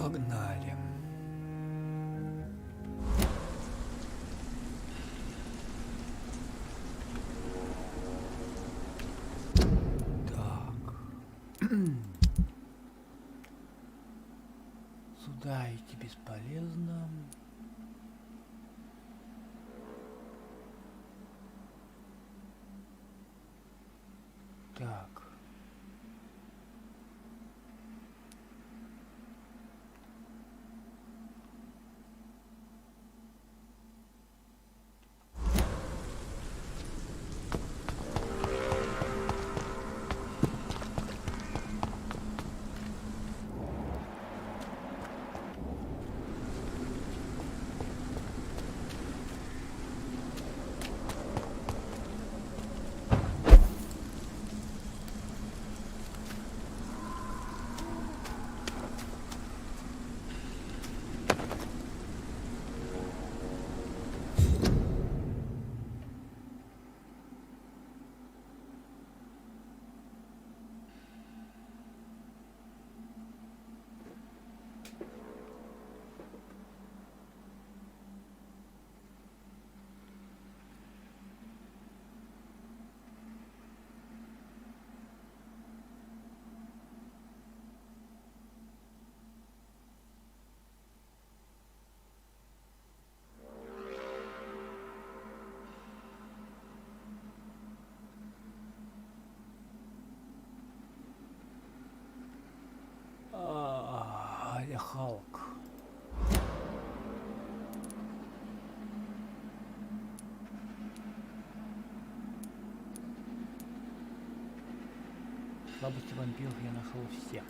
Погнали. Так. Сюда идти бесполезно. Так. Халк. Слабости вампиров я нашел все.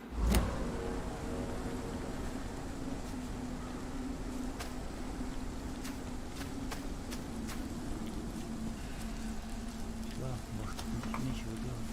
Все, может, нечего делать.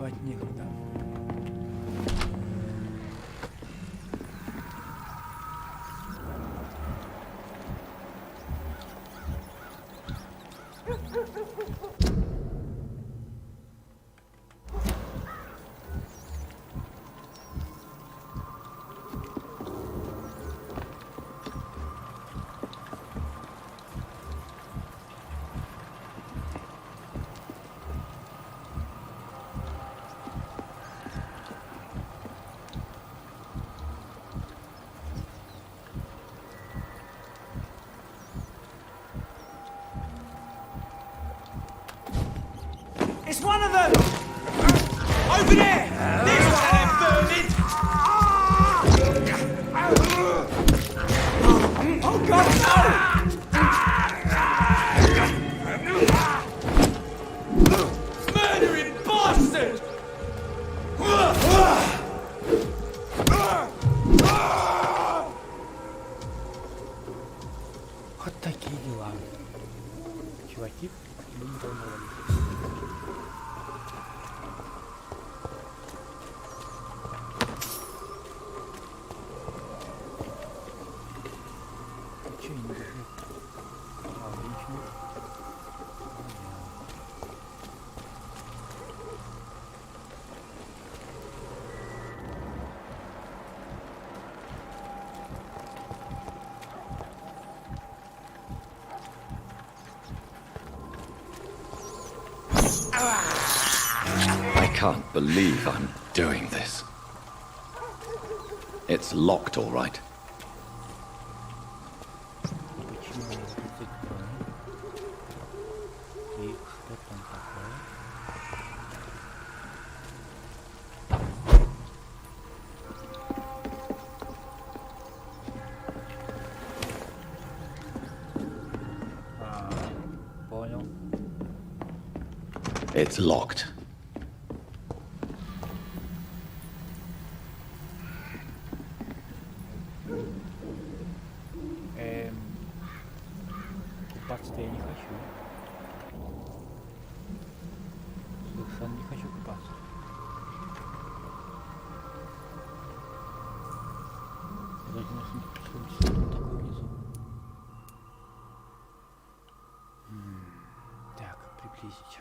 Спать некогда. It's one of them! Over there! There's one of them burning! Oh God, no! Murdering bastard! Вот такие дела. Чуваки, будем пробовать. I can't believe I'm doing this. It's locked, all right. И что там такое? It's locked. Купаться-то я не хочу. Совершенно не хочу купаться. Даже у нас что такое внизу. Так, приблизить.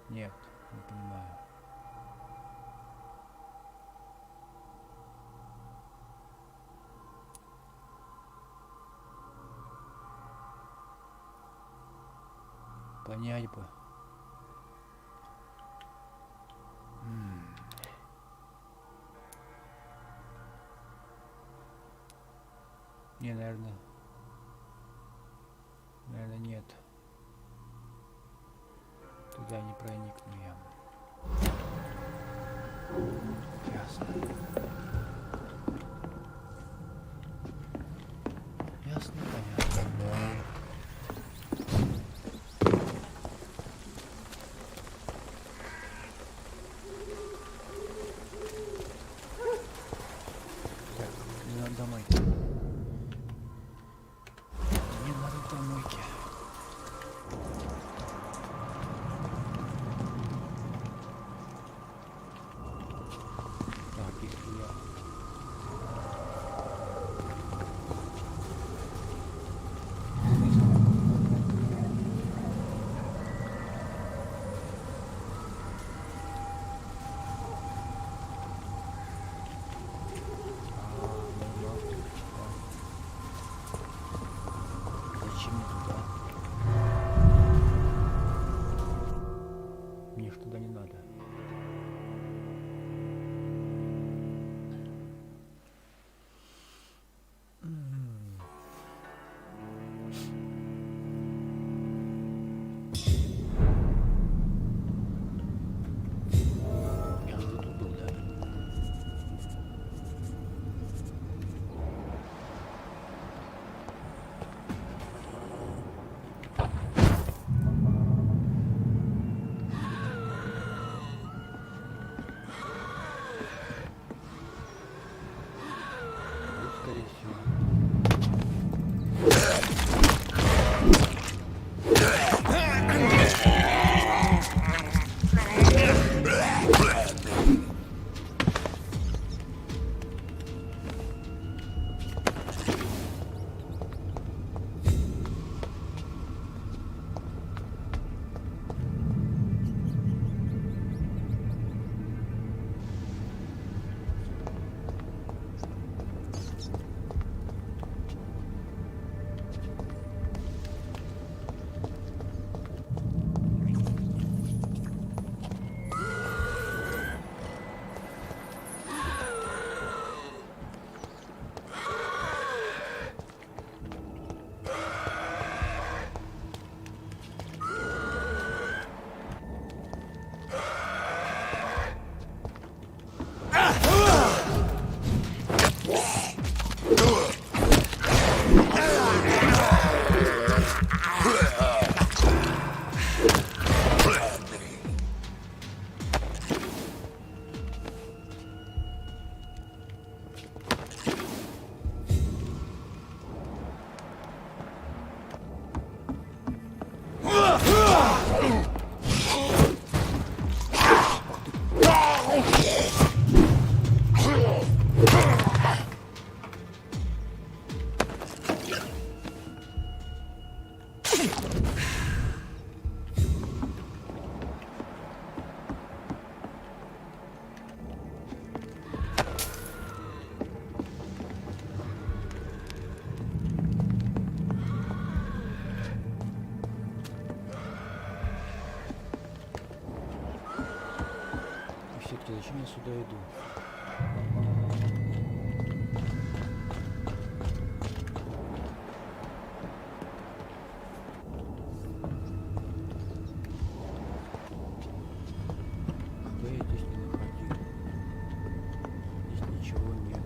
Нет, не понимаю. Понять бы. Не, наверное, нет. Туда не проникну я. Ясно. Ясно, понятно. Так, мне надо домой. Мне надо домойки. Так, если я... Зачем мне туда? Мне ж туда не надо. Я уже тут был, да? Ну, скорее всего. Все-таки зачем я сюда иду? Когда я здесь не находил? Здесь ничего нет.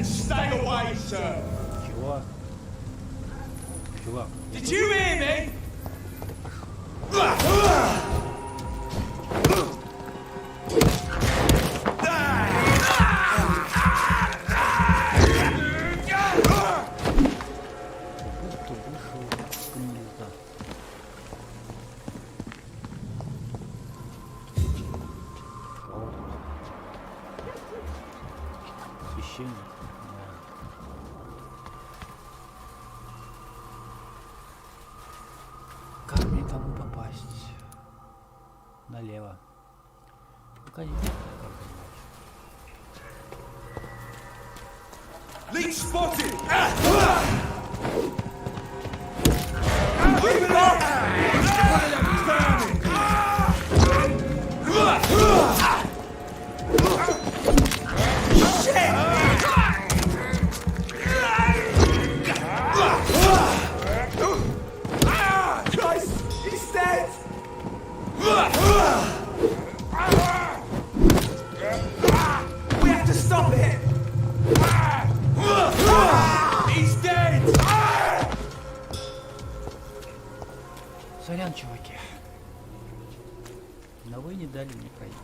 stay away, sir. Чувак. Чувак. Did you hear me? Будто вышел из гнезда. Вот. Священник. Да. Как мне к тому попасть? Налево. Пока не знаю, как Leech spotted! Keep it up! Christ! He's dead! We have to stop it! He's dead! Сорян, чуваки. Но вы не дали мне пройти.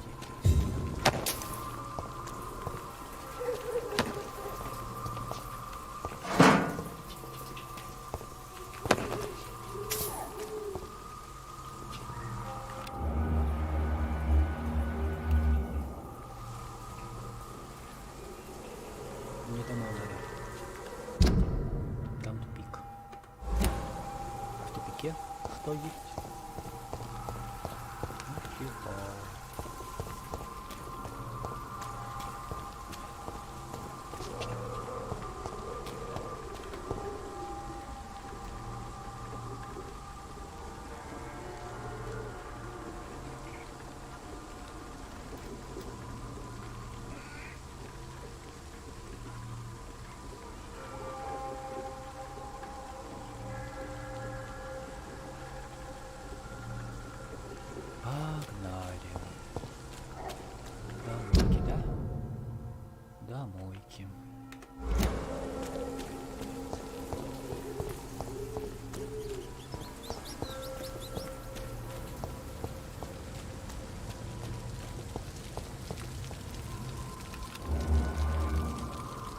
Не там наверх. Там тупик. А в тупике что есть? Ничего. Погнали. Домойки, да? Домойки.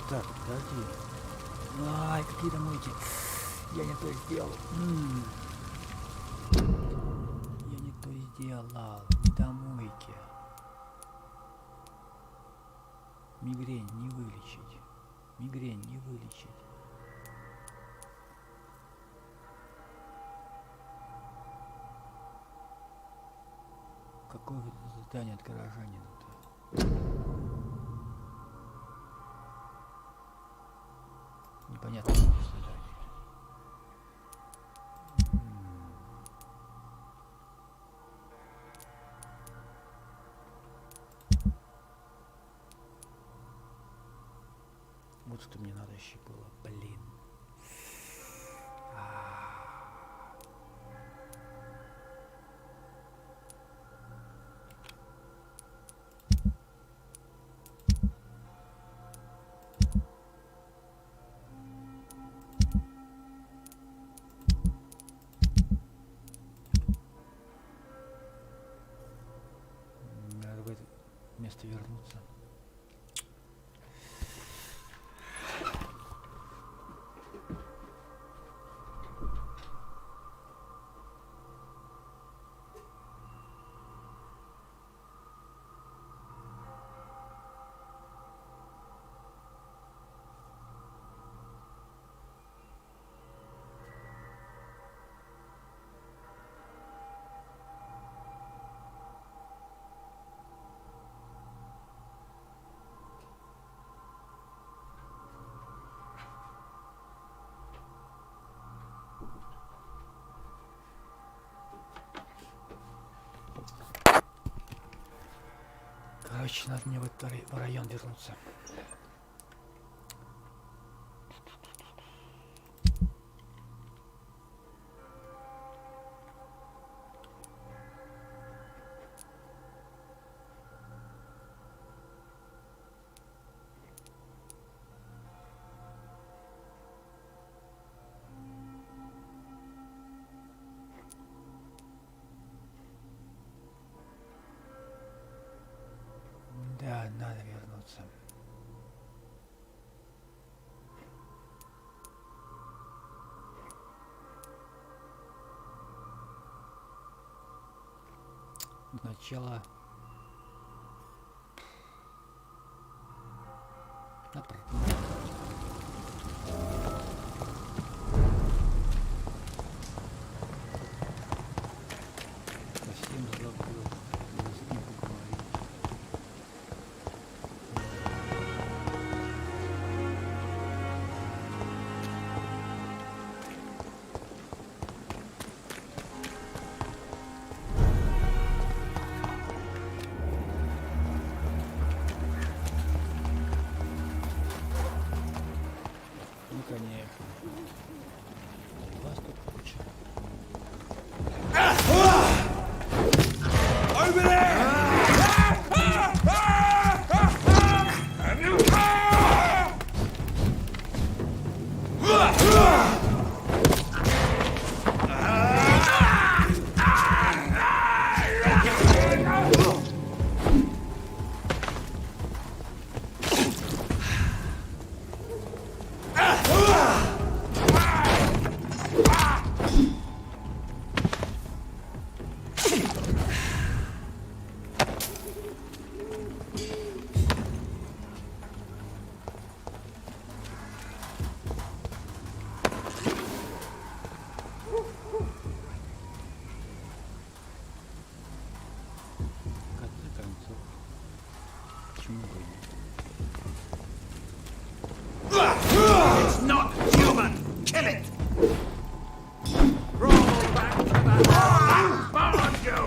Так, подожди. Ай, какие домойки. Я не то сделал. Я не то сделал. Не домойки. Мигрень не вылечить. Мигрень не вылечить. Какое задание от горожанина-то? Непонятно, что задание. Вот что мне надо еще было, блин. Надо в это место вернуться. Короче, надо мне в этот район вернуться. сначала направо. Совсем забыл, с ним поговорить. Ну, конечно. Вас тут куча. Over there! В конце концов, почему бы и нет? It's not human! Kill it! Roll back to the barn, you!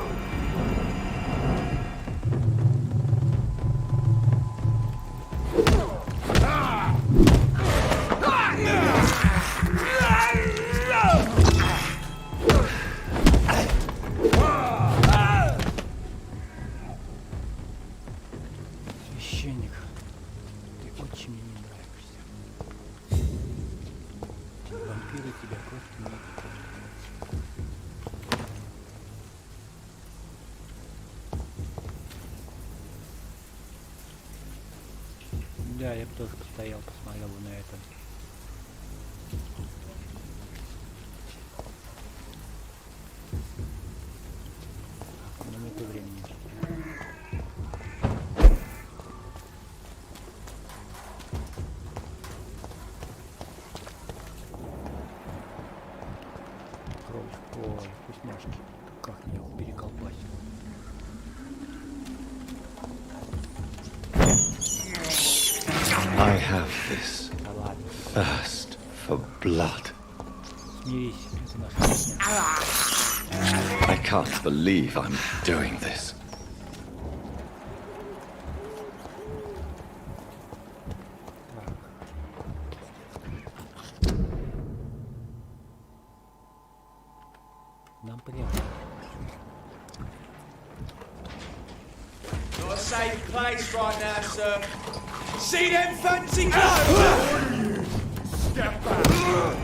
Священник, ты очень мне не нравишься. Вампиры тебя просто не любят. Да, я бы тоже постоял, посмотрел бы на это. Но нет времени. Кровь, ой, вкусняшки. Как я его переколбасил. I have this Да ладно, thirst for blood. смирись, это наша песня. I can't believe I'm doing this. Нам прямо. Not a safe place right now, sir. See them fancy clothes? Step back.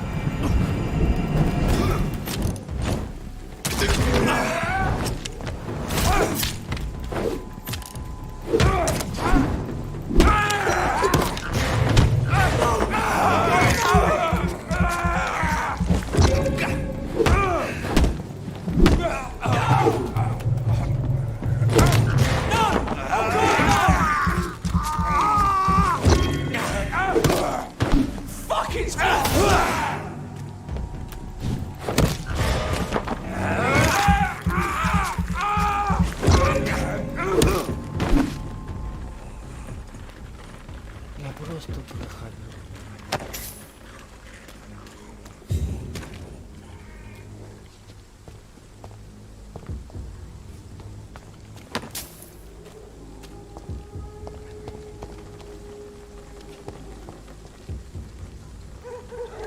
Я просто прохожу.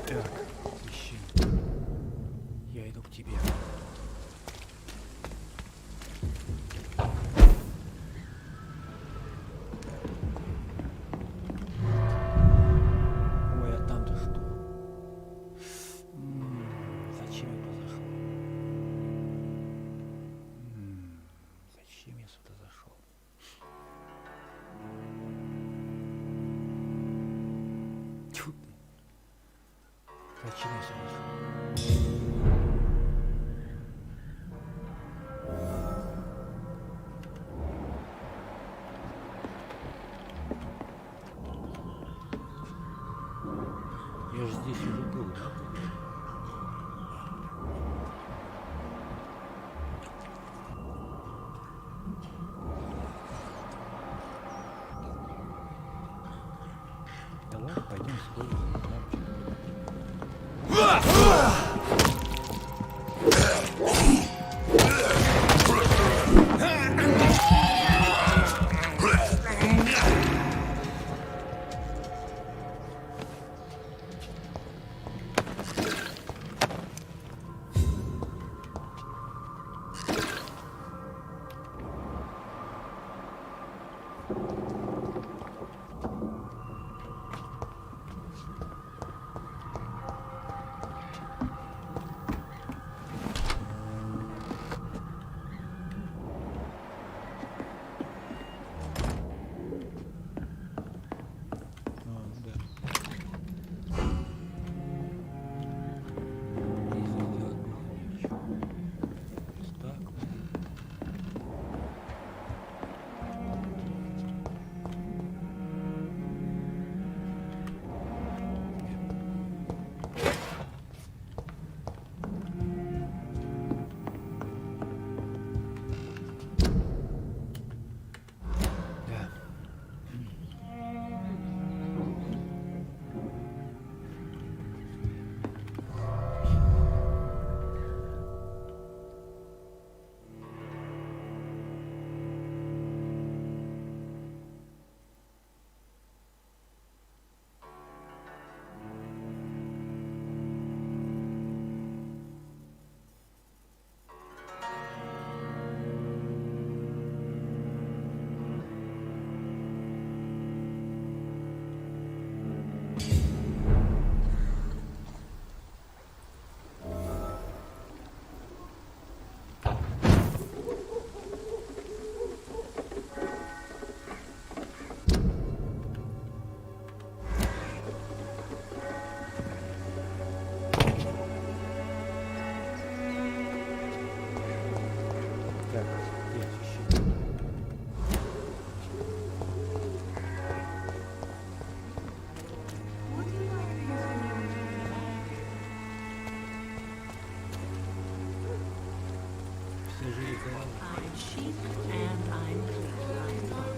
Так, священник. Я иду к тебе. Ой, а там-то что? Зачем я туда зашел? Зачем я сюда зашел? Тьфу ты. Зачем я сюда зашел? Я же здесь уже был, да? Давай пойдем сходим за лампочкой.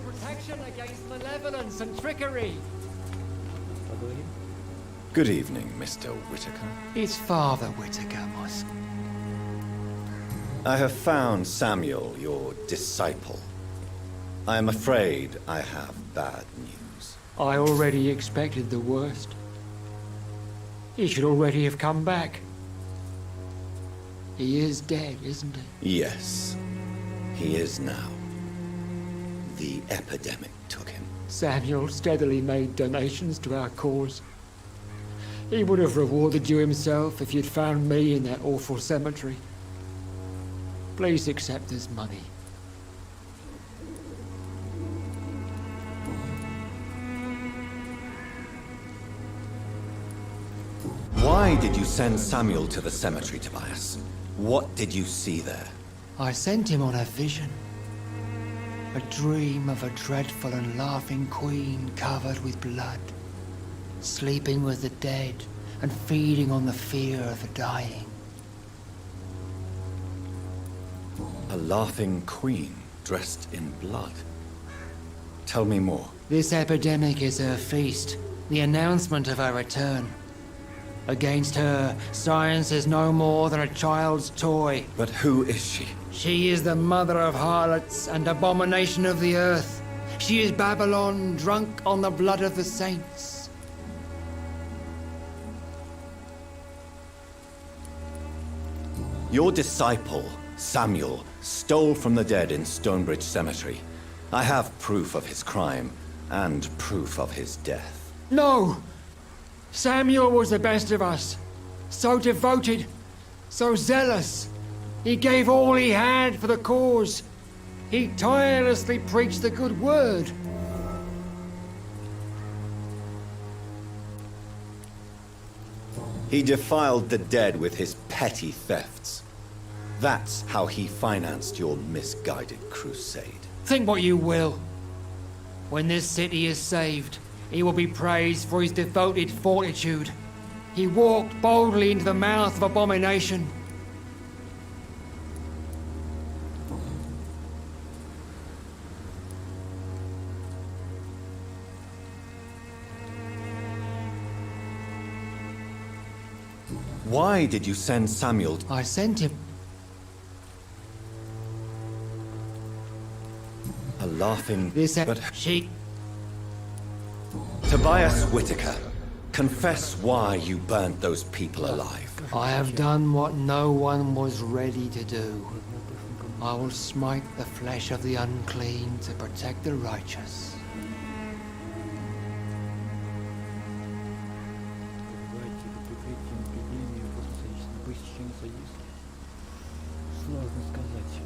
Protection against malevolence and trickery. Поговорим? Good evening, Mr. Whitaker. It's Father Whitaker, my son. I have found Samuel, your disciple. I am afraid I have bad news. I already expected the worst. He should already have come back. He is dead, isn't he? Yes, he is now. The epidemic took him. Samuel steadily made donations to our cause. He would have rewarded you himself if you'd found me in that awful cemetery. Please accept this money. Why did you send Samuel to the cemetery, Tobias? What did you see there? I sent him on a vision. A dream of a dreadful and laughing queen covered with blood, sleeping with the dead and feeding on the fear of the dying. A laughing queen dressed in blood. Tell me more. This epidemic is her feast, the announcement of her return. Against her, science is no more than a child's toy. But who is she? She is the mother of harlots and abomination of the earth. She is Babylon, drunk on the blood of the saints. Your disciple, Samuel, stole from the dead in Stonebridge Cemetery. I have proof of his crime and proof of his death. No! Samuel was the best of us. So devoted, so zealous. He gave all he had for the cause. He tirelessly preached the good word. He defiled the dead with his petty thefts. That's how he financed your misguided crusade. Think what you will. When this city is saved, he will be praised for his devoted fortitude. He walked boldly into the mouth of abomination. Why did you send Samuel? I sent him. A laughing... This but she. Tobias Whitaker, confess why you burnt those people alive. I have done what no one was ready to do. I will smite the flesh of the unclean to protect the righteous. Давайте прекратим эпидемию посредством союз. Сложно сказать.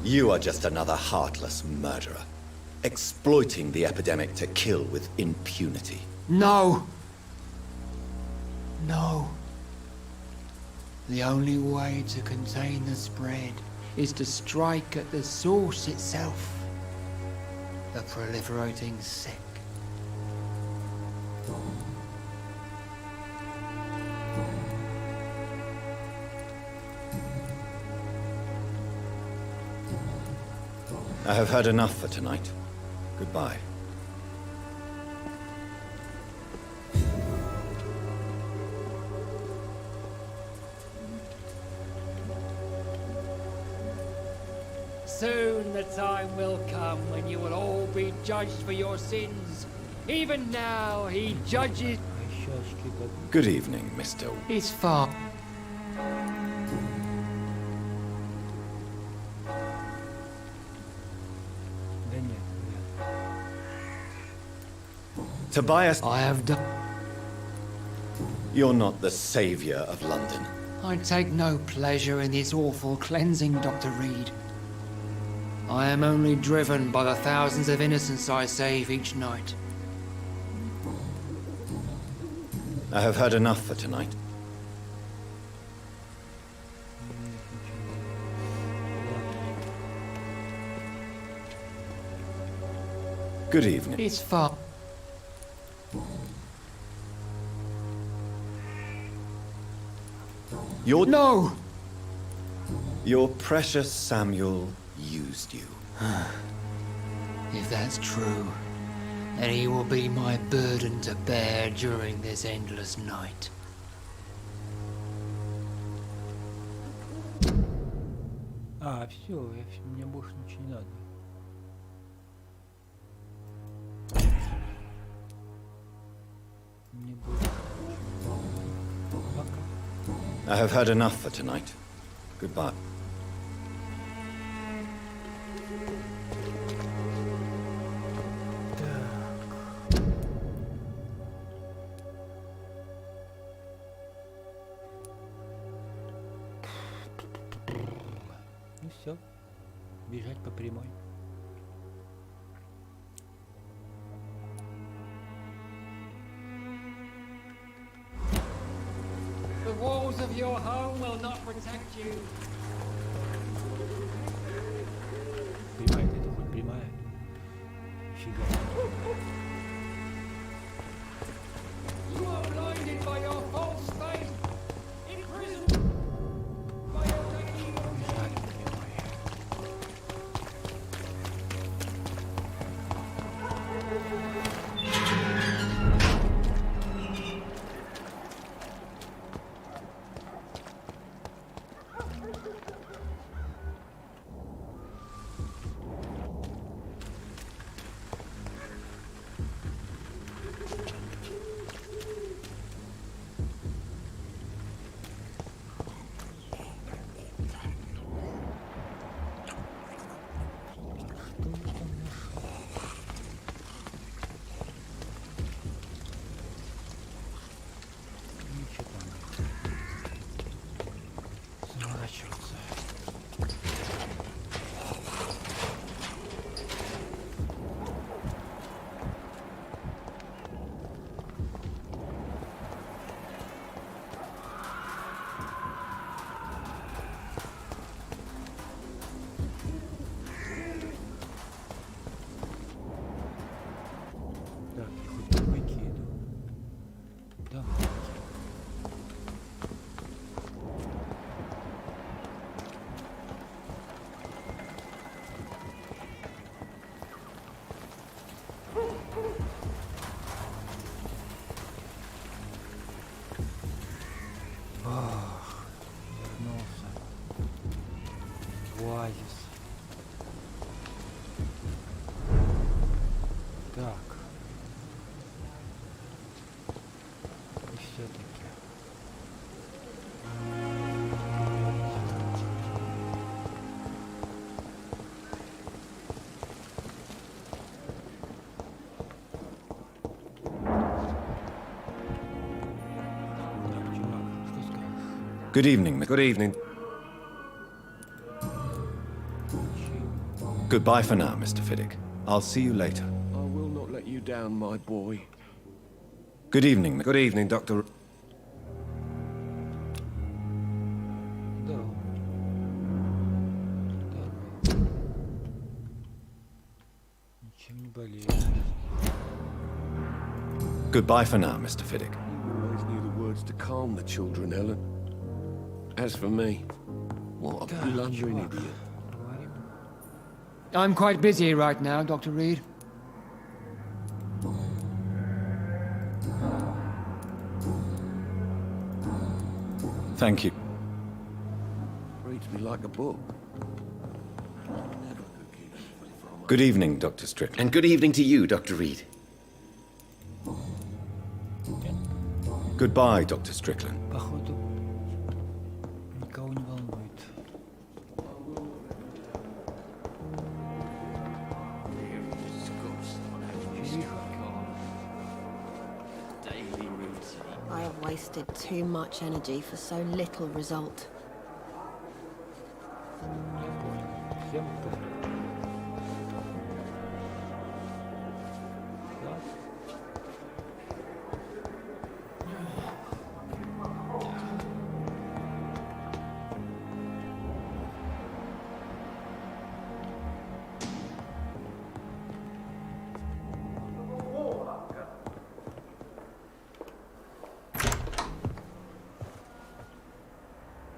You are just another heartless murderer, exploiting the epidemic to kill with impunity. No! No. The only way to contain the spread is to strike at the source itself. The proliferating sick. I have heard enough for tonight. Goodbye. Soon the time will come when you will all be judged for your sins. Even now, he judges. Good evening, Mr. His far. Да нет, нет. Tobias, I have done. you're not the savior of London. I take no pleasure in this awful cleansing, Dr. Reed. I am only driven by the thousands of innocents I save each night. I have heard enough for tonight. Good evening. It's far. No! Your precious Samuel used you. If that's true, then he will be my burden to bear during this endless night. Все, мне больше ничего не надо. Мне больше пока. I have heard enough for tonight. Goodbye. Ну все, бежать по прямой. The walls of your home will not protect you. Прямая, это хоть прямая. Фига. You are blinded by your false faith, imprisoned by your taking your Бежать по прямой. Вернулся. Оазис. Так. И все-таки. Так, чувак, что скажешь? Good evening, Good evening. Goodbye for now, Mr. Fiddick. I'll see you later. I will not let you down, my boy. Good evening, Good evening, Doctor. Здорово. Здорово. Ничем не болеет. Goodbye for now, Mr. Fiddick. You always knew the words to calm the children, Ellen. As for me, what a blundering idiot. Говорим. I'm quite busy right now, Dr. Reed. Thank you. Reads me like a book. Good evening, Dr. Strickland. And good evening to you, Dr. Reed. Goodbye, Dr. Strickland. Походу, никого не волнует. I have wasted too much energy for so little result. Я понял. Всем понял. Так.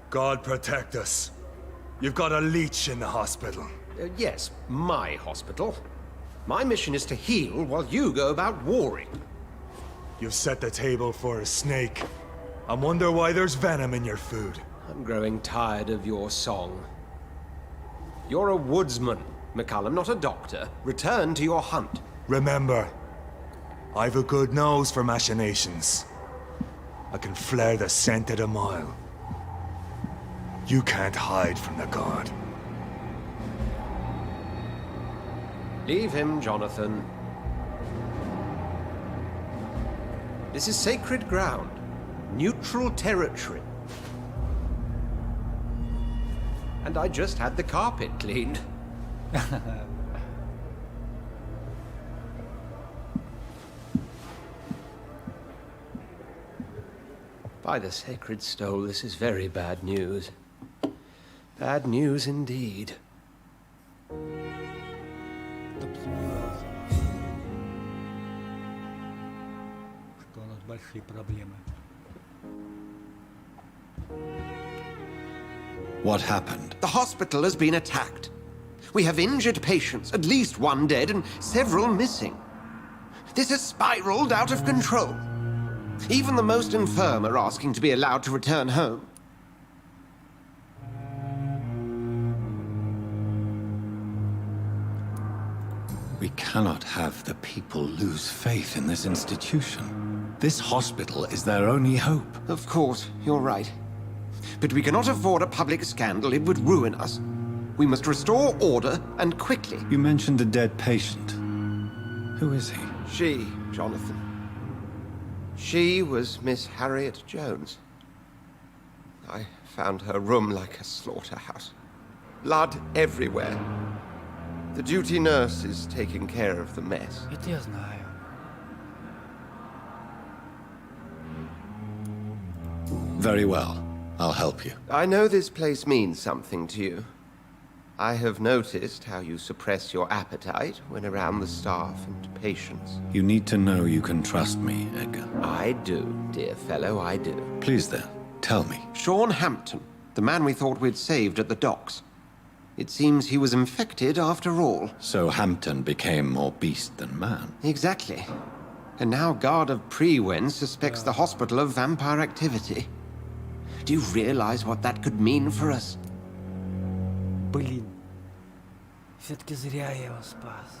God protect us. You've got a leech in the hospital. Yes, my hospital. My mission is to heal while you go about warring. You've set the table for a snake. I wonder why there's venom in your food. I'm growing tired of your song. You're a woodsman, McCallum, not a doctor. Return to your hunt. Remember, I've a good nose for machinations. I can flare the scent at a mile. You can't hide from the god. Leave him, Jonathan. This is sacred ground. Neutral territory. And I just had the carpet cleaned. By the sacred stole, this is very bad news. Bad news indeed. Кто бы сомневался, что у нас большие проблемы. What happened? The hospital has been attacked. We have injured patients, at least one dead and several missing. This has spiraled out of control. Even the most infirm are asking to be allowed to return home. We cannot have the people lose faith in this institution. This hospital is their only hope. Of course, you're right. But we cannot afford a public scandal. It would ruin us. We must restore order, and quickly. You mentioned a dead patient. Who is he? She, Jonathan. She was Miss Harriet Jones. I found her room like a slaughterhouse. Blood everywhere. The duty nurse is taking care of the mess. Это я знаю. Very well. I'll help you. I know this place means something to you. I have noticed how you suppress your appetite when around the staff and patients. You need to know you can trust me, Edgar. I do, dear fellow, I do. Please then, tell me. Sean Hampton, the man we thought we'd saved at the docks. It seems he was infected after all. So Hampton became more beast than man. Exactly. And now Guard of Prewen suspects the hospital of vampire activity. Do you realize what that could mean for us? Блин. Все-таки зря я его спас.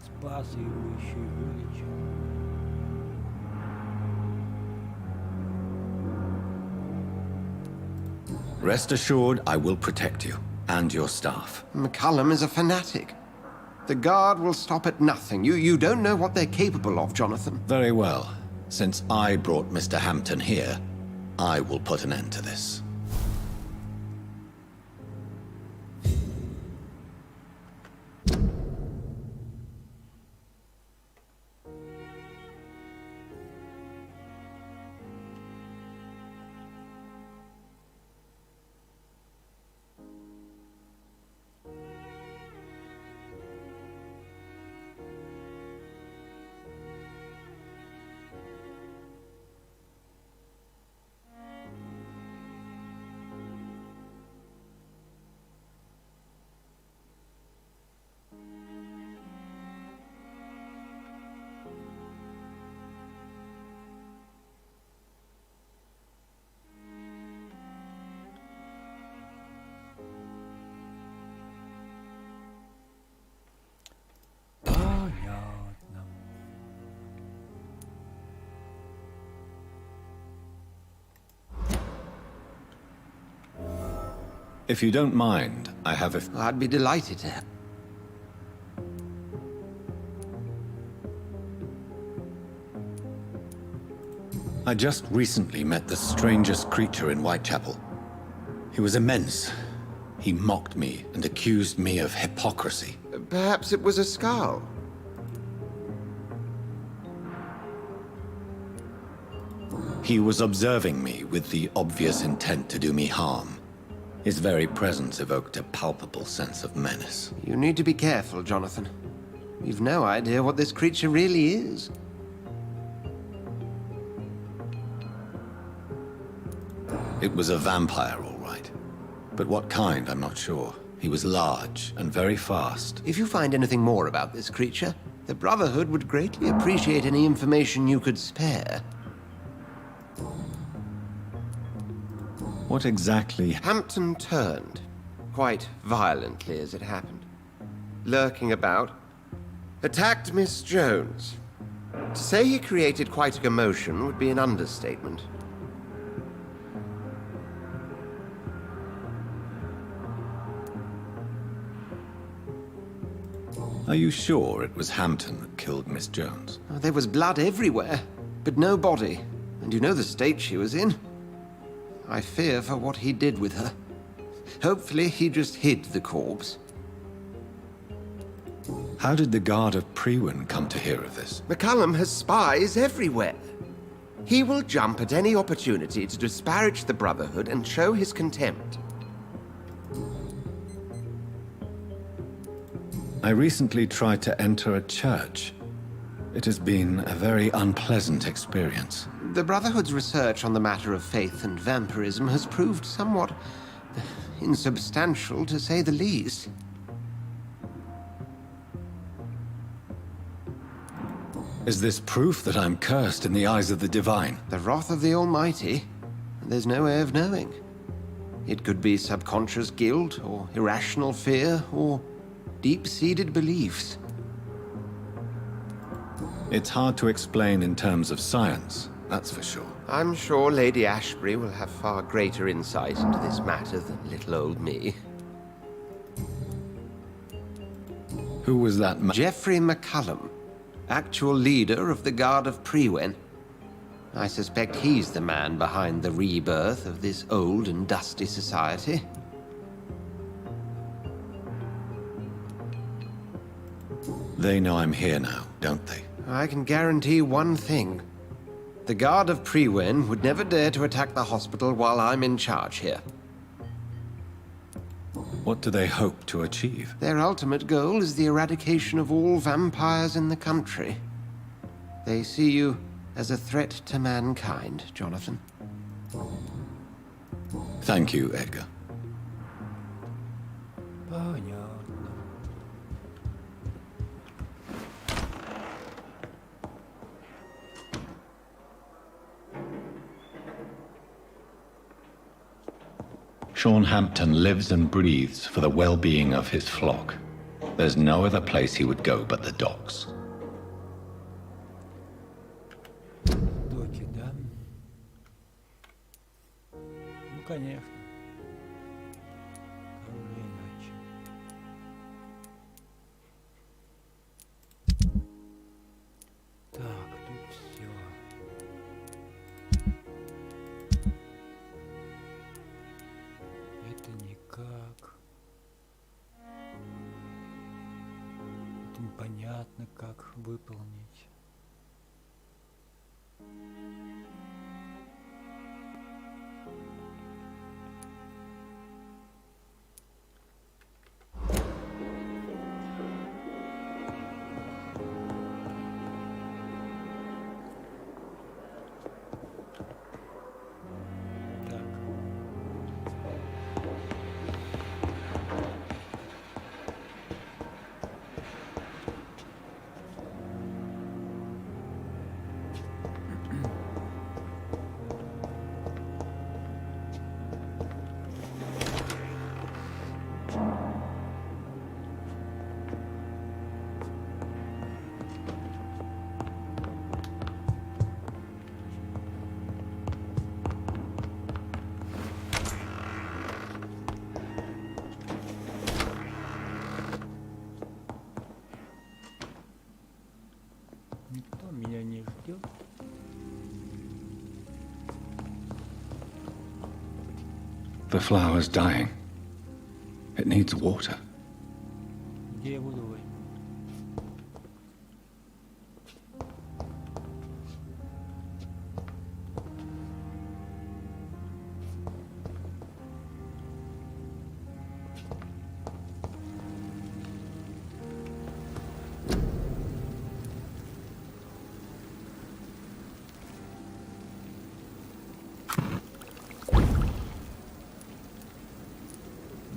Спас его еще и вылечил. Rest assured, I will protect you and your staff. McCullum is a fanatic. The Guard will stop at nothing. You don't know what they're capable of, Jonathan. Very well. Since I brought Mr. Hampton here, I will put an end to this. Понятно. If you don't mind, I have a... I'd be delighted to. I just recently met the strangest creature in Whitechapel. He was immense. He mocked me and accused me of hypocrisy. Perhaps it was a skull. He was observing me with the obvious intent to do me harm. His very presence evoked a palpable sense of menace. You need to be careful, Jonathan. You've no idea what this creature really is. It was a vampire, all right. But what kind, I'm not sure. He was large and very fast. If you find anything more about this creature, the Brotherhood would greatly appreciate any information you could spare. What exactly... Hampton turned, quite violently as it happened. Lurking about, attacked Miss Jones. To say he created quite a commotion would be an understatement. Are you sure it was Hampton that killed Miss Jones? Oh, there was blood everywhere, but no body. And you know the state she was in. I fear for what he did with her. Hopefully he just hid the corpse. How did the Guard of Priwen come to hear of this? McCullum has spies everywhere. He will jump at any opportunity to disparage the Brotherhood and show his contempt. I recently tried to enter a church. It has been a very unpleasant experience. The Brotherhood's research on the matter of faith and vampirism has proved somewhat insubstantial, to say the least. Is this proof that I'm cursed in the eyes of the divine? The wrath of the Almighty? There's no way of knowing. It could be subconscious guilt, or irrational fear, or deep-seated beliefs. It's hard to explain in terms of science, that's for sure. I'm sure Lady Ashbury will have far greater insight into this matter than little old me. Who was that man? Geoffrey McCullum, actual leader of the Guard of Priwen. I suspect he's the man behind the rebirth of this old and dusty society. They know I'm here now, don't they? I can guarantee one thing. The Guard of Priwen would never dare to attack the hospital while I'm in charge here. What do they hope to achieve? Their ultimate goal is the eradication of all vampires in the country. They see you as a threat to mankind, Jonathan. Thank you, Edgar. Понятно. Sean Hampton lives and breathes for the well-being of his flock. There's no other place he would go but the docks. Доки, да? Ну, конечно. Как же иначе. Так, тут все. Это никак. Это непонятно, как выполнить. Так. Никто меня не ждет. The flower's dying. It needs water. Где я буду возьму?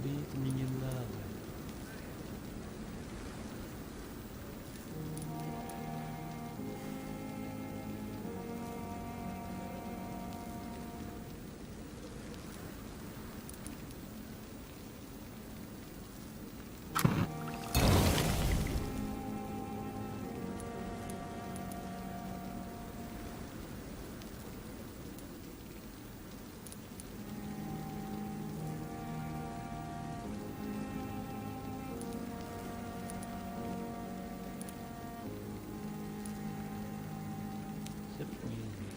Да это мне не надо. Рецепт неизвестен.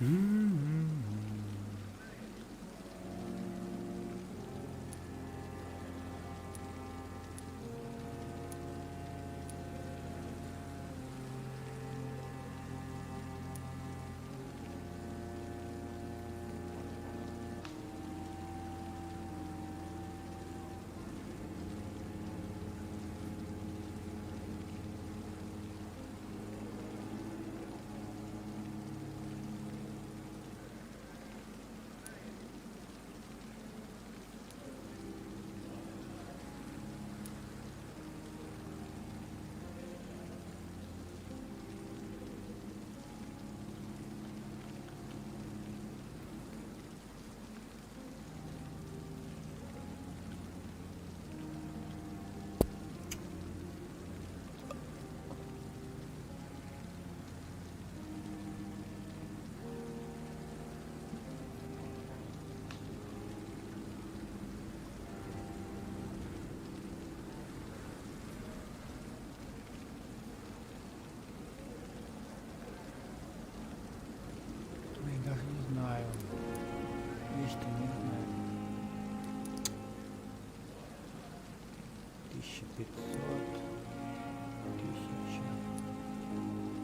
Я даже не знаю. Есть не знаю. 1500, 1000,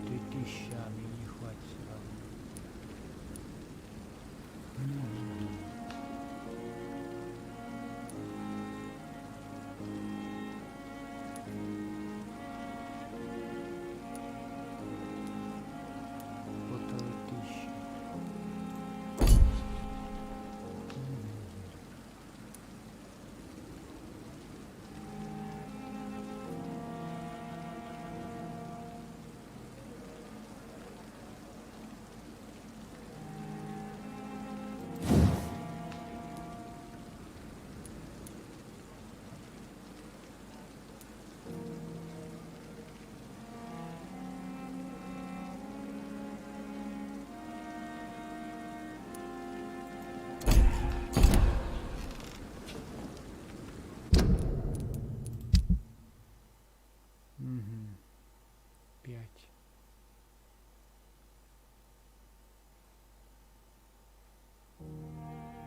3000, а мне не хватит сразу. Полторы тысячи. Угу. 5.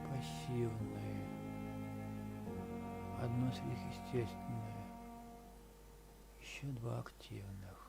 Пассивные. Одно сверхъестественное. Еще 2 активных.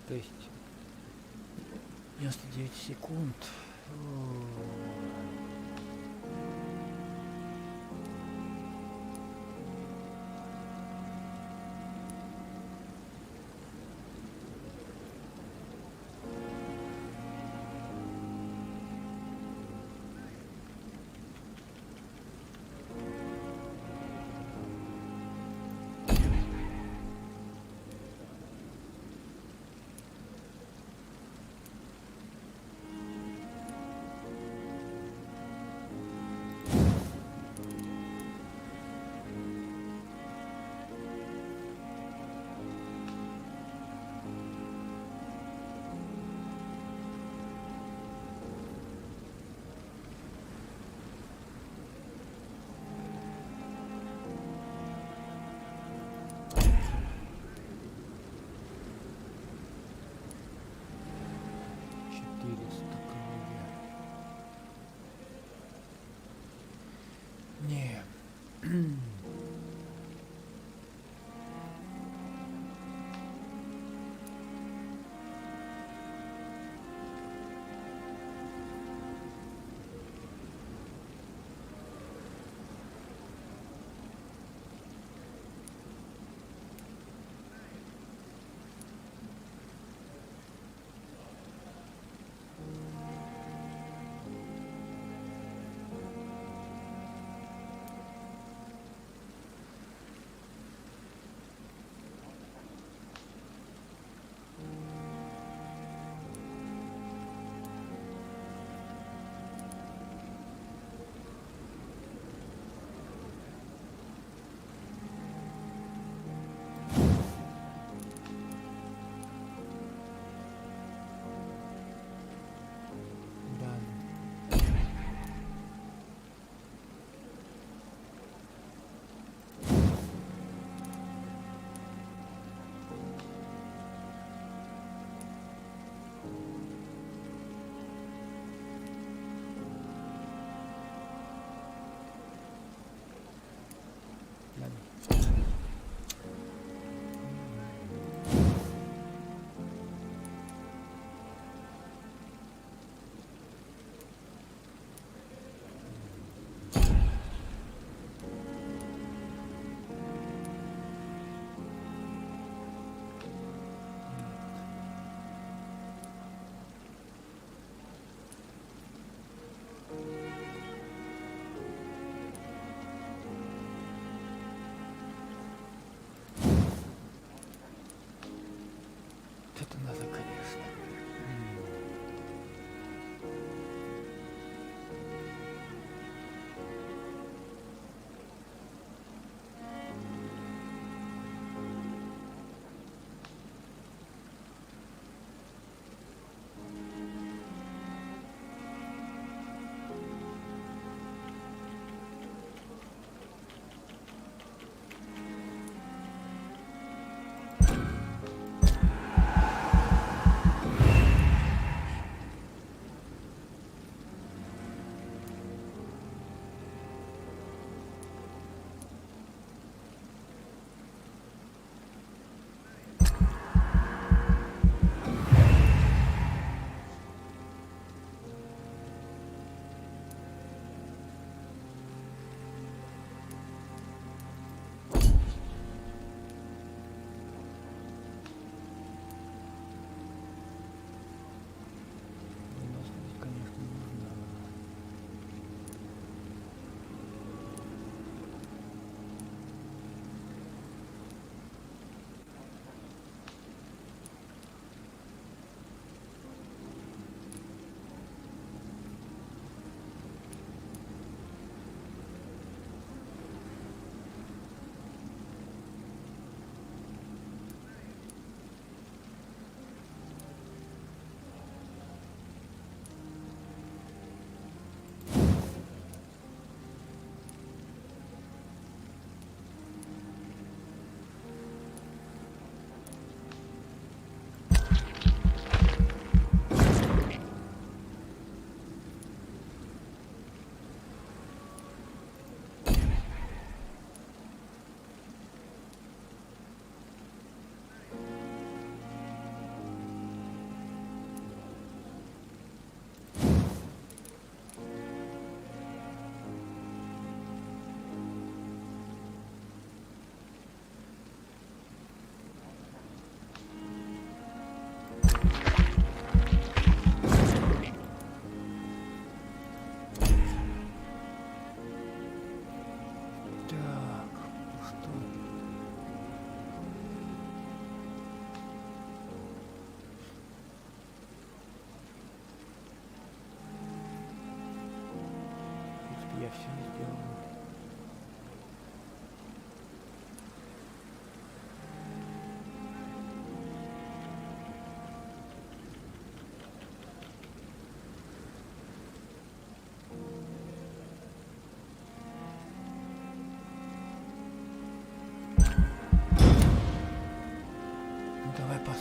То есть 99 секунд. Не.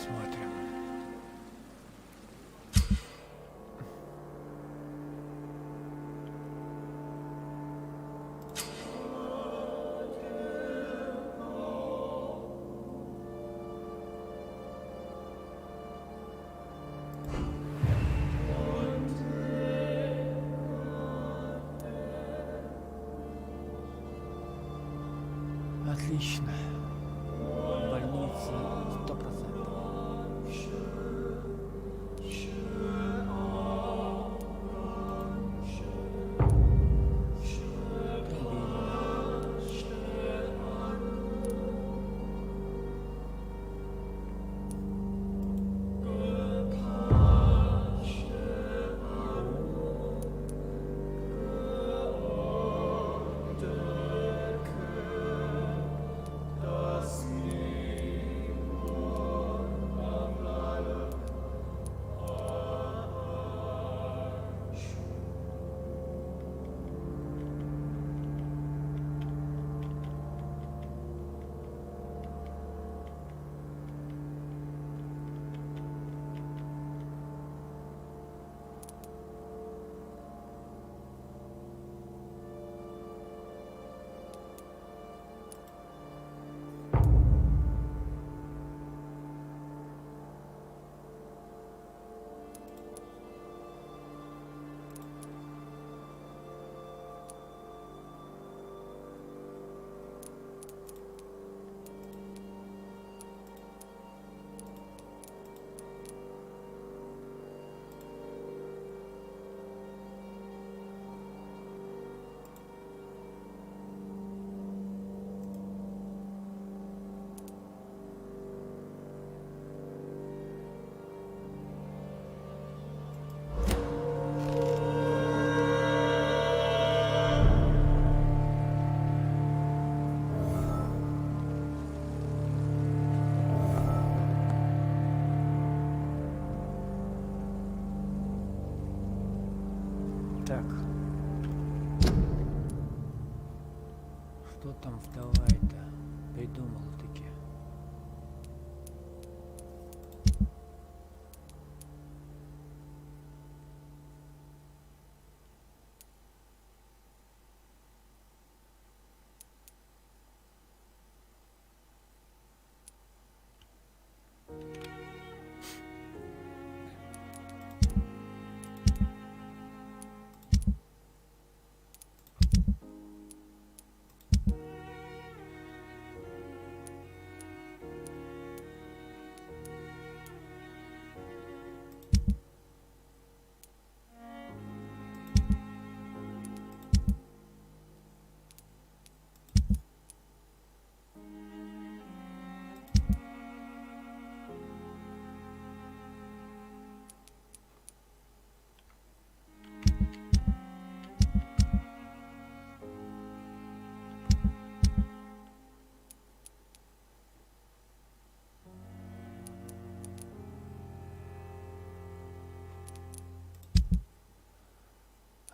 посмотрим. Отлично. Больница 100%. Так. Что там вдова-то придумала-таки?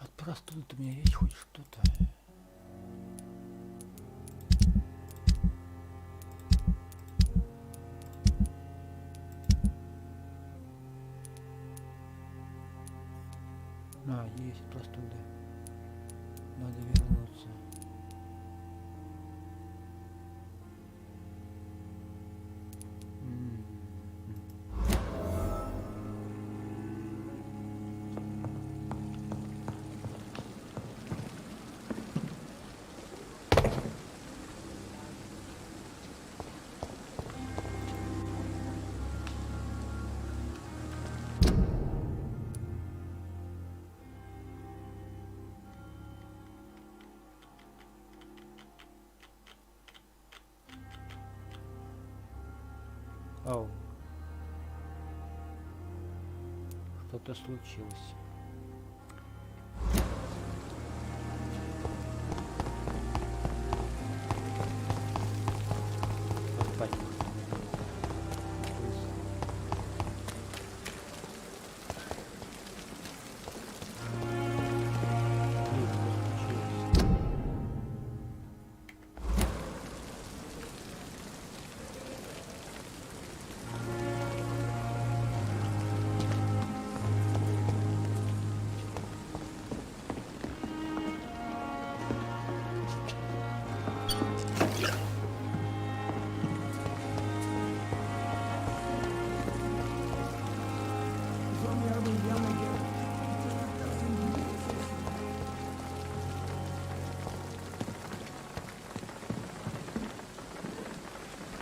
От простуды-то у меня есть хоть что-то? А, есть простуда. Надо вернуться. Ау. Что-то случилось. Спать.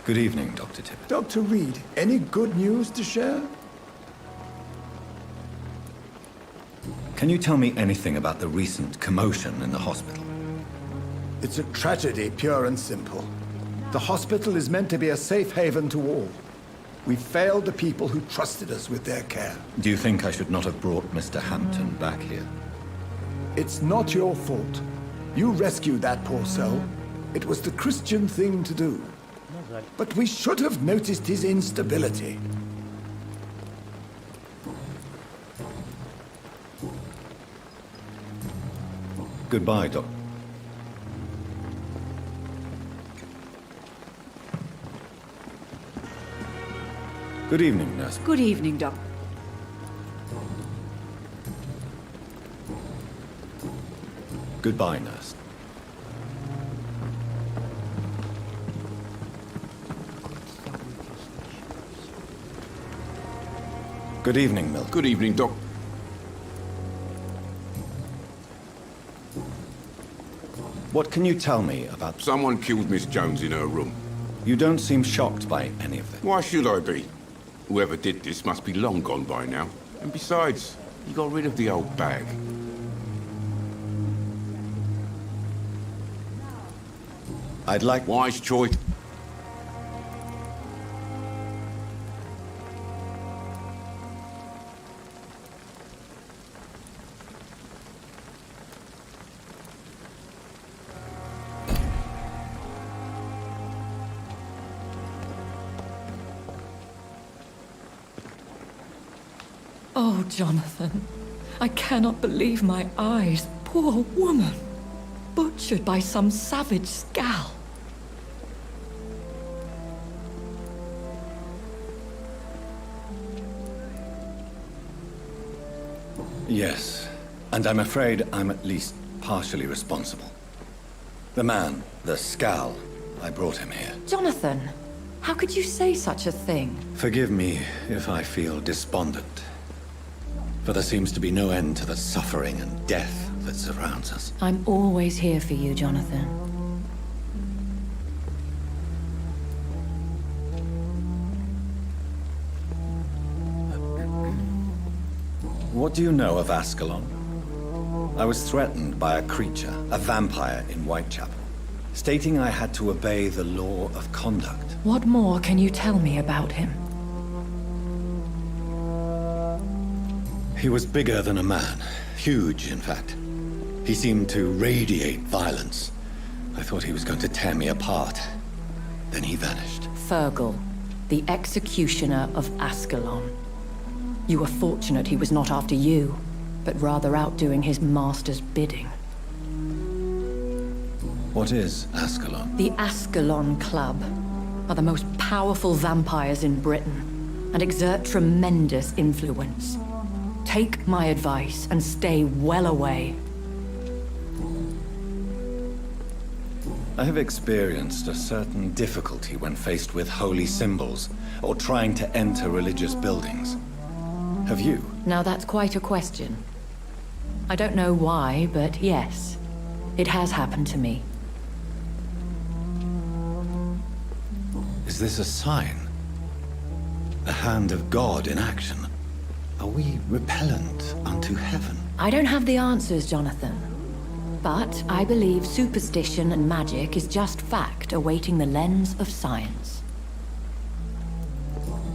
Good evening, Dr. Tippett. Dr. Reed, any good news to share? Can you tell me anything about the recent commotion in the hospital? It's a tragedy, pure and simple. The hospital is meant to be a safe haven to all. We failed the people who trusted us with their care. Do you think I should not have brought Mr. Hampton back here? It's not your fault. You rescued that poor soul. It was the Christian thing to do. But we should have noticed his instability. Goodbye, Doc. Good evening, nurse. Good evening, Doc. Goodbye, nurse. Good evening, Mill. Good evening, Doc. What can you tell me about... Someone killed Miss Jones in her room. You don't seem shocked by any of this. Why should I be? Whoever did this must be long gone by now. And besides, he got rid of the old bag. I'd like... Wise choice. Oh, Jonathan. I cannot believe my eyes. Poor woman. Butchered by some savage scowl. Yes, and I'm afraid I'm at least partially responsible. The man, the scowl, I brought him here. Jonathan, how could you say such a thing? Forgive me if I feel despondent. For there seems to be no end to the suffering and death that surrounds us. I'm always here for you, Jonathan. What do you know of Ascalon? I was threatened by a creature, a vampire in Whitechapel, stating I had to obey the law of conduct. What more can you tell me about him? He was bigger than a man. Huge, in fact. He seemed to radiate violence. I thought he was going to tear me apart. Then he vanished. Fergal, the executioner of Ascalon. You were fortunate he was not after you, but rather out doing his master's bidding. What is Ascalon? The Ascalon Club are the most powerful vampires in Britain and exert tremendous influence. Take my advice and stay well away. I have experienced a certain difficulty when faced with holy symbols or trying to enter religious buildings. Have you? Now that's quite a question. I don't know why, but yes, it has happened to me. Is this a sign? The hand of God in action? Are we repellent unto heaven? I don't have the answers, Jonathan. But I believe superstition and magic is just fact awaiting the lens of science.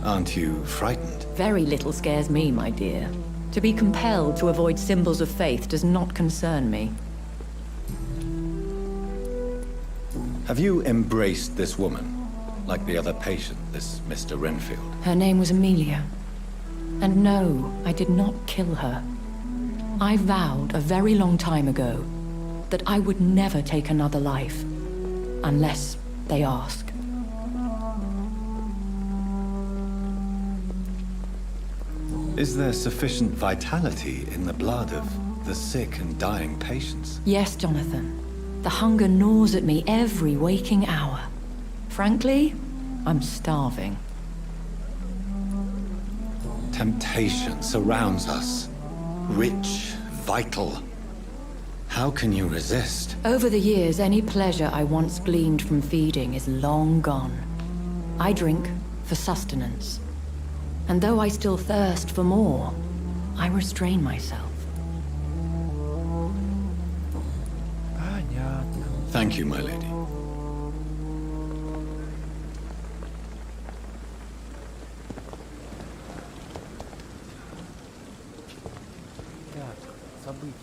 Aren't you frightened? Very little scares me, my dear. To be compelled to avoid symbols of faith does not concern me. Have you embraced this woman? Like the other patient, this Mr. Renfield? Her name was Amelia. And no, I did not kill her. I vowed a very long time ago that I would never take another life, unless they ask. Is there sufficient vitality in the blood of the sick and dying patients? Yes, Jonathan. The hunger gnaws at me every waking hour. Frankly, I'm starving. Temptation surrounds us. Rich, vital. How can you resist? Over the years, any pleasure I once gleaned from feeding is long gone. I drink for sustenance. And though I still thirst for more, I restrain myself. Понятно. Thank you, my lady. Так, события.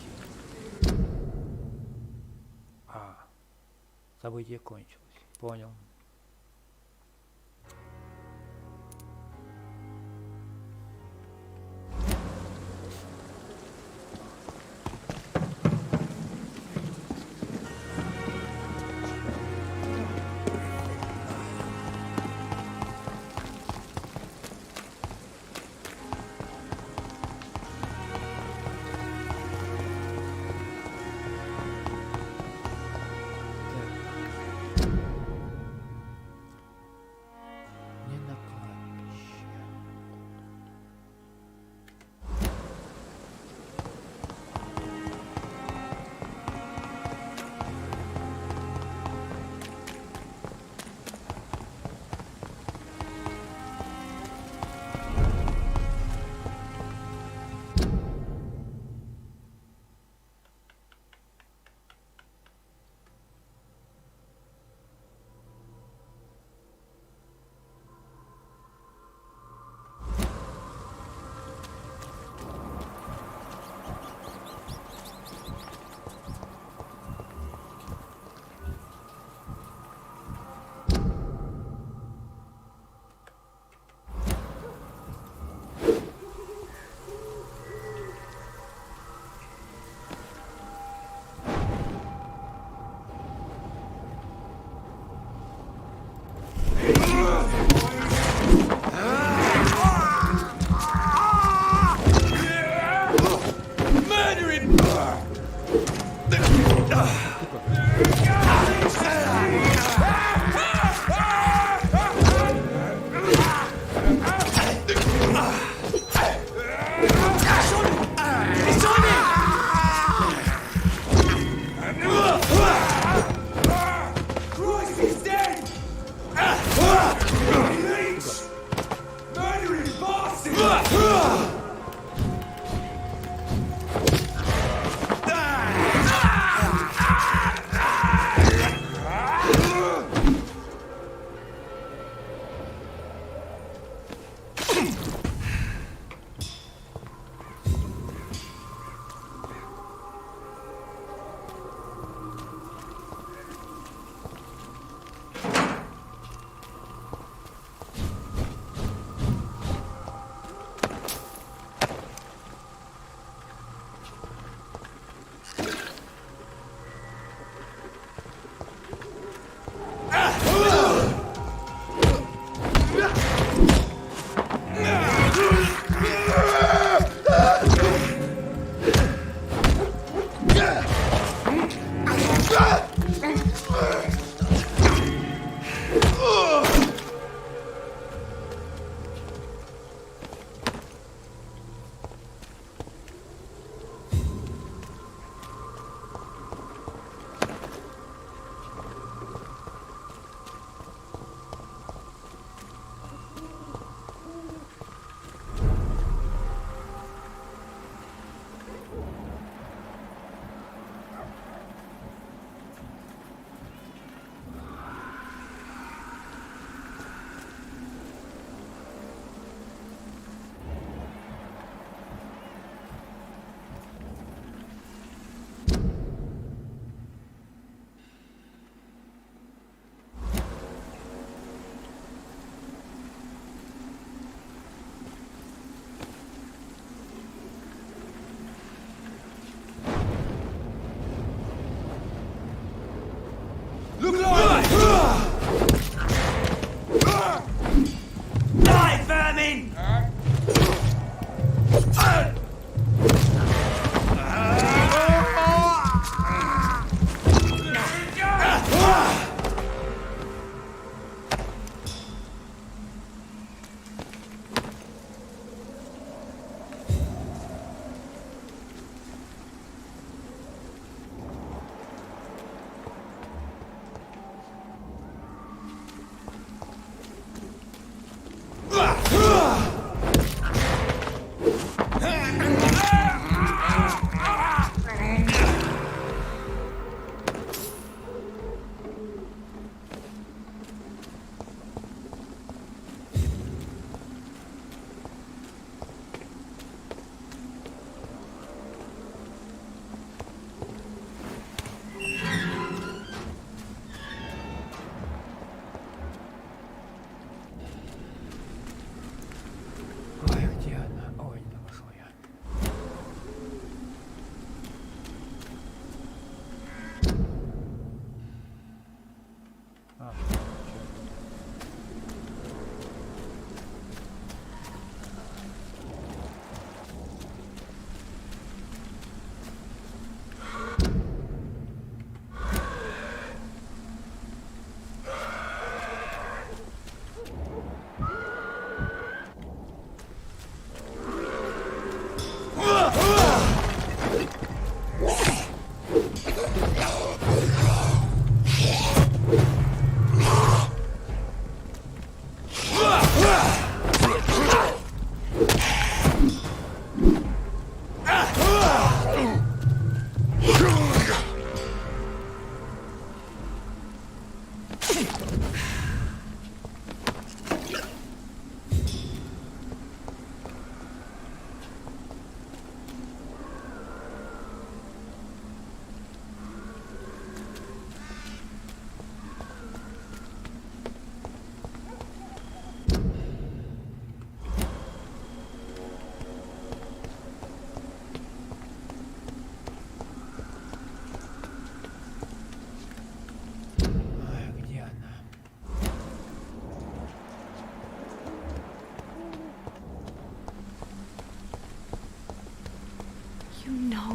Событие кончилось. Понял. Не на кладбище.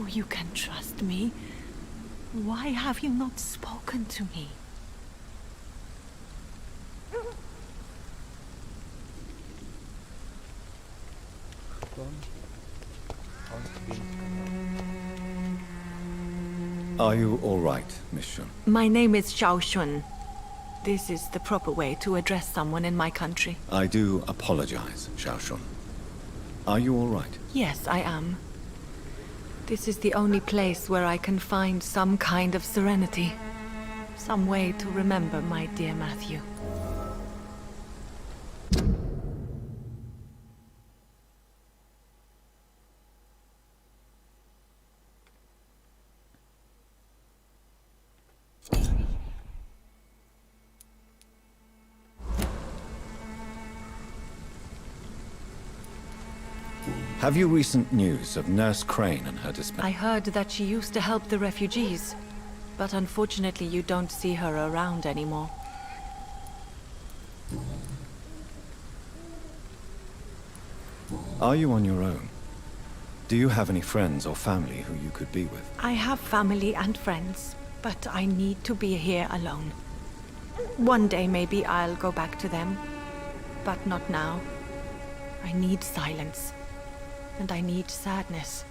you can trust me. Why have you not spoken to me? Are you all right, Miss Shun? My name is Xiao Shun. This is the proper way to address someone in my country. I do apologize, Xiao Shun. Are you all right? Yes, I am. This is the only place where I can find some kind of serenity. Some way to remember my dear Matthew. Have you recent news of Nurse Crane and her dispatch? I heard that she used to help the refugees, but unfortunately you don't see her around anymore. Are you on your own? Do you have any friends or family who you could be with? I have family and friends, but I need to be here alone. One day maybe I'll go back to them, but not now. I need silence. And I need sadness.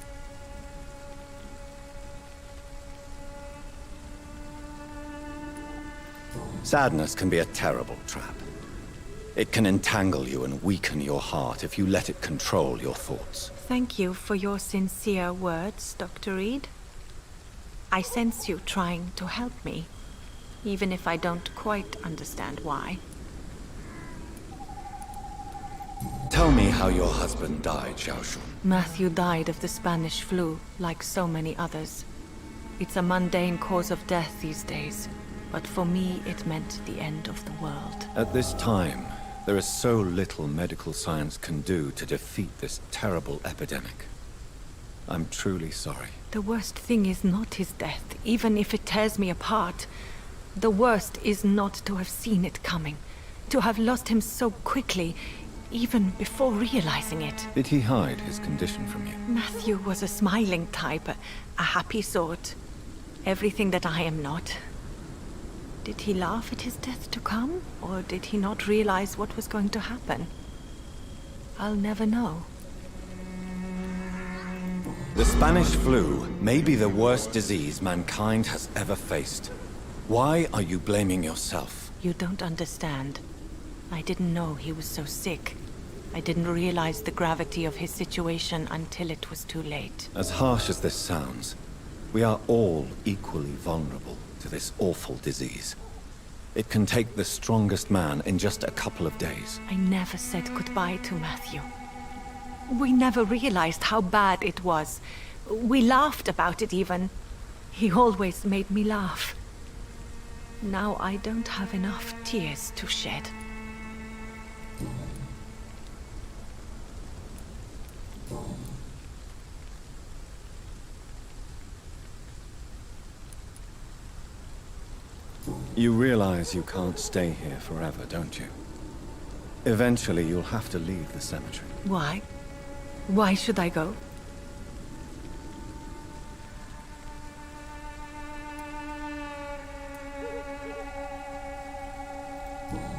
Sadness can be a terrible trap. It can entangle you and weaken your heart if you let it control your thoughts. Thank you for your sincere words, Dr. Reed. I sense you trying to help me, even if I don't quite understand why. Tell me how your husband died, Xiao Shun. Matthew died of the Spanish flu, like so many others. It's a mundane cause of death these days, but for me it meant the end of the world. At this time, there is so little medical science can do to defeat this terrible epidemic. I'm truly sorry. The worst thing is not his death, even if it tears me apart. The worst is not to have seen it coming, to have lost him so quickly, even before realizing it. Did he hide his condition from you? Matthew was a smiling type, a happy sort. Everything that I am not. Did he laugh at his death to come, or did he not realize what was going to happen? I'll never know. The Spanish flu may be the worst disease mankind has ever faced. Why are you blaming yourself? You don't understand. I didn't know he was so sick. I didn't realize the gravity of his situation until it was too late. As harsh as this sounds, we are all equally vulnerable to this awful disease. It can take the strongest man in just a couple of days. I never said goodbye to Matthew. We never realized how bad it was. We laughed about it even. He always made me laugh. Now I don't have enough tears to shed. You realize you can't stay here forever, don't you? Eventually, you'll have to leave the cemetery. Why? Why should I go?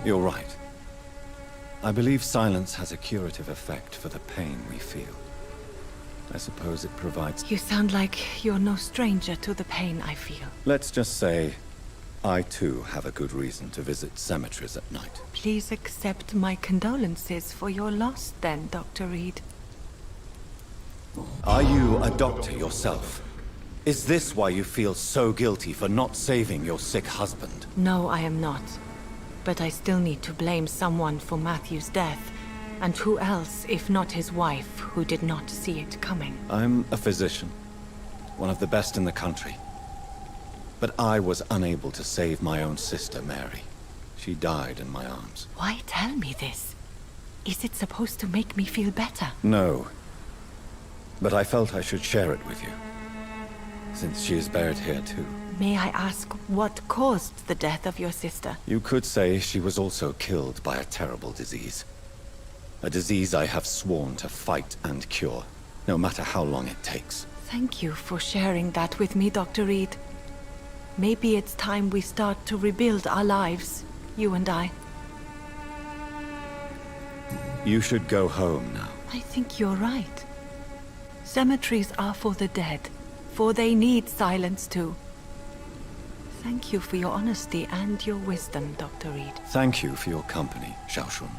You're right. I believe silence has a curative effect for the pain we feel. I suppose it provides... You sound like you're no stranger to the pain I feel. Let's just say, I too have a good reason to visit cemeteries at night. Please accept my condolences for your loss then, Dr. Reed. Are you a doctor yourself? Is this why you feel so guilty for not saving your sick husband? No, I am not. But I still need to blame someone for Matthew's death. And who else, if not his wife, who did not see it coming? I'm a physician, one of the best in the country. But I was unable to save my own sister, Mary. She died in my arms. Why tell me this? Is it supposed to make me feel better? No. But I felt I should share it with you, since she is buried here too. May I ask what caused the death of your sister? You could say she was also killed by a terrible disease. A disease I have sworn to fight and cure, no matter how long it takes. Thank you for sharing that with me, Dr. Reed. Maybe it's time we start to rebuild our lives, you and I. You should go home now. I think you're right. Cemeteries are for the dead, for they need silence too. Thank you for your honesty and your wisdom, Dr. Reed. Thank you for your company, Xiaoshun.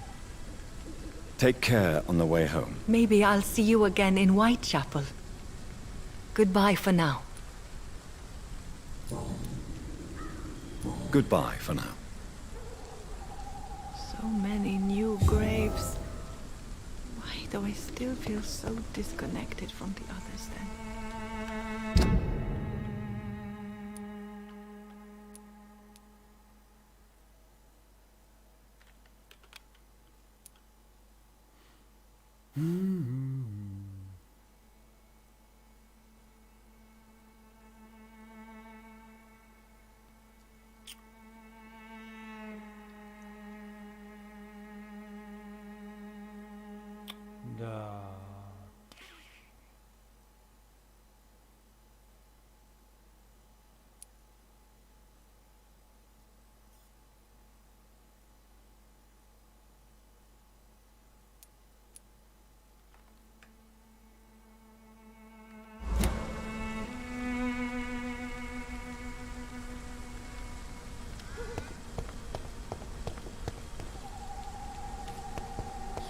Take care on the way home. Maybe I'll see you again in Whitechapel. Goodbye for now. Goodbye for now. So many new graves. Why do I still feel so disconnected from the others then? Да.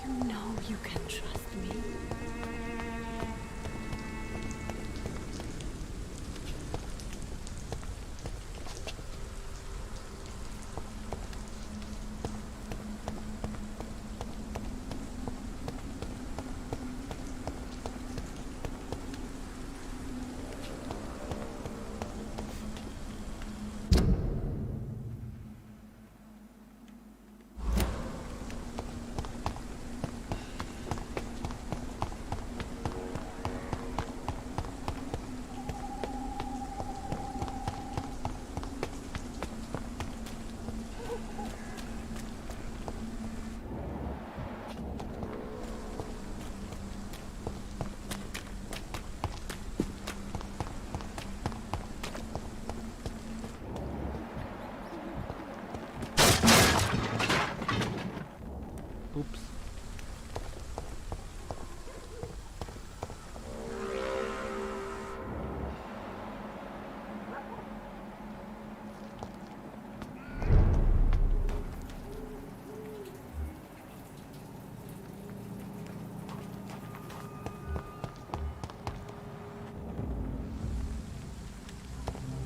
You know you can trust me. Oops.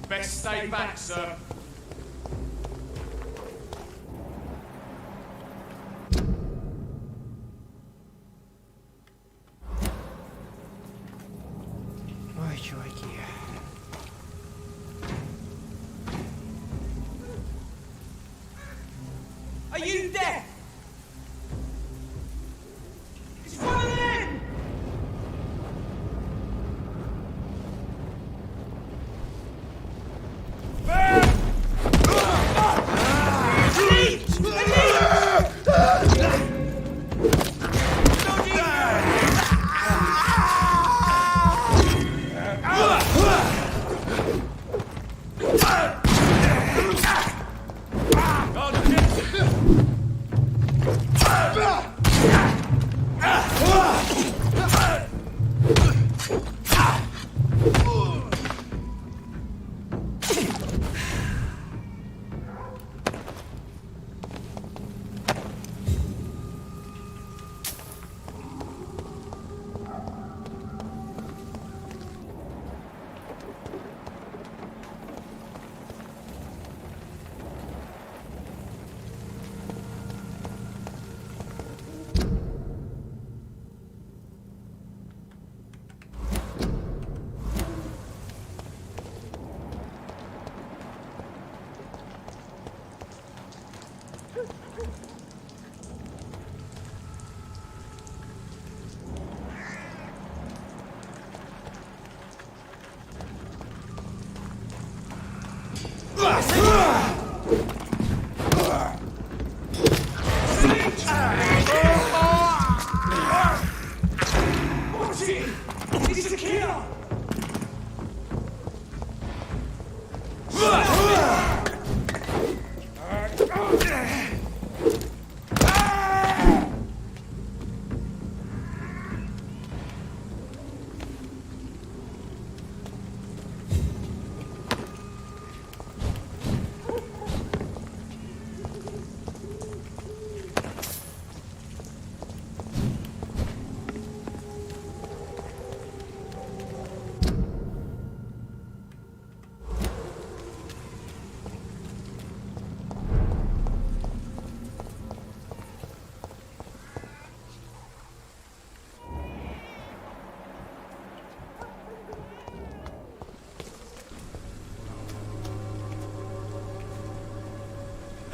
Best stay back, sir. Right here. Are you deaf? It's one of them! Burn!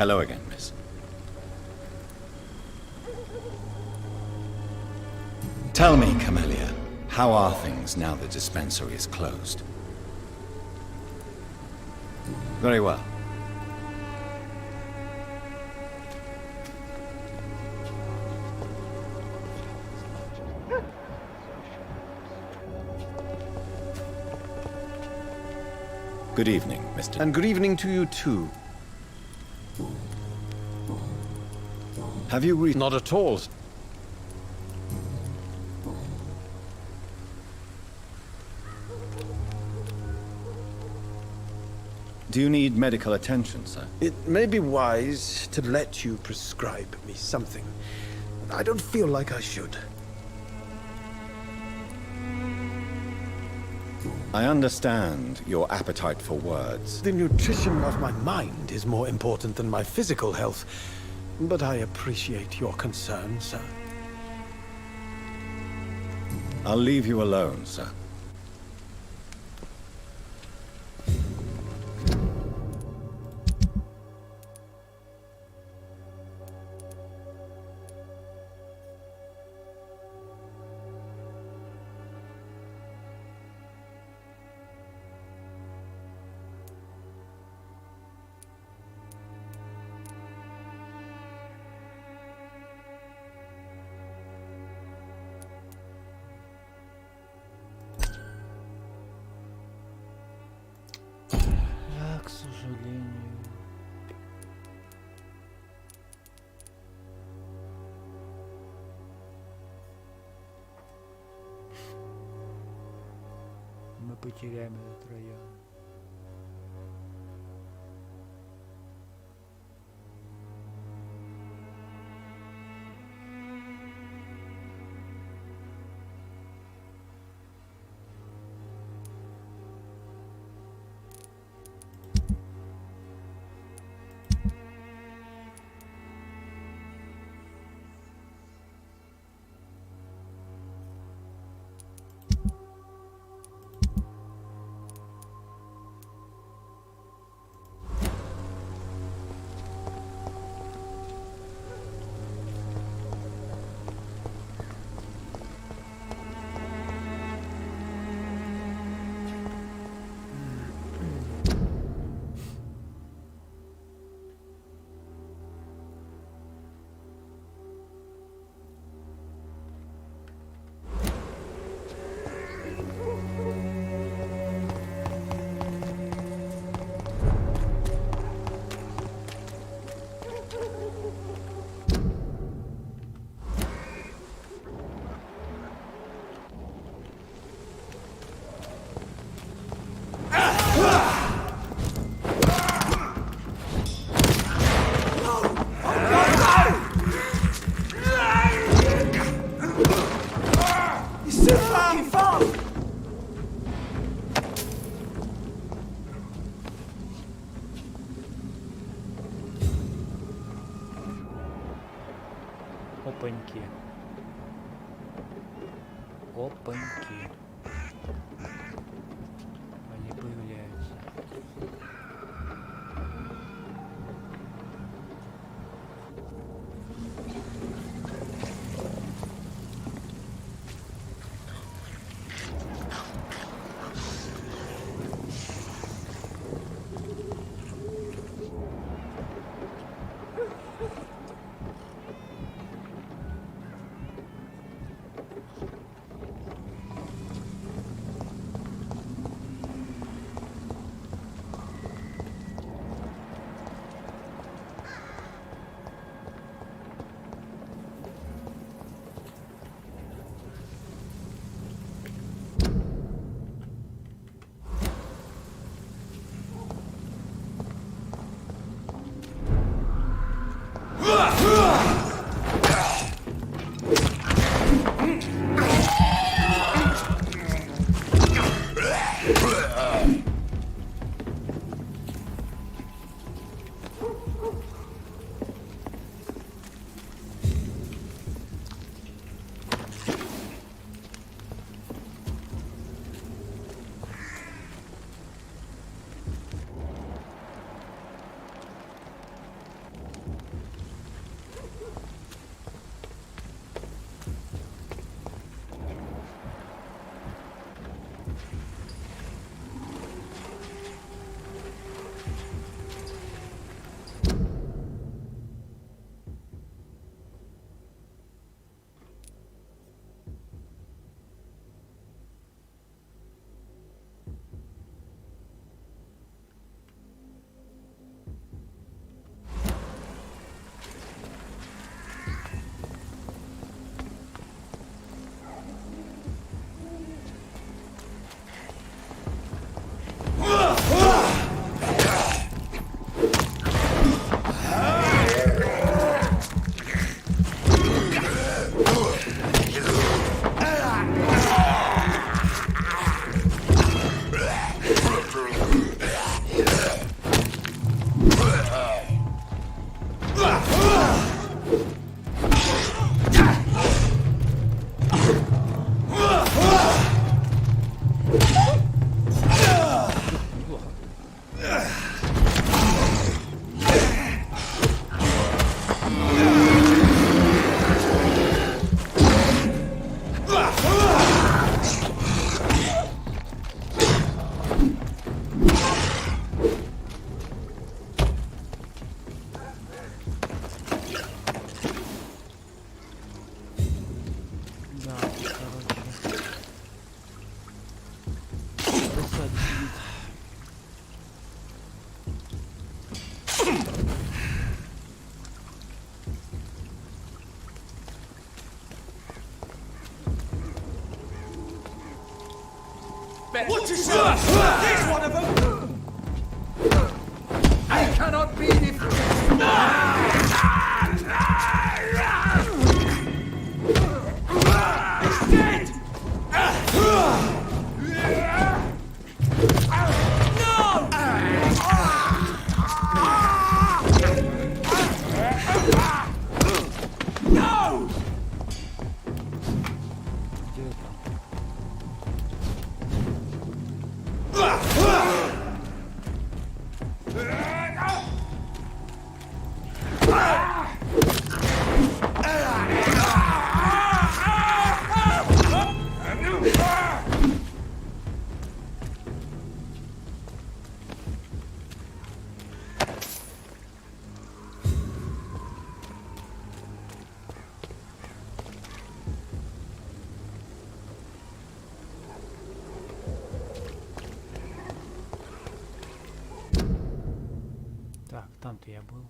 Hello again, miss. Tell me, Camellia, how are things now the dispensary is closed? Very well. Good evening, Mr. And good evening to you too. Have you Not at all. Do you need medical attention, sir? It may be wise to let you prescribe me something. I don't feel like I should. I understand your appetite for words. The nutrition of my mind is more important than my physical health. But I appreciate your concern, sir. I'll leave you alone, sir. К сожалению. Мы потеряем этот район. Опаньки. Опаньки. Они появляются. Watch yourself! Here's one of them! I cannot be defeated! He's dead! No! Так, там-то я был.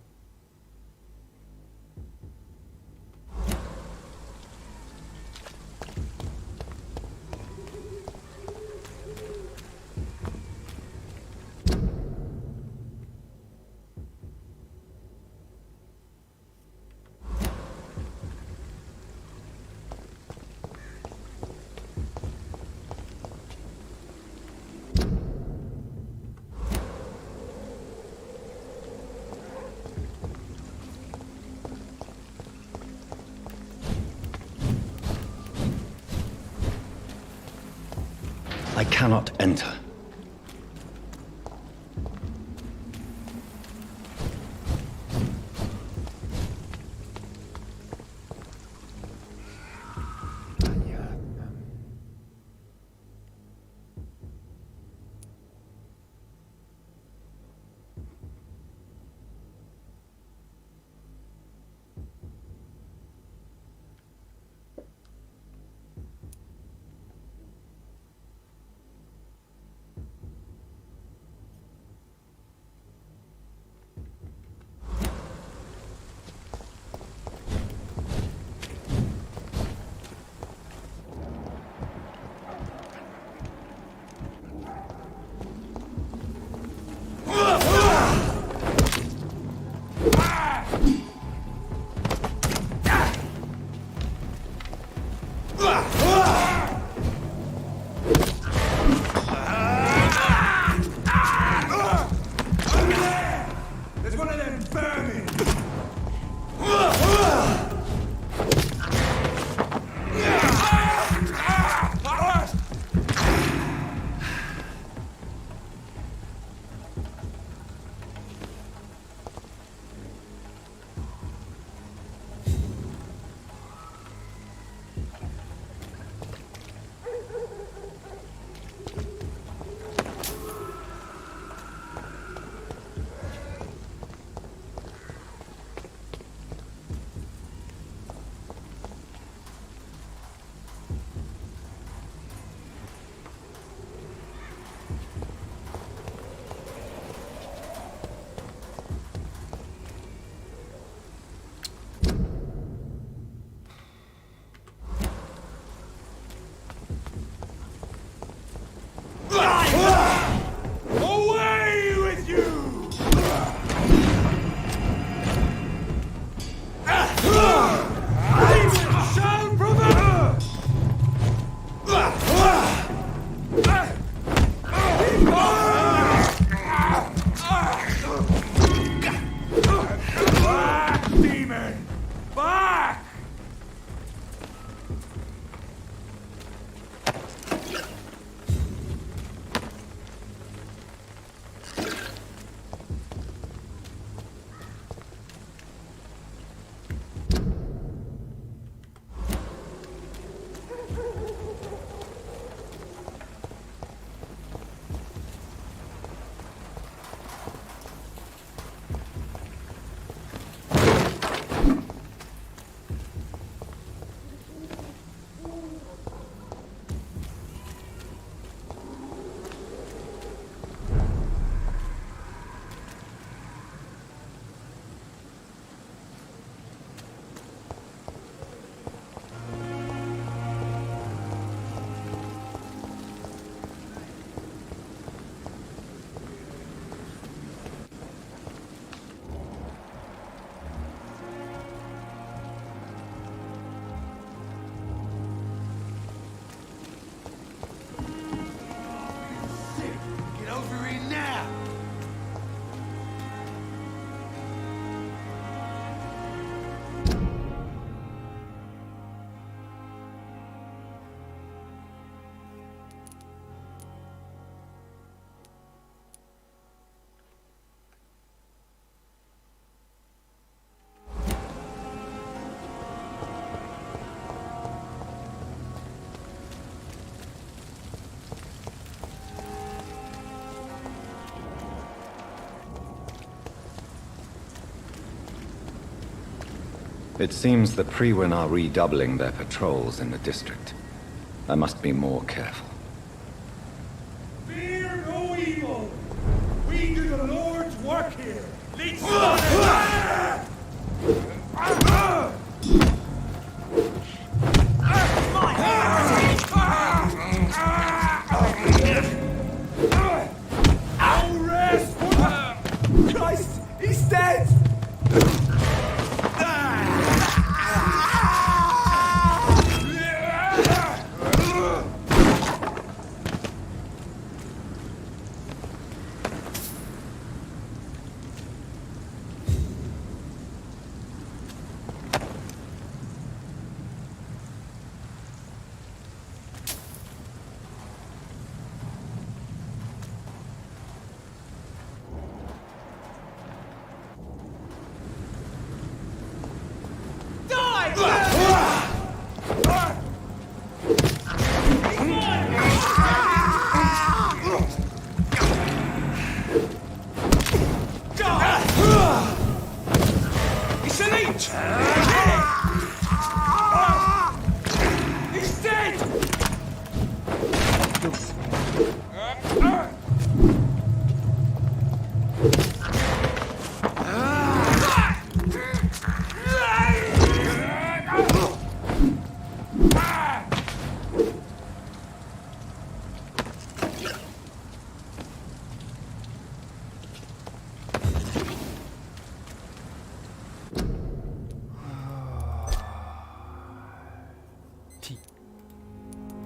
I cannot enter. It seems the Priwen are redoubling their patrols in the district. I must be more careful. Fear no evil. We do the Lord's work here. Let's Christ! He's dead! It's an leech! He's dead!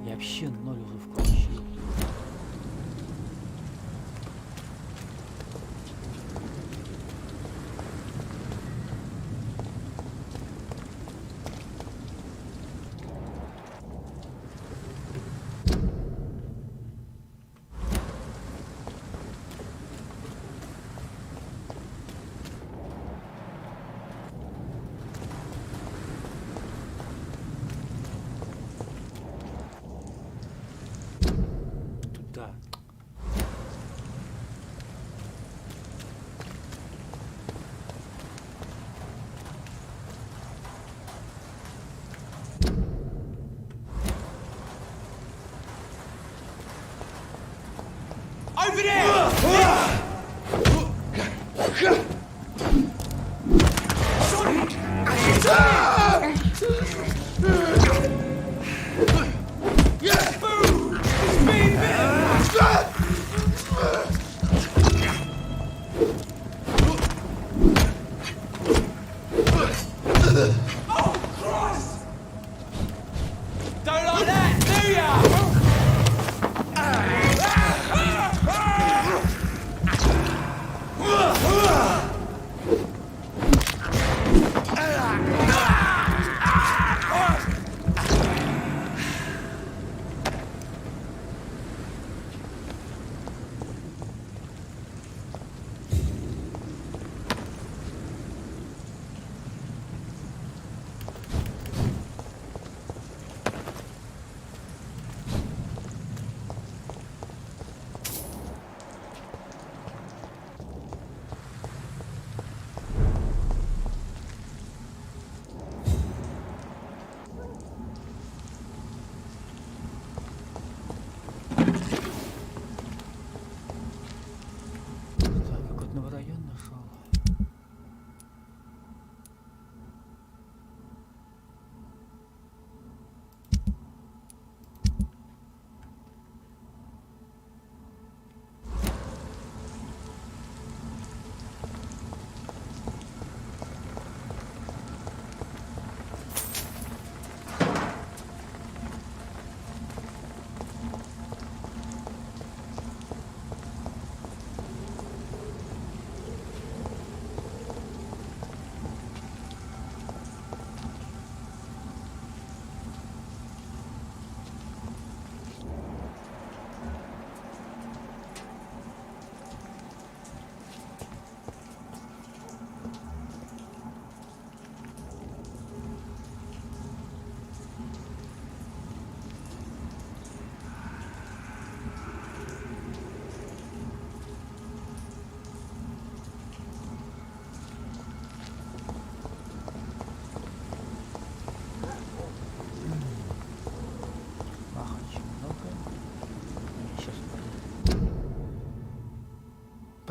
Я вообще ноль уже включил. Туда. Over there! Oh, Christ! Don't like that, do ya?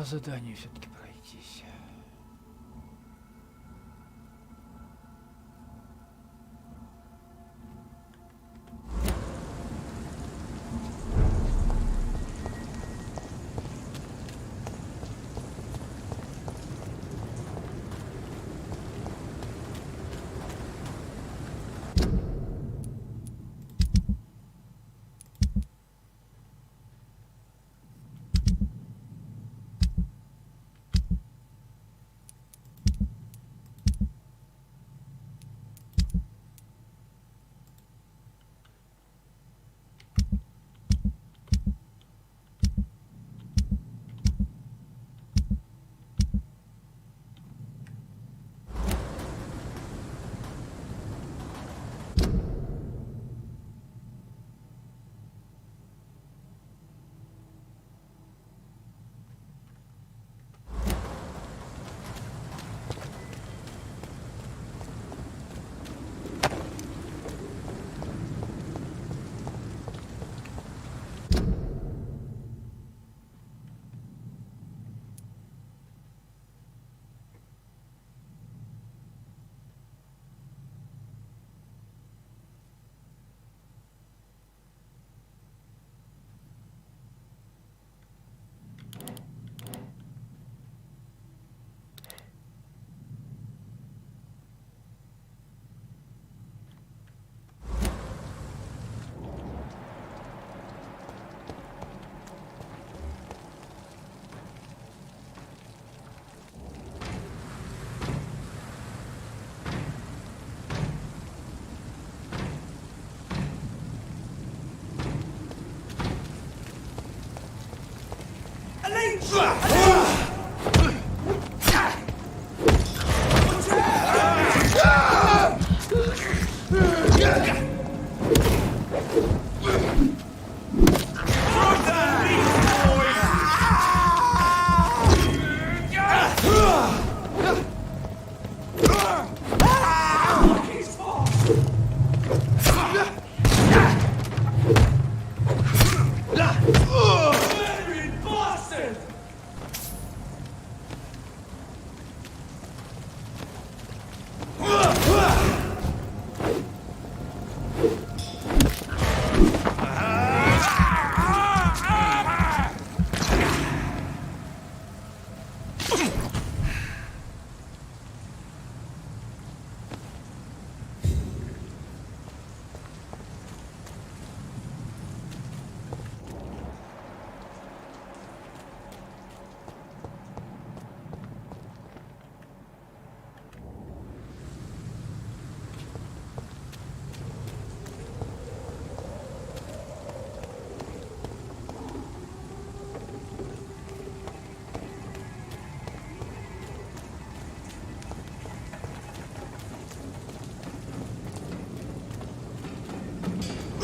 по заданию все-таки пройтись.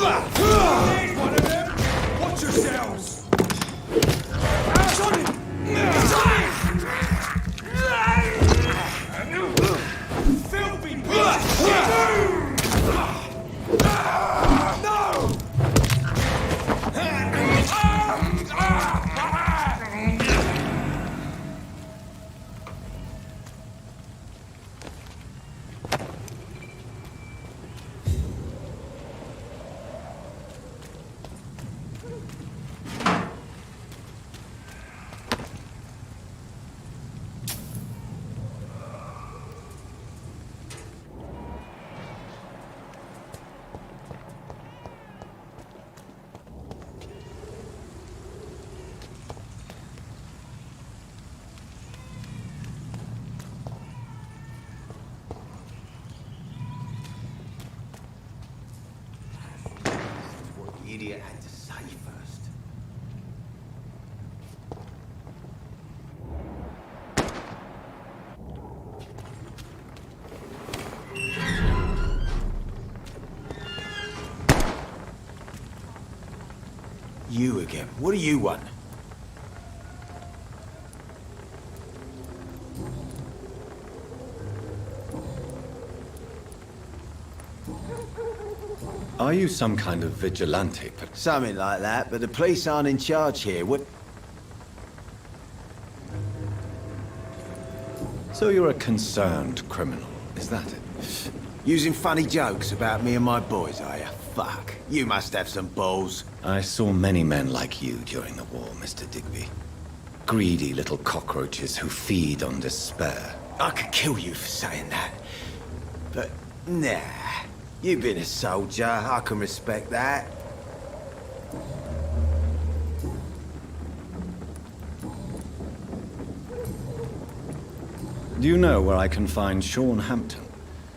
There's one of them! Watch yourselves! Johnny! Filthy piece of shit! No! Idiot had to say first. You again. What do you want? Are you some kind of vigilante? Something like that, but the police aren't in charge here. What? So you're a concerned criminal, is that it? Using funny jokes about me and my boys, are you? Fuck. You must have some balls. I saw many men like you during the war, Mr. Digby. Greedy little cockroaches who feed on despair. I could kill you for saying that. But, nah. You've been a soldier. I can respect that. Do you know where I can find Sean Hampton?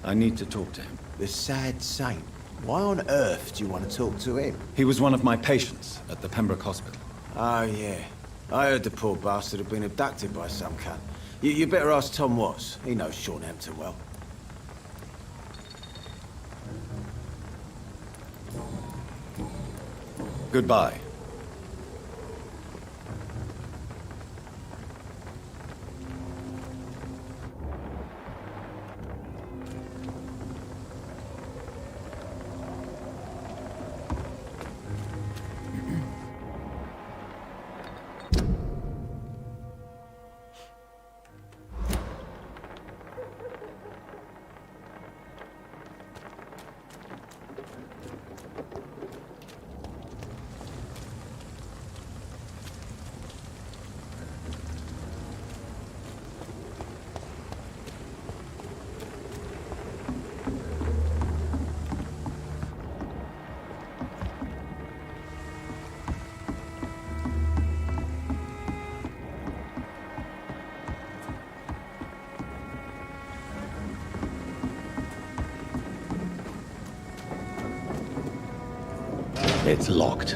I need to talk to him. The sad saint. Why on earth do you want to talk to him? He was one of my patients at the Pembroke Hospital. Oh, yeah. I heard the poor bastard had been abducted by some cunt. You better ask Tom Watts. He knows Sean Hampton well. Goodbye. It's locked.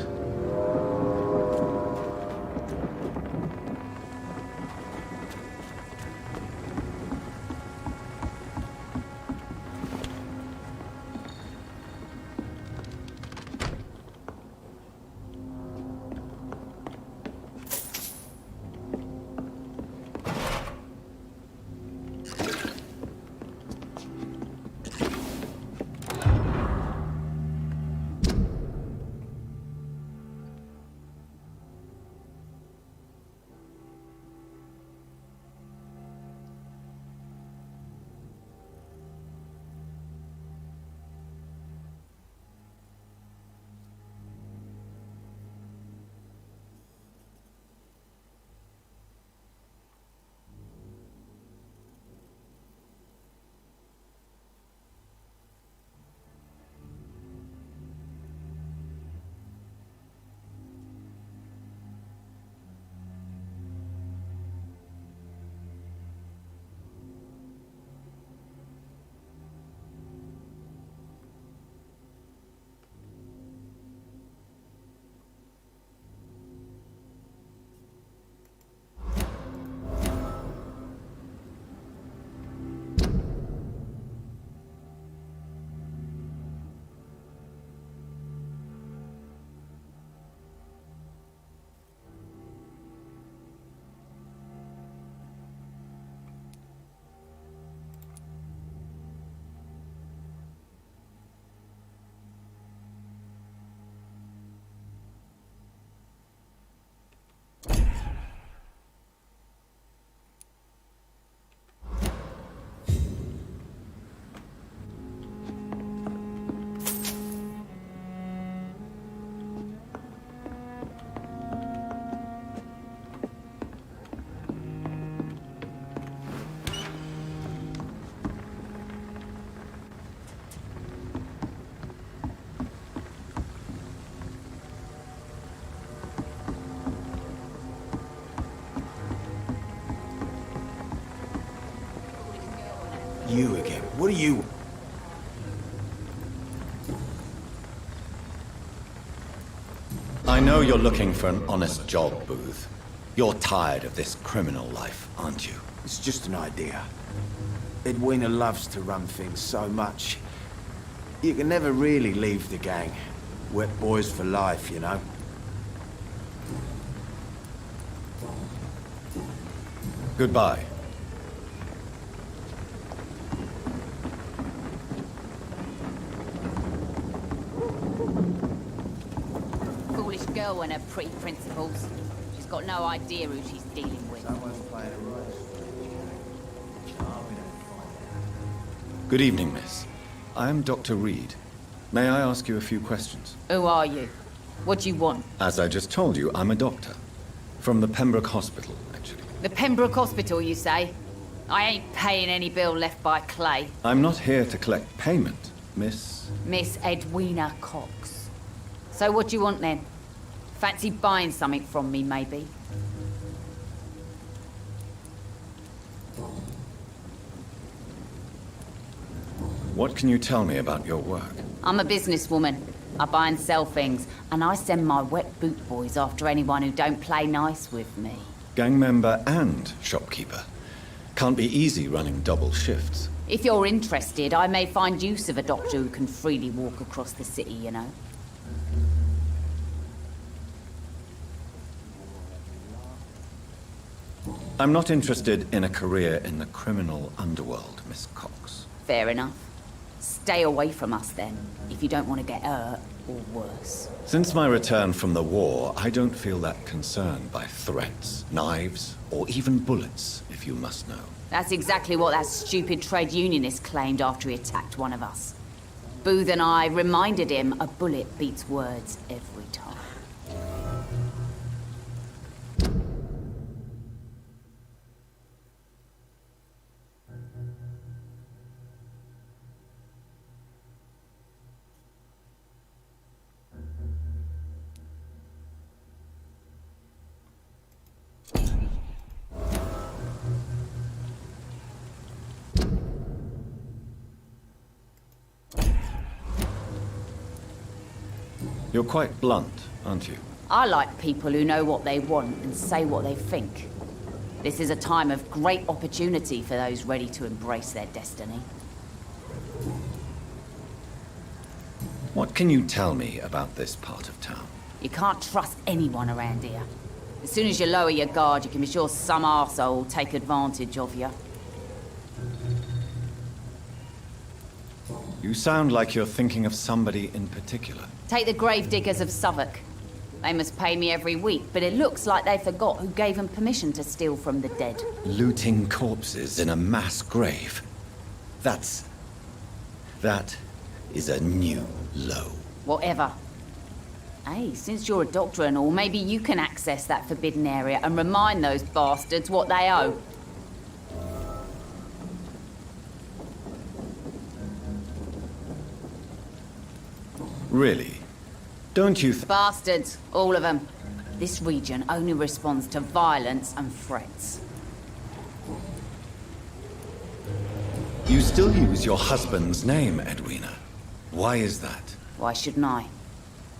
You again. What are you... I know you're looking for an honest job, Booth. You're tired of this criminal life, aren't you? It's just an idea. Edwina loves to run things so much. You can never really leave the gang. Wet boys for life, you know? Goodbye. Foolish girl and her pretty principles. She's got no idea who she's dealing with. Someone's playing a rose. Good evening, miss. I am Dr. Reed. May I ask you a few questions? Who are you? What do you want? As I just told you, I'm a doctor. From the Pembroke Hospital, actually. The Pembroke Hospital, you say? I ain't paying any bill left by Clay. I'm not here to collect payment, Miss... Miss Edwina Cox. So what do you want then? Fancy buying something from me, maybe? What can you tell me about your work? I'm a businesswoman. I buy and sell things, and I send my wet boot boys after anyone who don't play nice with me. Gang member and shopkeeper. Can't be easy running double shifts. If you're interested, I may find use of a doctor who can freely walk across the city, you know. I'm not interested in a career in the criminal underworld, Miss Cox. Fair enough. Stay away from us then, if you don't want to get hurt, or worse. Since my return from the war, I don't feel that concerned by threats, knives, or even bullets, if you must know. That's exactly what that stupid trade unionist claimed after he attacked one of us. Booth and I reminded him a bullet beats words every time. You're quite blunt, aren't you? I like people who know what they want and say what they think. This is a time of great opportunity for those ready to embrace their destiny. What can you tell me about this part of town? You can't trust anyone around here. As soon as you lower your guard, you can be sure some arsehole will take advantage of you. You sound like you're thinking of somebody in particular. Take the gravediggers of Southwark. They must pay me every week, but it looks like they forgot who gave them permission to steal from the dead. Looting corpses in a mass grave. That is a new low. Whatever. Hey, since you're a doctor and all, maybe you can access that forbidden area and remind those bastards what they owe. Really? Don't you Bastards, all of them. This region only responds to violence and threats. You still use your husband's name, Edwina. Why is that? Why shouldn't I?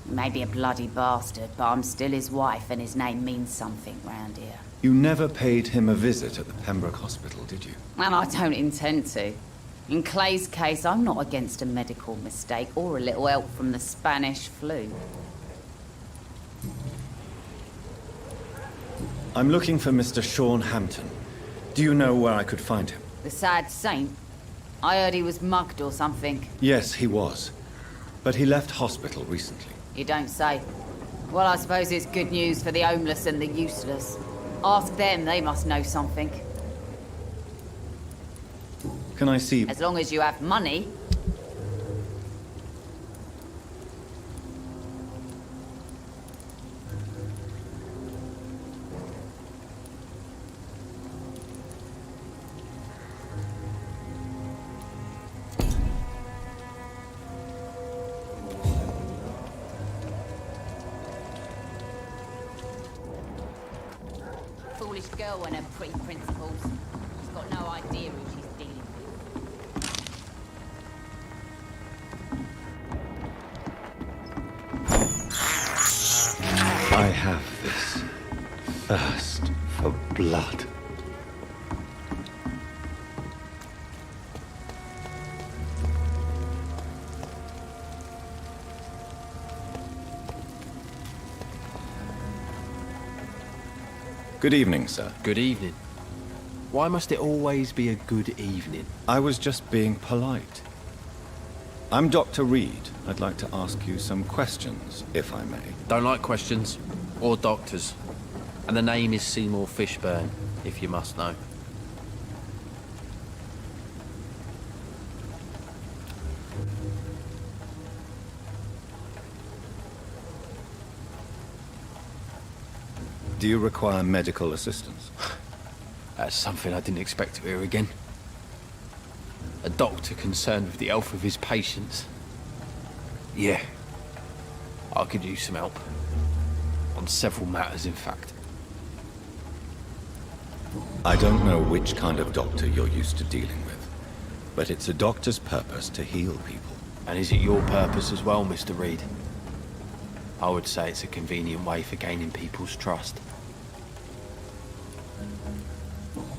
He may be a bloody bastard, but I'm still his wife and his name means something round here. You never paid him a visit at the Pembroke Hospital, did you? And I don't intend to. In Clay's case, I'm not against a medical mistake or a little help from the Spanish flu. I'm looking for Mr. Sean Hampton. Do you know where I could find him? The sad saint? I heard he was mugged or something. Yes, he was. But he left hospital recently. You don't say. Well, I suppose it's good news for the homeless and the useless. Ask them, they must know something. Can I see... As long as you have money. Foolish girl and her pretty principles. She's got no idea who she's dealing with. I have this thirst for blood. Good evening, sir. Good evening. Why must it always be a good evening? I was just being polite. I'm Dr. Reed. I'd like to ask you some questions, if I may. Don't like questions. Or doctors. And the name is Seymour Fishburne, if you must know. Do you require medical assistance? That's something I didn't expect to hear again. A doctor concerned with the health of his patients. Yeah. I could use some help. On several matters, in fact. I don't know which kind of doctor you're used to dealing with, but it's a doctor's purpose to heal people. And is it your purpose as well, Mr. Reed? I would say it's a convenient way for gaining people's trust.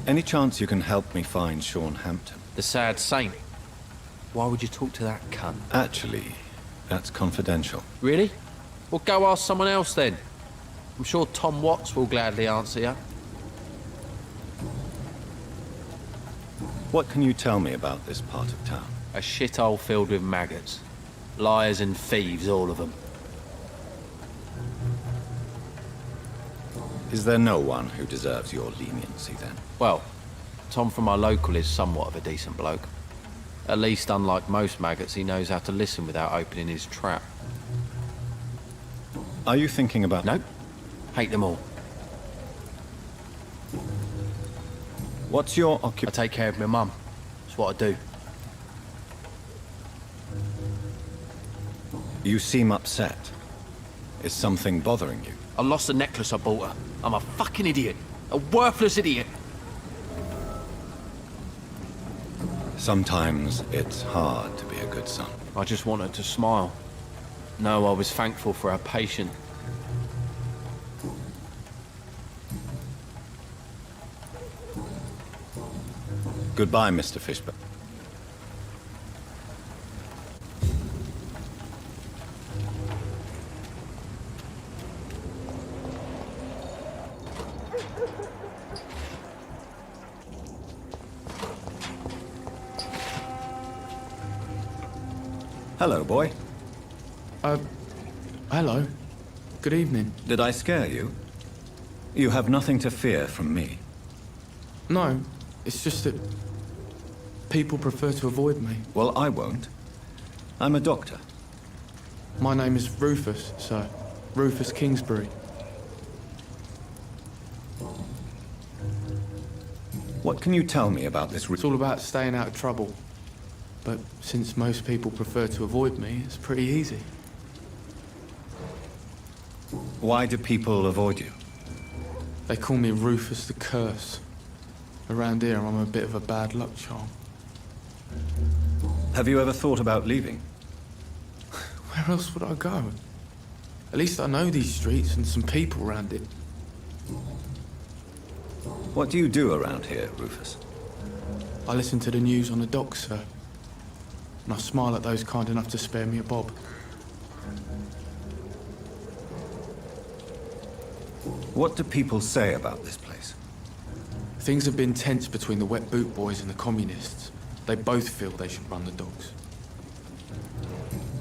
Any chance you can help me find Sean Hampton? The sad saint? Why would you talk to that cunt? Actually, that's confidential. Really? Well, go ask someone else then. I'm sure Tom Watts will gladly answer you. What can you tell me about this part of town? A shithole filled with maggots. Liars and thieves, all of them. Is there no one who deserves your leniency, then? Well, Tom from our local is somewhat of a decent bloke. At least, unlike most maggots, he knows how to listen without opening his trap. Are you thinking about... Nope. Hate them all. What's your occupation? I take care of my mum. That's what I do. You seem upset. Is something bothering you? I lost the necklace I bought her. I'm a fucking idiot. A worthless idiot. Sometimes it's hard to be a good son. I just want her to smile. No, I was thankful for her patience. Goodbye, Mr. Fishburne. Hello, boy. Hello. Good evening. Did I scare you? You have nothing to fear from me. No, it's just that people prefer to avoid me. Well, I won't. I'm a doctor. My name is Rufus, sir. Rufus Kingsbury. What can you tell me about this? It's all about staying out of trouble. But since most people prefer to avoid me, it's pretty easy. Why do people avoid you? They call me Rufus the Curse. Around here, I'm a bit of a bad luck charm. Have you ever thought about leaving? Where else would I go? At least I know these streets and some people around it. What do you do around here, Rufus? I listen to the news on the docks, sir. And I smile at those kind enough to spare me a bob. What do people say about this place? Things have been tense between the wet boot boys and the communists. They both feel they should run the docks.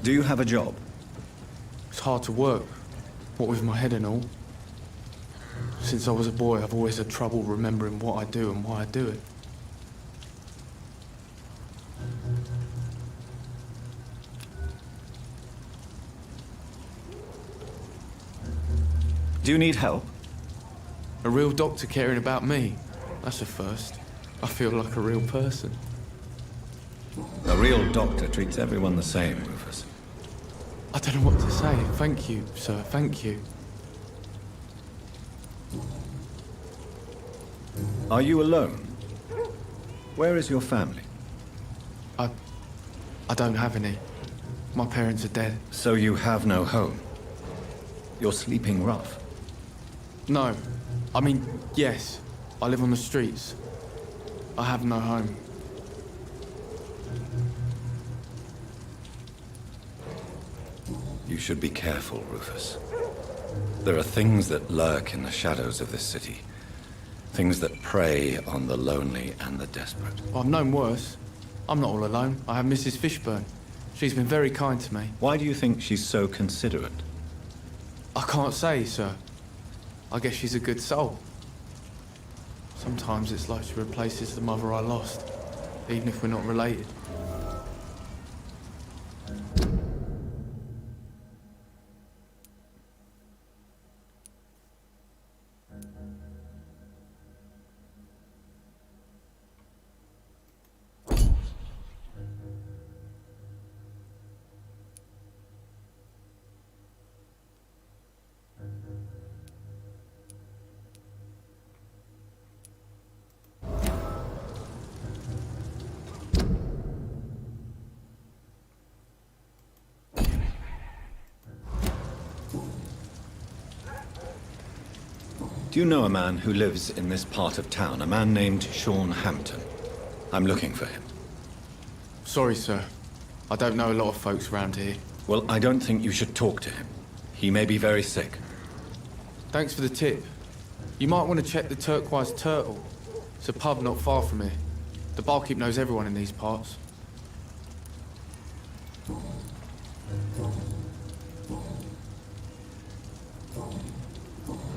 Do you have a job? It's hard to work, what with my head and all. Since I was a boy, I've always had trouble remembering what I do and why I do it. Do you need help? A real doctor caring about me. That's a first. I feel like a real person. A real doctor treats everyone the same, Rufus. I don't know what to say. Thank you, sir. Thank you. Are you alone? Where is your family? I don't have any. My parents are dead. So you have no home? You're sleeping rough? No. I mean, yes. I live on the streets. I have no home. You should be careful, Rufus. There are things that lurk in the shadows of this city. Things that prey on the lonely and the desperate. I've known worse. I'm not all alone. I have Mrs. Fishburne. She's been very kind to me. Why do you think she's so considerate? I can't say, sir. I guess she's a good soul. Sometimes it's like she replaces the mother I lost, even if we're not related. Do you know a man who lives in this part of town? A man named Sean Hampton. I'm looking for him. Sorry, sir. I don't know a lot of folks around here. Well, I don't think you should talk to him. He may be very sick. Thanks for the tip. You might want to check the Turquoise Turtle. It's a pub not far from here. The barkeep knows everyone in these parts.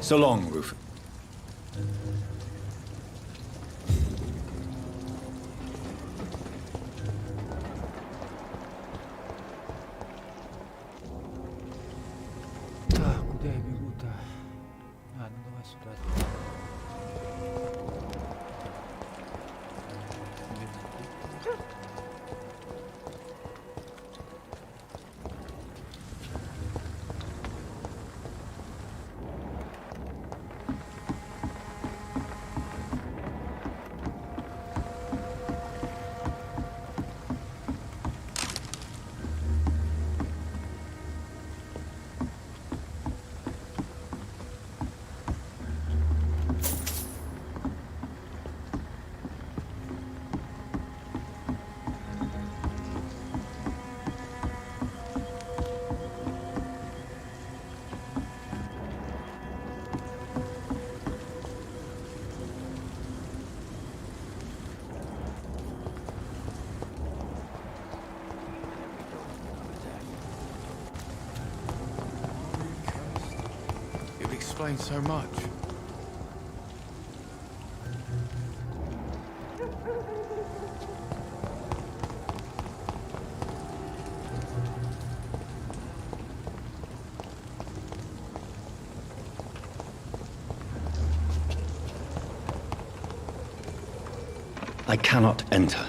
So long, Rufus. Tak, kudai biguta. Ano naman sudah. Explains so much. I cannot enter.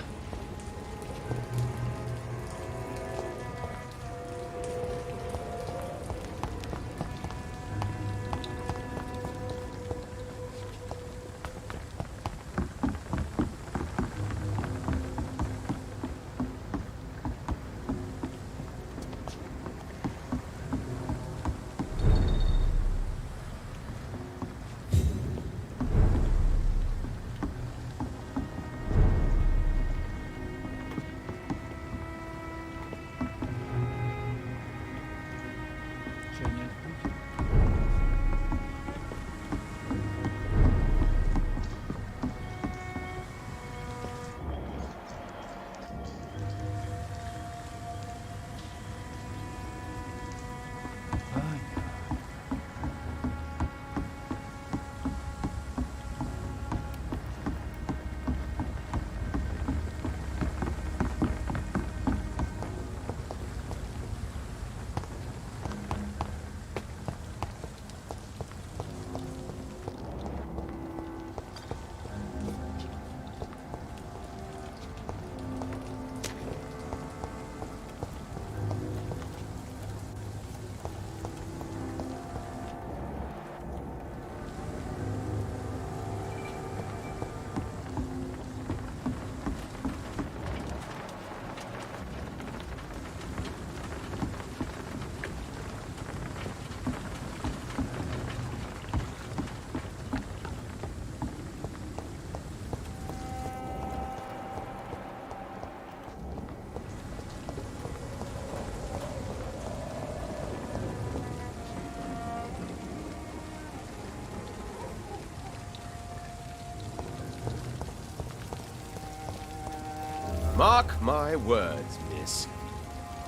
Mark my words, miss.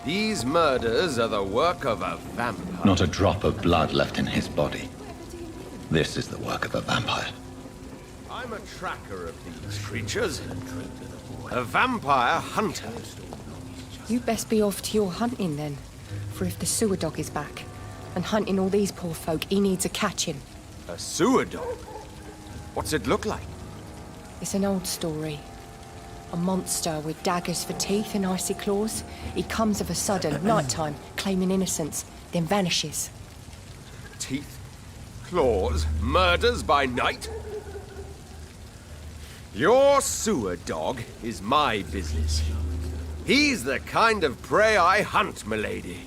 These murders are the work of a vampire. Not a drop of blood left in his body. This is the work of a vampire. I'm a tracker of these creatures. A vampire hunter. You best be off to your hunting then. For if the sewer dog is back, and hunting all these poor folk, he needs a catching. A sewer dog? What's it look like? It's an old story. A monster with daggers for teeth and icy claws. He comes of a sudden, nighttime, claiming innocence, then vanishes. Teeth, claws, murders by night? Your sewer dog is my business. He's the kind of prey I hunt, milady.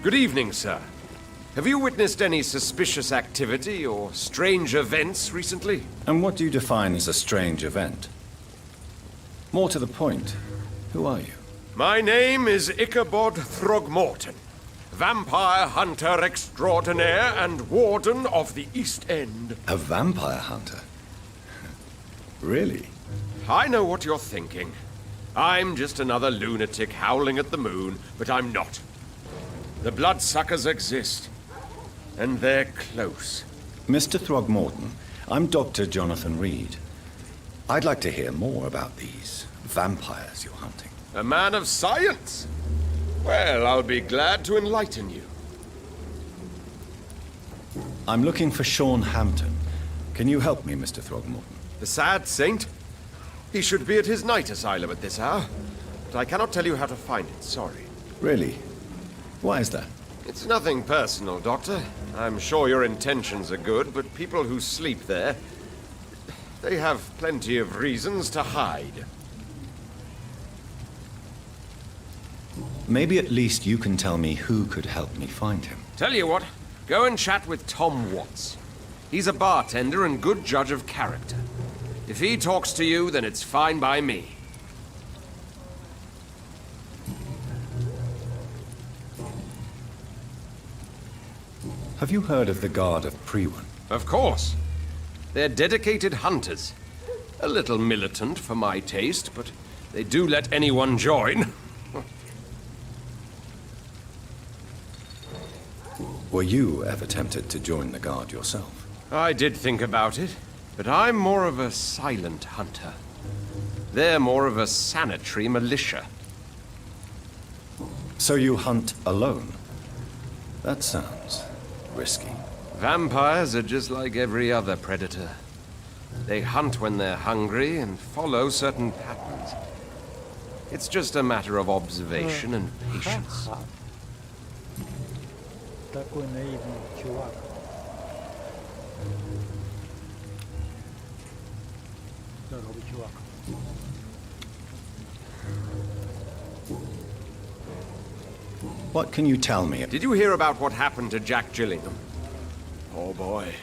Good evening, sir. Have you witnessed any suspicious activity or strange events recently? And what do you define as a strange event? More to the point, who are you? My name is Ichabod Throgmorton, vampire hunter extraordinaire and warden of the East End. A vampire hunter? Really? I know what you're thinking. I'm just another lunatic howling at the moon, but I'm not. The bloodsuckers exist, and they're close. Mr. Throgmorton, I'm Dr. Jonathan Reed. I'd like to hear more about these vampires you're hunting. A man of science? Well, I'll be glad to enlighten you. I'm looking for Sean Hampton. Can you help me, Mr. Throgmorton? The sad saint? He should be at his night asylum at this hour, but I cannot tell you how to find it, sorry. Really? Why is that? It's nothing personal, Doctor. I'm sure your intentions are good, but people who sleep there, they have plenty of reasons to hide. Maybe at least you can tell me who could help me find him. Tell you what, go and chat with Tom Watts. He's a bartender and good judge of character. If he talks to you, then it's fine by me. Have you heard of the Guard of Priwen? Of course. They're dedicated hunters. A little militant for my taste, but they do let anyone join. Were you ever tempted to join the Guard yourself? I did think about it, but I'm more of a silent hunter. They're more of a sanitary militia. So you hunt alone? That sounds risky. Vampires are just like every other predator. They hunt when they're hungry and follow certain patterns. It's just a matter of observation and patience. Такой наивный чувак. Здоровый чувак. What can you tell me? Did you hear about what happened to Jack Gillingham? Oh boy.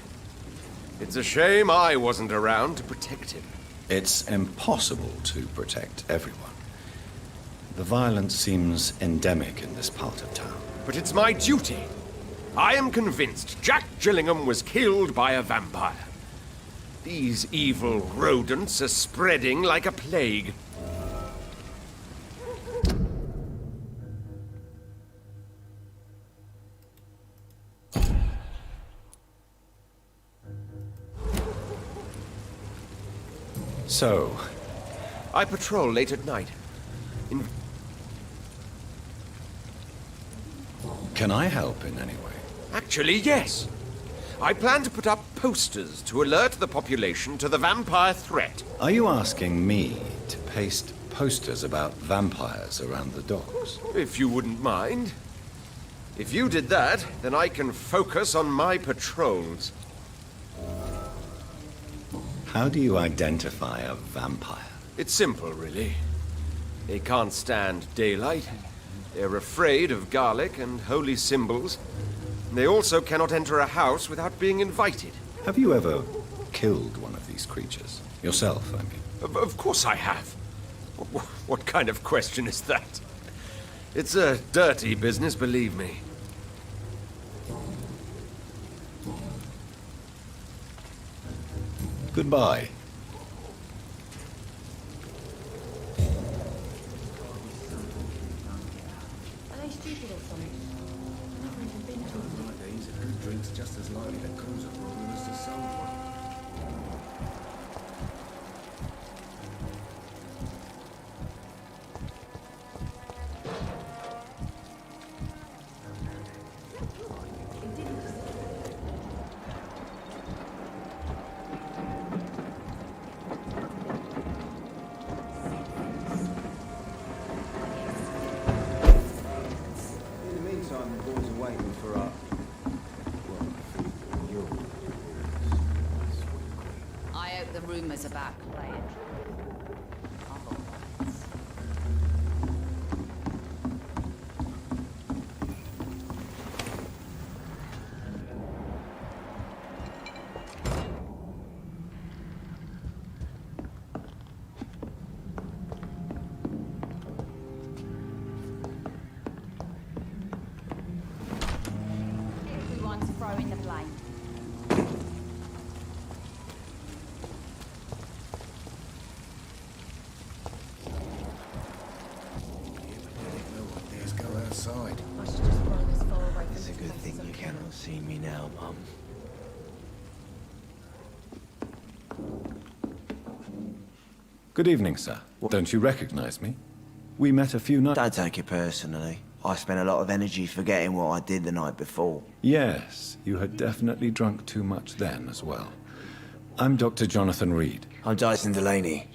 It's a shame I wasn't around to protect him. It's impossible to protect everyone. The violence seems endemic in this part of town. But it's my duty. I am convinced Jack Gillingham was killed by a vampire. These evil rodents are spreading like a plague. So, I patrol late at night. Can I help in any way? Actually, yes. I plan to put up posters to alert the population to the vampire threat. Are you asking me to paste posters about vampires around the docks? If you wouldn't mind. If you did that, then I can focus on my patrols. How do you identify a vampire? It's simple, really. They can't stand daylight. They're afraid of garlic and holy symbols. They also cannot enter a house without being invited. Have you ever killed one of these creatures? Yourself, I mean. Of course I have. What kind of question is that? It's a dirty business, believe me. Goodbye. Are they stupid or something? Nowadays, a good drink's just as likely to cause a problem as to solve one. In the meantime, the boys are waiting for our... I hope the rumors about Clay are true. throwing the blame. Let's go outside. I should just run as far away from It's a this good place thing as I you can. cannot see me now, Mum. Good evening, sir. Don't you recognize me? We met a few nights... Don't take it personally. I spent a lot of energy forgetting what I did the night before. Yes, you had definitely drunk too much then as well. I'm Dr. Jonathan Reed. I'm Dyson Delaney.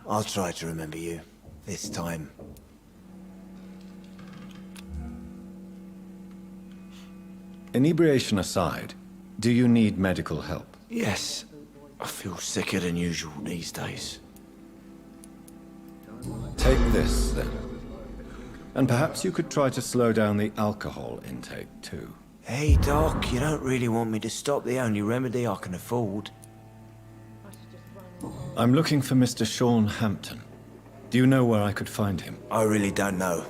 I'll try to remember you. This time. Inebriation aside, do you need medical help? Yes. I feel sicker than usual these days. Take this, then. And perhaps you could try to slow down the alcohol intake, too. Hey, Doc, you don't really want me to stop the only remedy I can afford. I'm looking for Mr. Sean Hampton. Do you know where I could find him? I really don't know.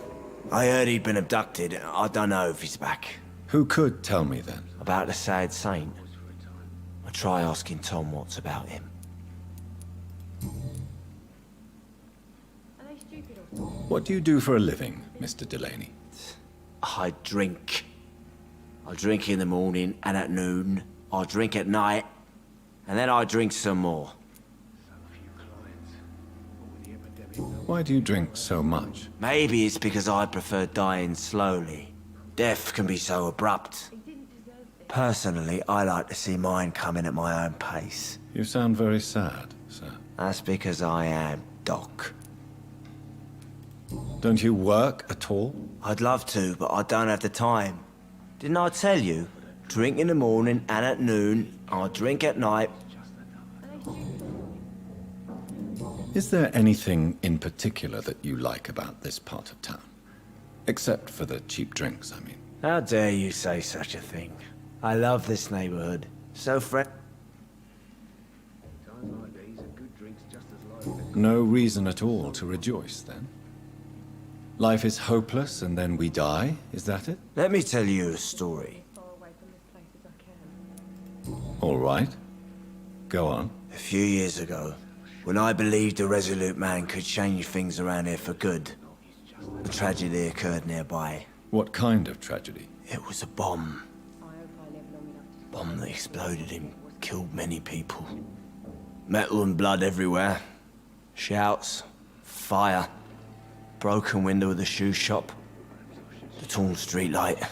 I heard he'd been abducted. I don't know if he's back. Who could tell me, then? About the sad saint. I'll try asking Tom what's about him. What do you do for a living, Mr. Delaney? I drink. I drink in the morning and at noon. I drink at night. And then I drink some more. Why do you drink so much? Maybe it's because I prefer dying slowly. Death can be so abrupt. Personally, I like to see mine coming at my own pace. You sound very sad, sir. That's because I am Doc. Don't you work at all? I'd love to, but I don't have the time. Didn't I tell you? Drink in the morning and at noon. I drink at night. Is there anything in particular that you like about this part of town? Except for the cheap drinks, I mean. How dare you say such a thing? I love this neighborhood. So fresh. No reason at all to rejoice, then? Life is hopeless and then we die, is that it? Let me tell you a story. All right. Go on. A few years ago, when I believed a resolute man could change things around here for good, a tragedy occurred nearby. What kind of tragedy? It was a bomb. Bomb that exploded and killed many people. Metal and blood everywhere. Shouts, fire, broken window of the shoe shop, the torn streetlight.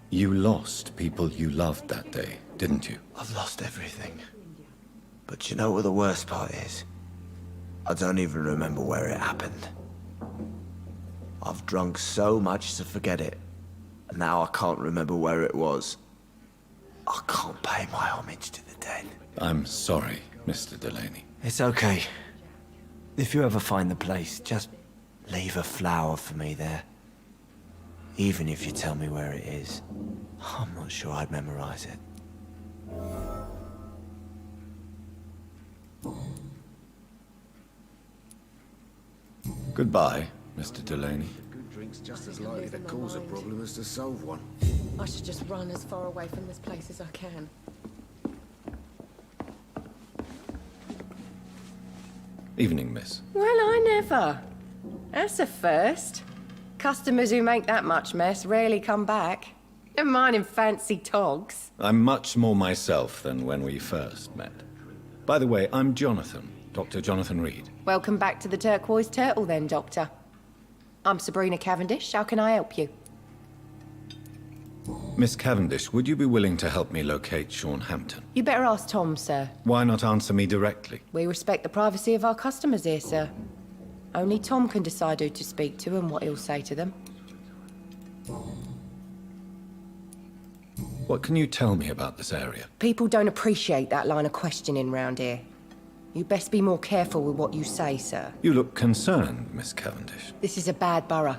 You lost people you loved that day, didn't you? I've lost everything. But you know what the worst part is? I don't even remember where it happened. I've drunk so much to forget it, and now I can't remember where it was. I can't pay my homage to the dead. I'm sorry, Mr. Delaney. It's okay. If you ever find the place, just leave a flower for me there. Even if you tell me where it is. I'm not sure I'd memorize it. Goodbye, Mr. Delaney. Good drink's just as likely to cause a problem as to solve one. I should just run as far away from this place as I can. Evening, miss. Well, I never. That's a first. Customers who make that much mess rarely come back. Never mind in fancy togs. I'm much more myself than when we first met. By the way, I'm Jonathan, Dr. Jonathan Reed. Welcome back to the Turquoise Turtle then, Doctor. I'm Sabrina Cavendish. How can I help you? Miss Cavendish, would you be willing to help me locate Sean Hampton? You better ask Tom, sir. Why not answer me directly? We respect the privacy of our customers here, sir. Only Tom can decide who to speak to and what he'll say to them. What can you tell me about this area? People don't appreciate that line of questioning round here. You best be more careful with what you say, sir. You look concerned, Miss Cavendish. This is a bad borough.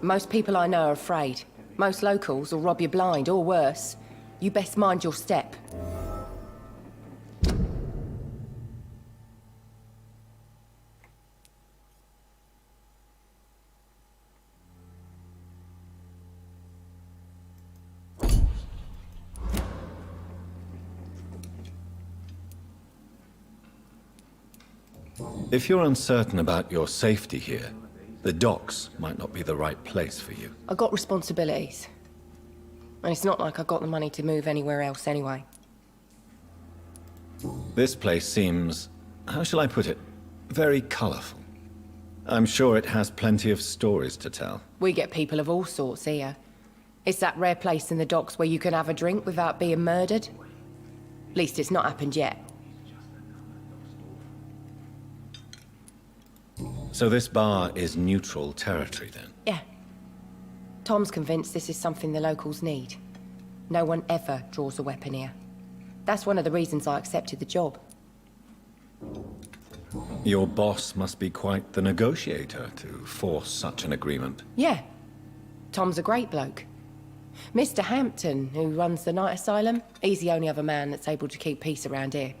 Most people I know are afraid. Most locals will rob you blind, or worse. You best mind your step. If you're uncertain about your safety here, the docks might not be the right place for you. I got responsibilities. And it's not like I got the money to move anywhere else anyway. This place seems, how shall I put it, very colorful. I'm sure it has plenty of stories to tell. We get people of all sorts here. It's that rare place in the docks where you can have a drink without being murdered. At least it's not happened yet. So this bar is neutral territory then? Yeah. Tom's convinced this is something the locals need. No one ever draws a weapon here. That's one of the reasons I accepted the job. Your boss must be quite the negotiator to force such an agreement. Yeah. Tom's a great bloke. Mr. Hampton, who runs the night asylum, he's the only other man that's able to keep peace around here.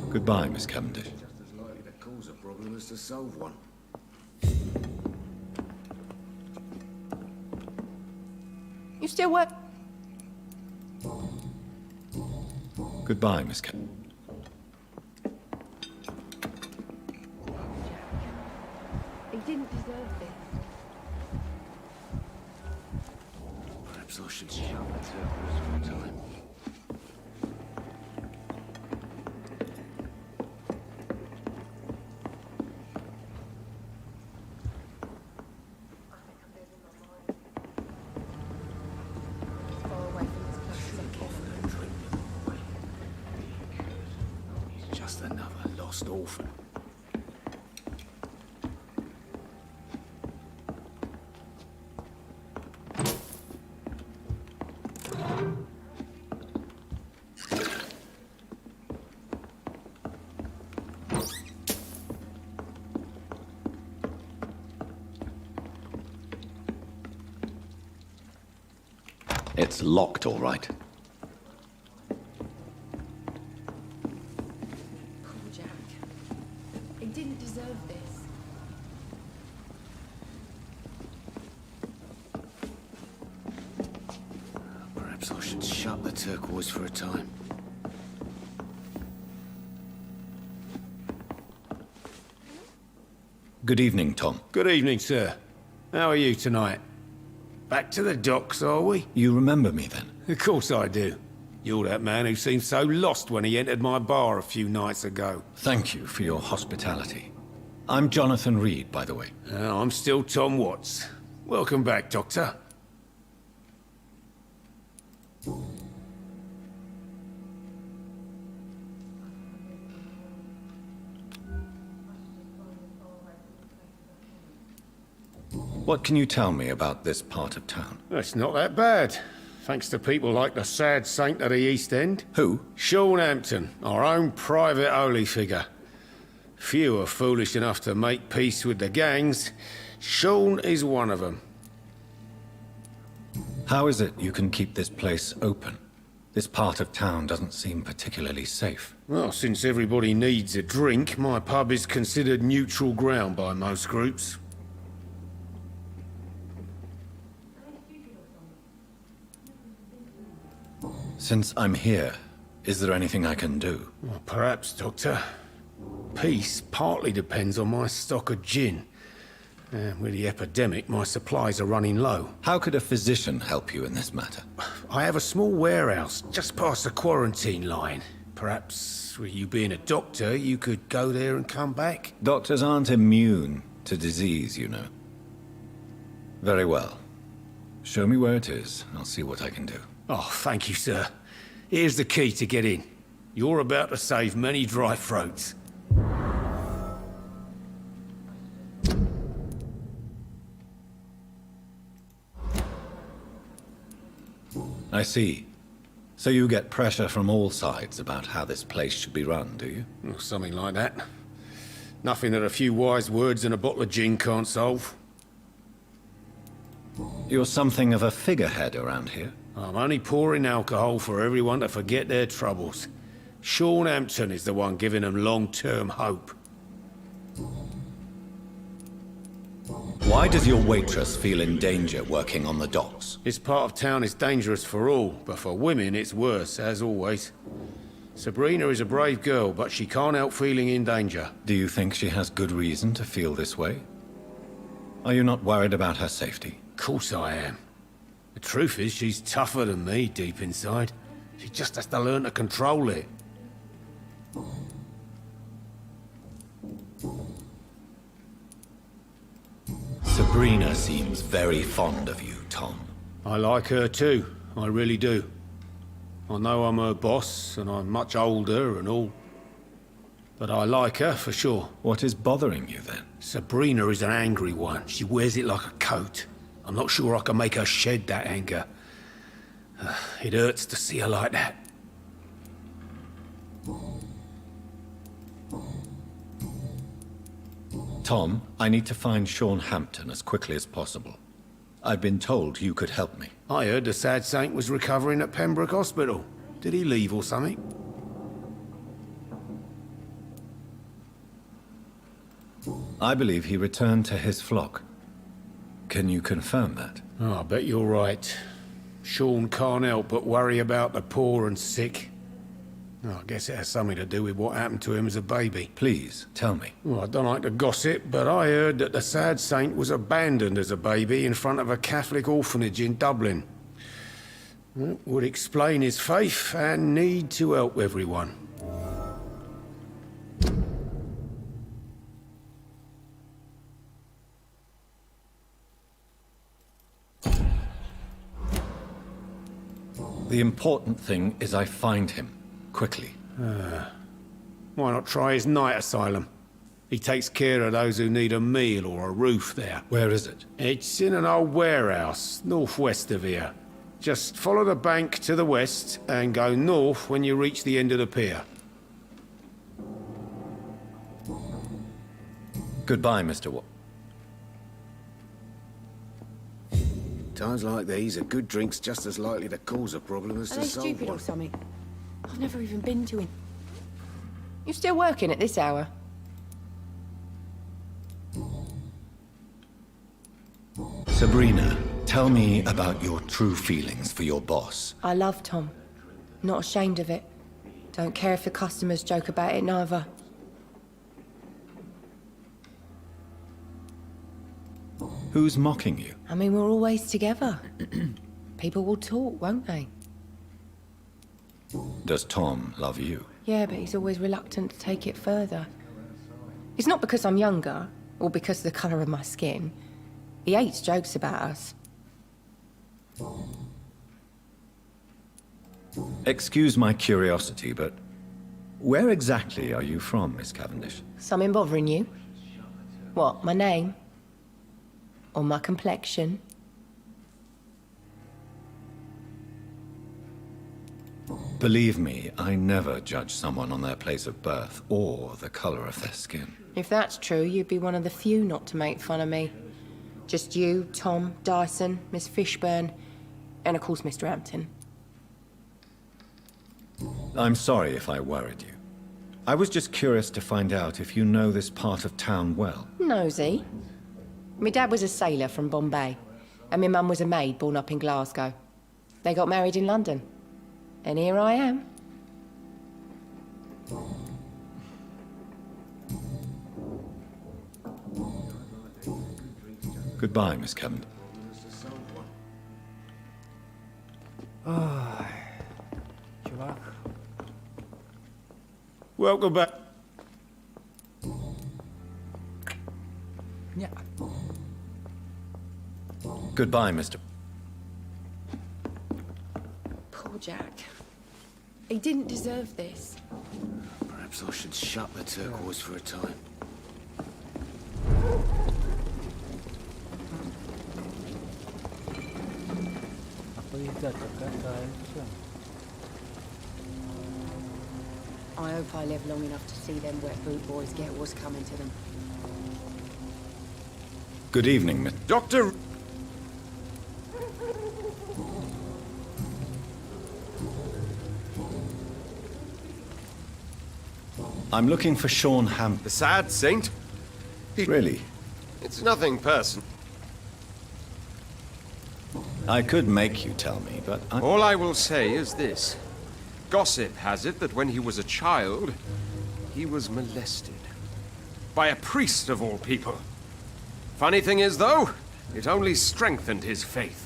Goodbye, Miss Cavendish. Just as likely to cause a problem as to solve one. You still work? Goodbye, Miss Cavendish. He didn't deserve this. Perhaps I should shut the turquoise for a time. Just another lost orphan. It's locked, all right. Poor Jack. He didn't deserve this. Perhaps I should shut the turquoise for a time. Good evening, Tom. Good evening, sir. How are you tonight? Back to the docks, are we? You remember me then? Of course I do. You're that man who seemed so lost when he entered my bar a few nights ago. Thank you for your hospitality. I'm Jonathan Reed, by the way. I'm still Tom Watts. Welcome back, Doctor. What can you tell me about this part of town? It's not that bad. Thanks to people like the sad saint of the East End. Who? Sean Hampton, our own private holy figure. Few are foolish enough to make peace with the gangs. Sean is one of them. How is it you can keep this place open? This part of town doesn't seem particularly safe. Well, since everybody needs a drink, my pub is considered neutral ground by most groups. Since I'm here, is there anything I can do? Well, perhaps, Doctor. Peace partly depends on my stock of gin. With the epidemic, my supplies are running low. How could a physician help you in this matter? I have a small warehouse just past the quarantine line. Perhaps, with you being a doctor, you could go there and come back? Doctors aren't immune to disease, you know. Very well. Show me where it is. I'll see what I can do. Oh, thank you, sir. Here's the key to get in. You're about to save many dry throats. I see. So you get pressure from all sides about how this place should be run, do you? Well, something like that. Nothing that a few wise words and a bottle of gin can't solve. You're something of a figurehead around here. I'm only pouring alcohol for everyone to forget their troubles. Sean Hampton is the one giving them long-term hope. Why does your waitress feel in danger working on the docks? This part of town is dangerous for all, but for women it's worse, as always. Sabrina is a brave girl, but she can't help feeling in danger. Do you think she has good reason to feel this way? Are you not worried about her safety? Of course I am. The truth is, she's tougher than me deep inside. She just has to learn to control it. Sabrina seems very fond of you, Tom. I like her too. I really do. I know I'm her boss, and I'm much older and all. But I like her, for sure. What is bothering you, then? Sabrina is an angry one. She wears it like a coat. I'm not sure I can make her shed that anger. It hurts to see her like that. Tom, I need to find Sean Hampton as quickly as possible. I've been told you could help me. I heard the sad saint was recovering at Pembroke Hospital. Did he leave or something? I believe he returned to his flock. Can you confirm that? Oh, I bet you're right. Sean can't help but worry about the poor and sick. Oh, I guess it has something to do with what happened to him as a baby. Please, tell me. Well, I don't like to gossip, but I heard that the sad saint was abandoned as a baby in front of a Catholic orphanage in Dublin. That would explain his faith and need to help everyone. The important thing is I find him. Quickly. Why not try his night asylum? He takes care of those who need a meal or a roof there. Where is it? It's in an old warehouse, northwest of here. Just follow the bank to the west and go north when you reach the end of the pier. Goodbye, Mr. Times like these, a good drink's just as likely to cause a problem as Are to they solve stupid one. or something? I've never even been to him. You still working at this hour? Sabrina, tell me about your true feelings for your boss. I love Tom. Not ashamed of it. Don't care if the customers joke about it, neither. Who's mocking you? I mean, we're always together. People will talk, won't they? Does Tom love you? Yeah, but he's always reluctant to take it further. It's not because I'm younger, or because of the colour of my skin. He hates jokes about us. Excuse my curiosity, but where exactly are you from, Miss Cavendish? Something bothering you? What, my name? Or my complexion? Believe me, I never judge someone on their place of birth or the colour of their skin. If that's true, you'd be one of the few not to make fun of me. Just you, Tom, Dyson, Miss Fishburne, and of course Mr. Hampton. I'm sorry if I worried you. I was just curious to find out if you know this part of town well. Nosy. My dad was a sailor from Bombay, and my mum was a maid born up in Glasgow. They got married in London. And here I am. Goodbye, Miss Cavendish. Чувак. Welcome back. Yeah. Goodbye, Mr. Poor Jack. He didn't deserve this. Perhaps I should shut the turquoise for a time. Поезда катаются. I hope I live long enough to see them wet boot boys get what's coming to them. Good evening, Miss... Doctor... I'm looking for Sean Hampton. The sad saint? Really? It's nothing personal. I could make you tell me, but All I will say is this. Gossip has it that when he was a child, he was molested. By a priest of all people. Funny thing is, though, it only strengthened his faith.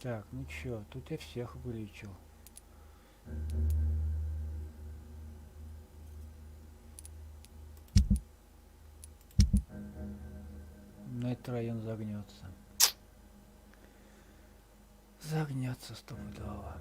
Так, ну чё, тут я всех вылечил. Но этот район загнется. Загнется стопудово.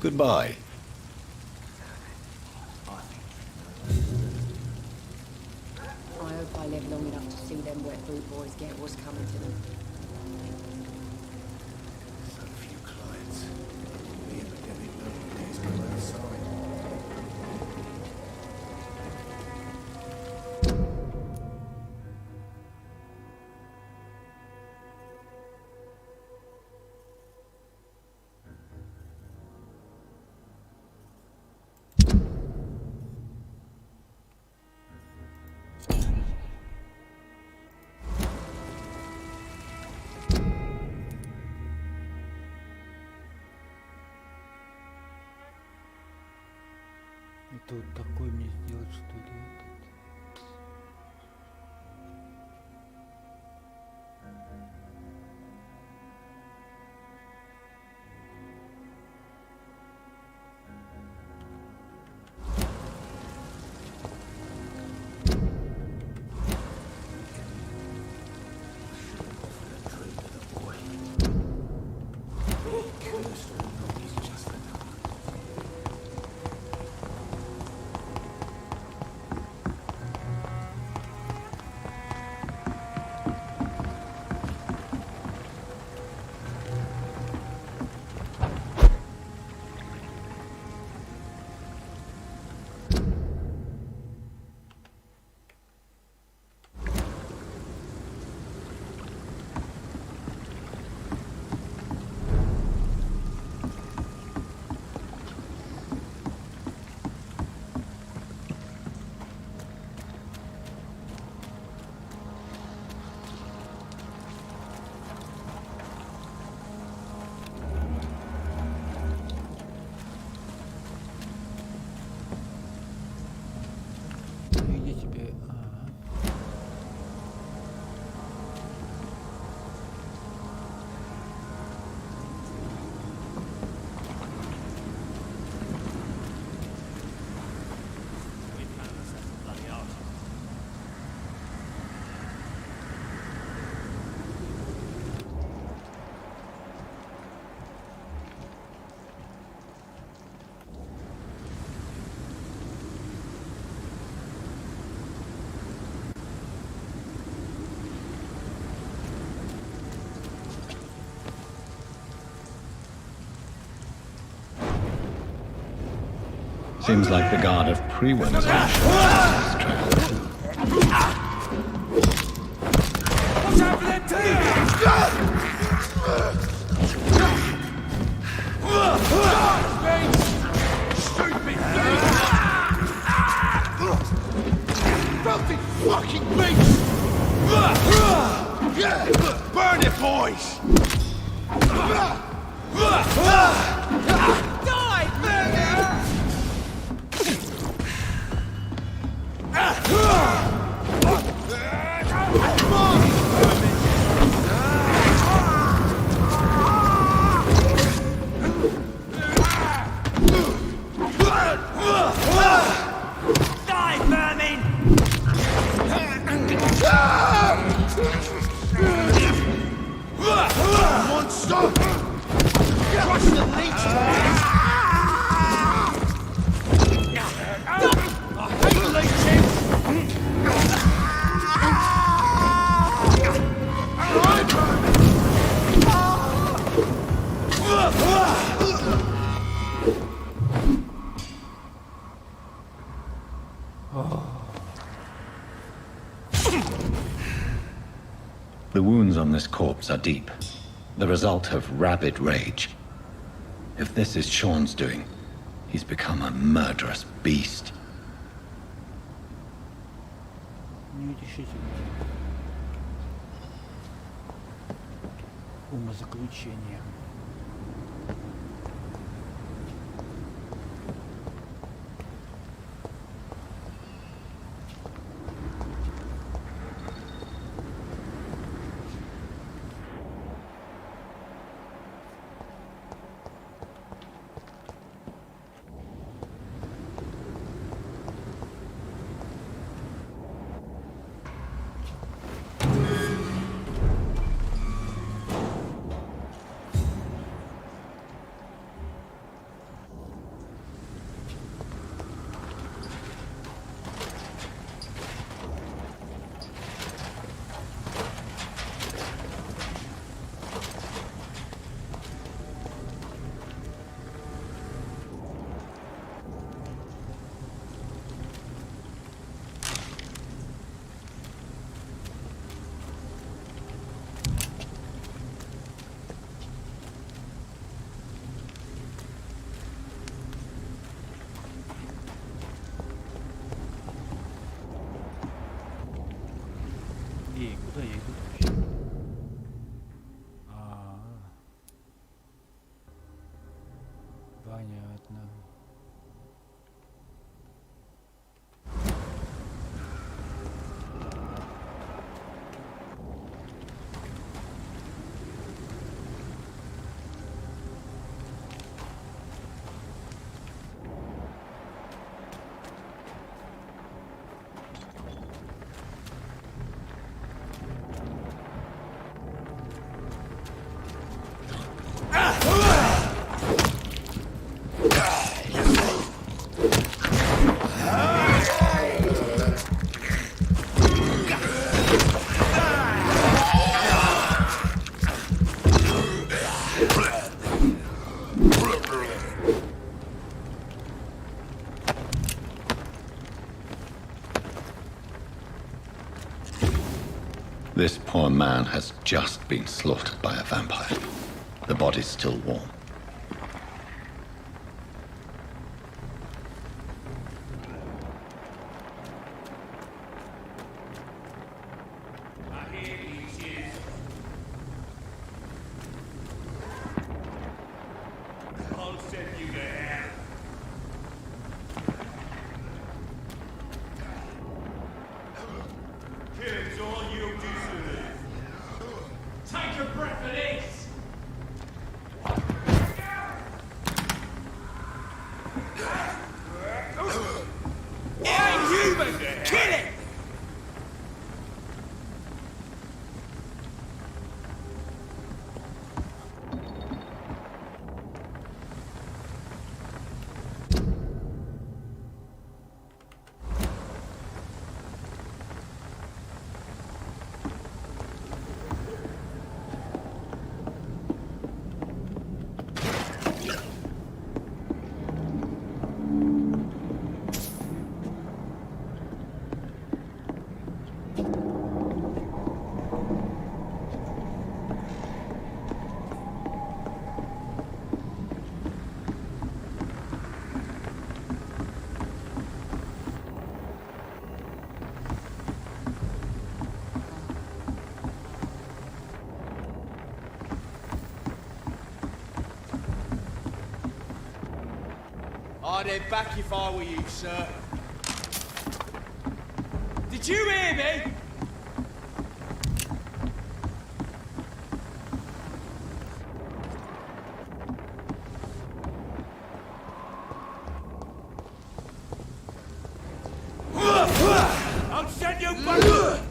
Goodbye. I hope I live long enough to see them wet boot boys get what's coming to them. So few clients. The epidemic level is going outside. Это вот такой мне сделать, что ли, этот? Где тебе? Seems like the god of Priwen is on this trail. Watch out for them Stupid filthy fucking beast! Burn it, boys! Die, man! Die, vermin! Monster! Crush the leech! I hate leeches! The wounds on this corpse are deep, the result of rabid rage. If this is Sean's doing, he's become a murderous beast. Неутешительно. Умозаключение. Эй, куда я иду вообще? Понятно. This poor man has just been slaughtered by a vampire. The body's still warm. Take a breath of this! It ain't human! Kill it! I'd head back if I were you, sir. Did you hear me? I'll send you back!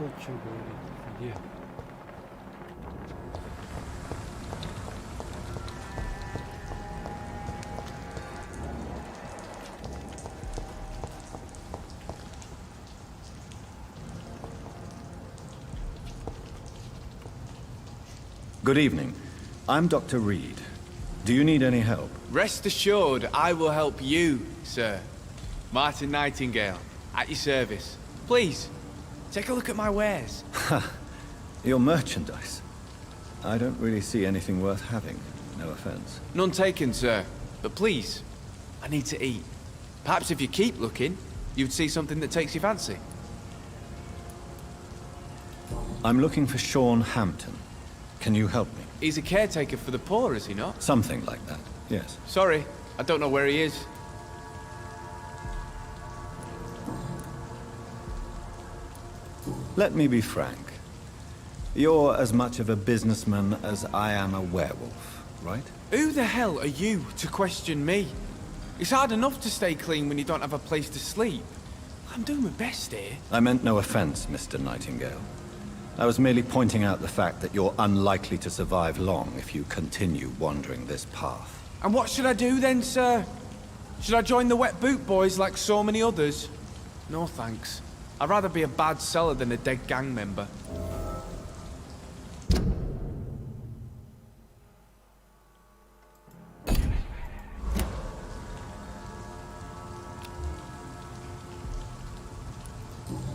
точно говорит. Где? Good evening. I'm Dr. Reed. Do you need any help? Rest assured, I will help you, sir. Martin Nightingale, at your service. Please, take a look at my wares. Ha! Your merchandise. I don't really see anything worth having. No offense. None taken, sir. But please, I need to eat. Perhaps if you keep looking, you'd see something that takes your fancy. I'm looking for Sean Hampton. Can you help me? He's a caretaker for the poor, is he not? Something like that, yes. Sorry, I don't know where he is. Let me be frank. You're as much of a businessman as I am a werewolf, right? Who the hell are you to question me? It's hard enough to stay clean when you don't have a place to sleep. I'm doing my best here. I meant no offense, Mr. Nightingale. I was merely pointing out the fact that you're unlikely to survive long if you continue wandering this path. And what should I do then, sir? Should I join the Wet Boot Boys like so many others? No thanks. I'd rather be a bad seller than a dead gang member.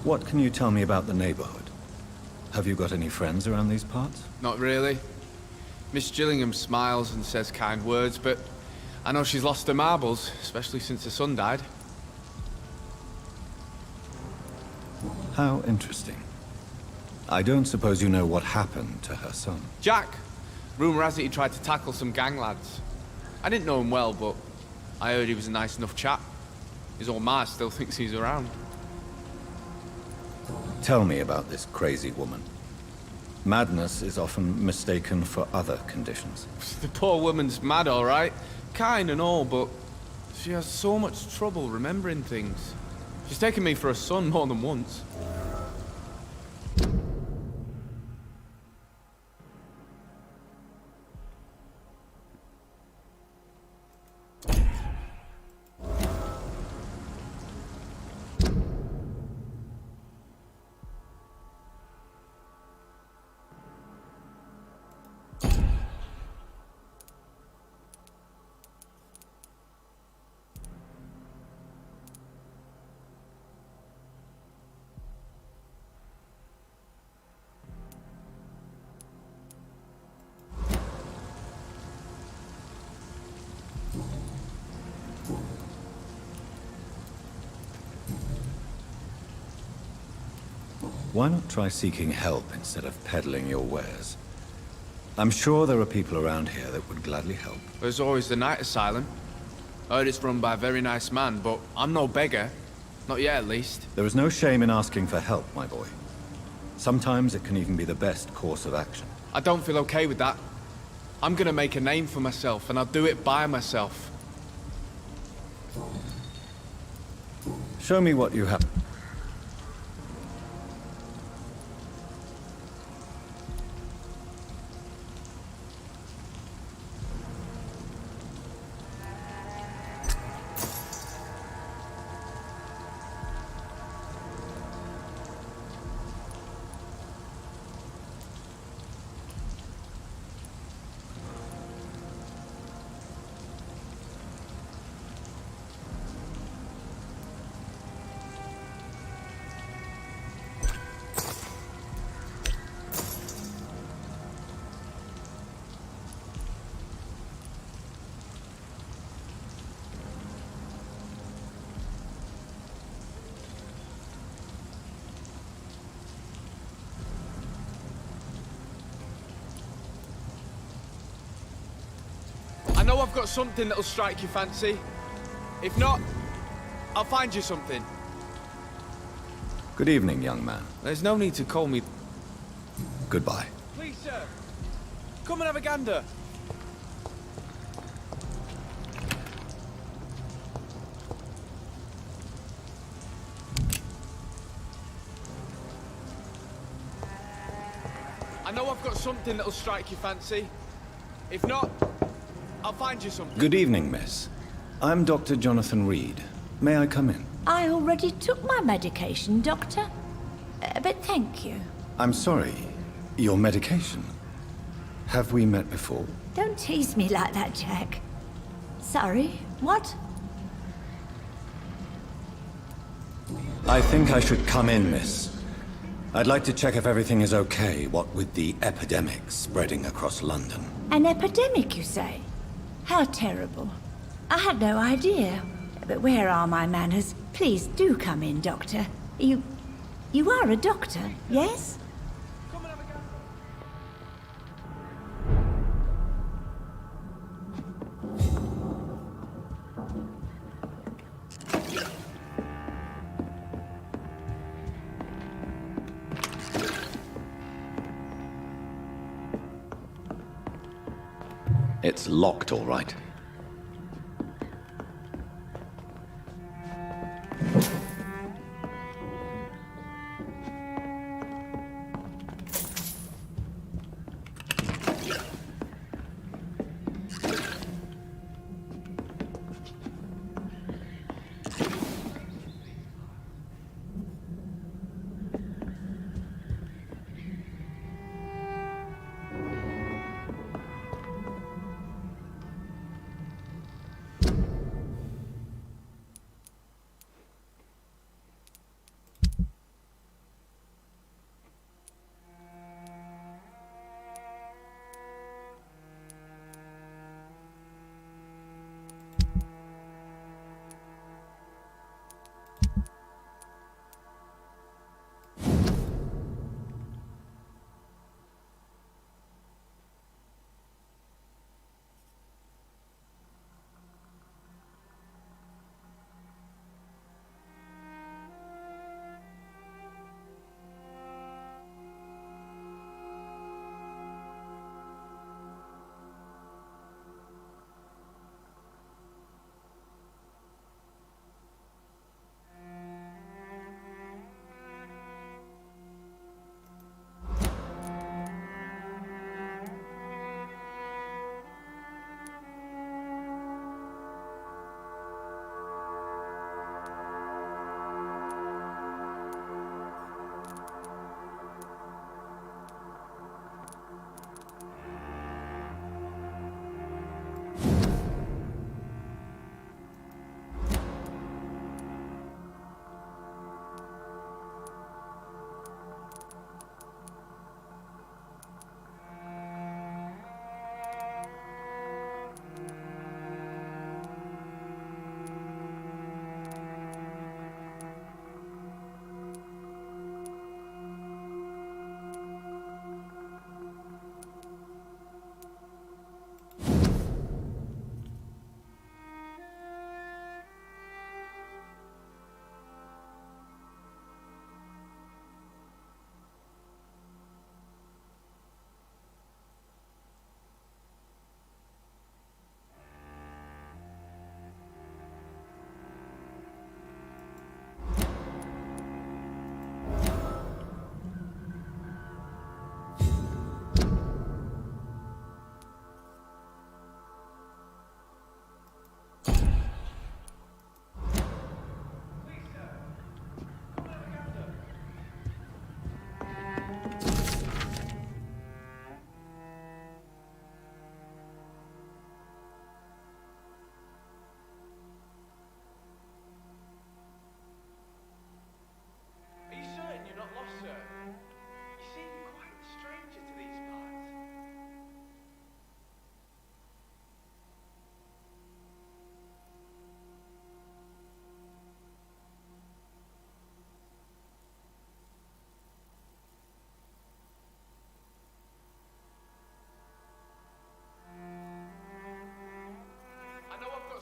What can you tell me about the neighborhood? Have you got any friends around these parts? Not really. Miss Gillingham smiles and says kind words, but I know she's lost her marbles, especially since her son died. How interesting. I don't suppose you know what happened to her son. Jack! Rumour has it he tried to tackle some gang lads. I didn't know him well, but I heard he was a nice enough chap. His old ma still thinks he's around. Tell me about this crazy woman. Madness is often mistaken for other conditions. The poor woman's mad, all right. Kind and all, but she has so much trouble remembering things. She's taken me for a son more than once. Why not try seeking help instead of peddling your wares? I'm sure there are people around here that would gladly help. There's always the night asylum. I heard it's run by a very nice man, but I'm no beggar. Not yet, at least. There is no shame in asking for help, my boy. Sometimes it can even be the best course of action. I don't feel okay with that. I'm gonna make a name for myself, and I'll do it by myself. Show me what you have. I know I've got something that'll strike your fancy. If not, I'll find you something. Good evening, young man. There's no need to call me... Goodbye. Please, sir. Come and have a gander. I know I've got something that'll strike your fancy. If not, I'll find you something. Good evening, miss. I'm Dr. Jonathan Reed. May I come in? I already took my medication, Doctor. But thank you. I'm sorry. Your medication? Have we met before? Don't tease me like that, Jack. Sorry, what? I think I should come in, miss. I'd like to check if everything is okay, what with the epidemic spreading across London. An epidemic, you say? How terrible. I had no idea. But where are my manners? Please do come in, Doctor. You are a doctor, yes? It's locked, all right.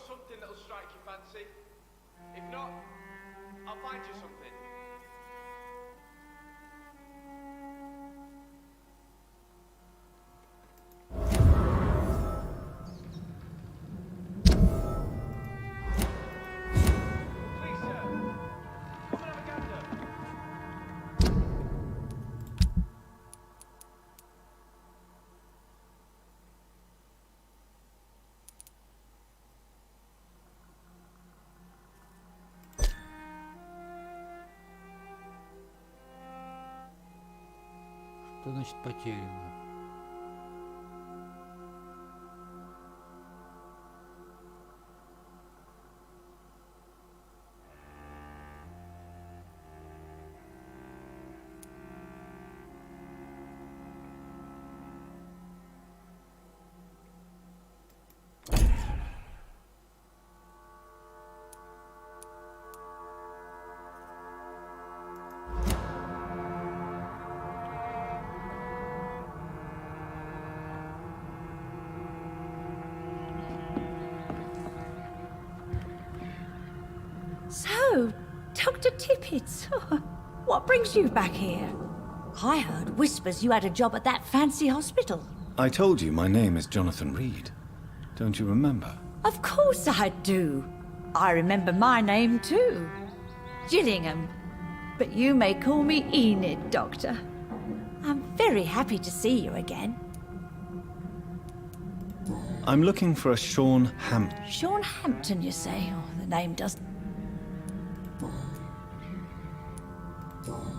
Something that'll strike your fancy. If not, I'll find you something. Please, sir. Come and have a gander. Что значит потеряно? So, Dr. Tippett, what brings you back here? I heard whispers you had a job at that fancy hospital. I told you my name is Jonathan Reed. Don't you remember? Of course I do. I remember my name too. Gillingham. But you may call me Enid, Doctor. I'm very happy to see you again. I'm looking for a Sean Hampton. Sean Hampton, you say? Oh, the name doesn't...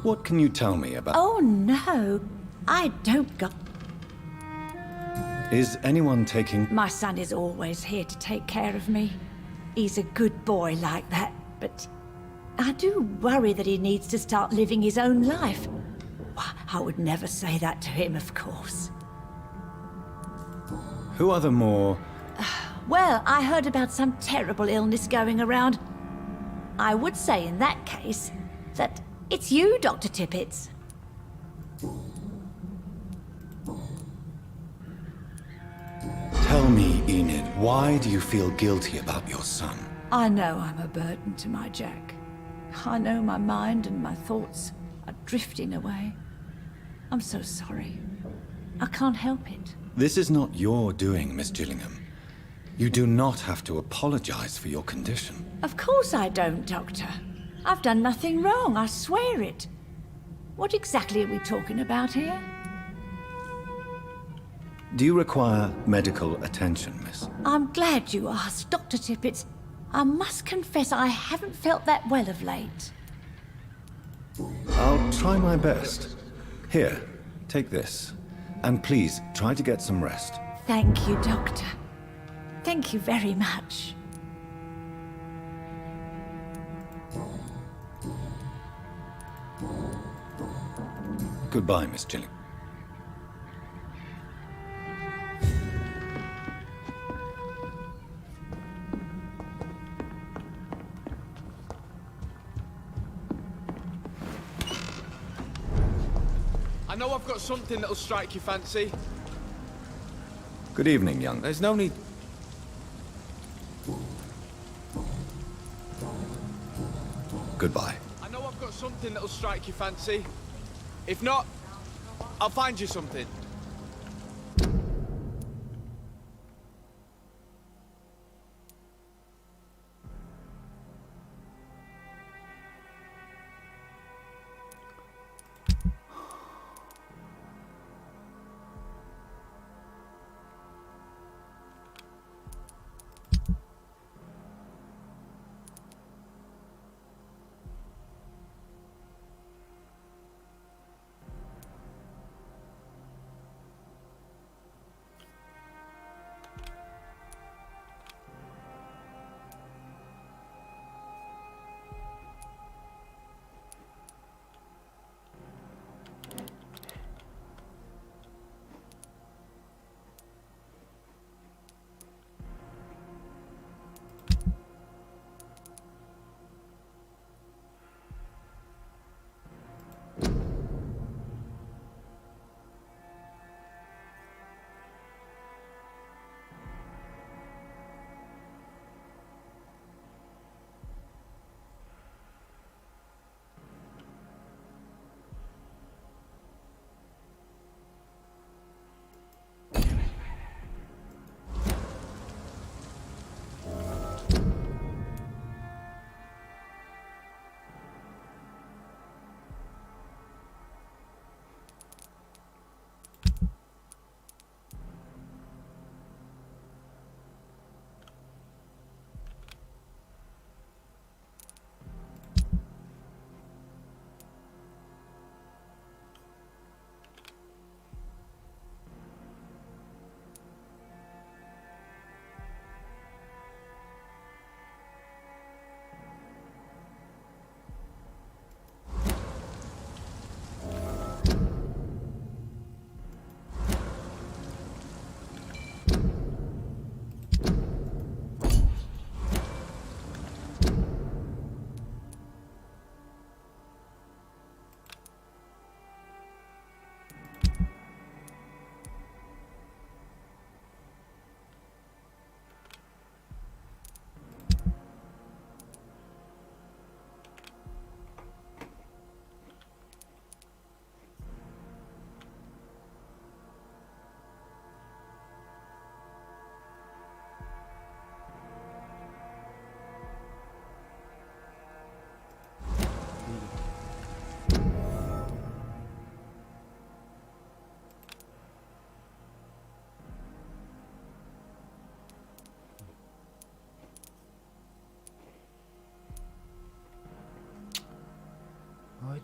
What can you tell me about... Oh, no. I don't got... Is anyone taking... My son is always here to take care of me. He's a good boy like that, but I do worry that he needs to start living his own life. I would never say that to him, of course. Who are the more... Well, I heard about some terrible illness going around. I would say in that case that it's you, Dr. Tippett. Tell me, Enid, why do you feel guilty about your son? I know I'm a burden to my Jack. I know my mind and my thoughts are drifting away. I'm so sorry. I can't help it. This is not your doing, Miss Gillingham. You do not have to apologize for your condition. Of course I don't, Doctor. I've done nothing wrong, I swear it. What exactly are we talking about here? Do you require medical attention, miss? I'm glad you asked, Dr. Tippett. I must confess I haven't felt that well of late. I'll try my best. Here, take this. And please, try to get some rest. Thank you, Doctor. Thank you very much. Goodbye, Miss Gillingham. I know I've got something that'll strike your fancy. Good evening, young. There's no need... Goodbye. I know I've got something that'll strike your fancy. If not, I'll find you something.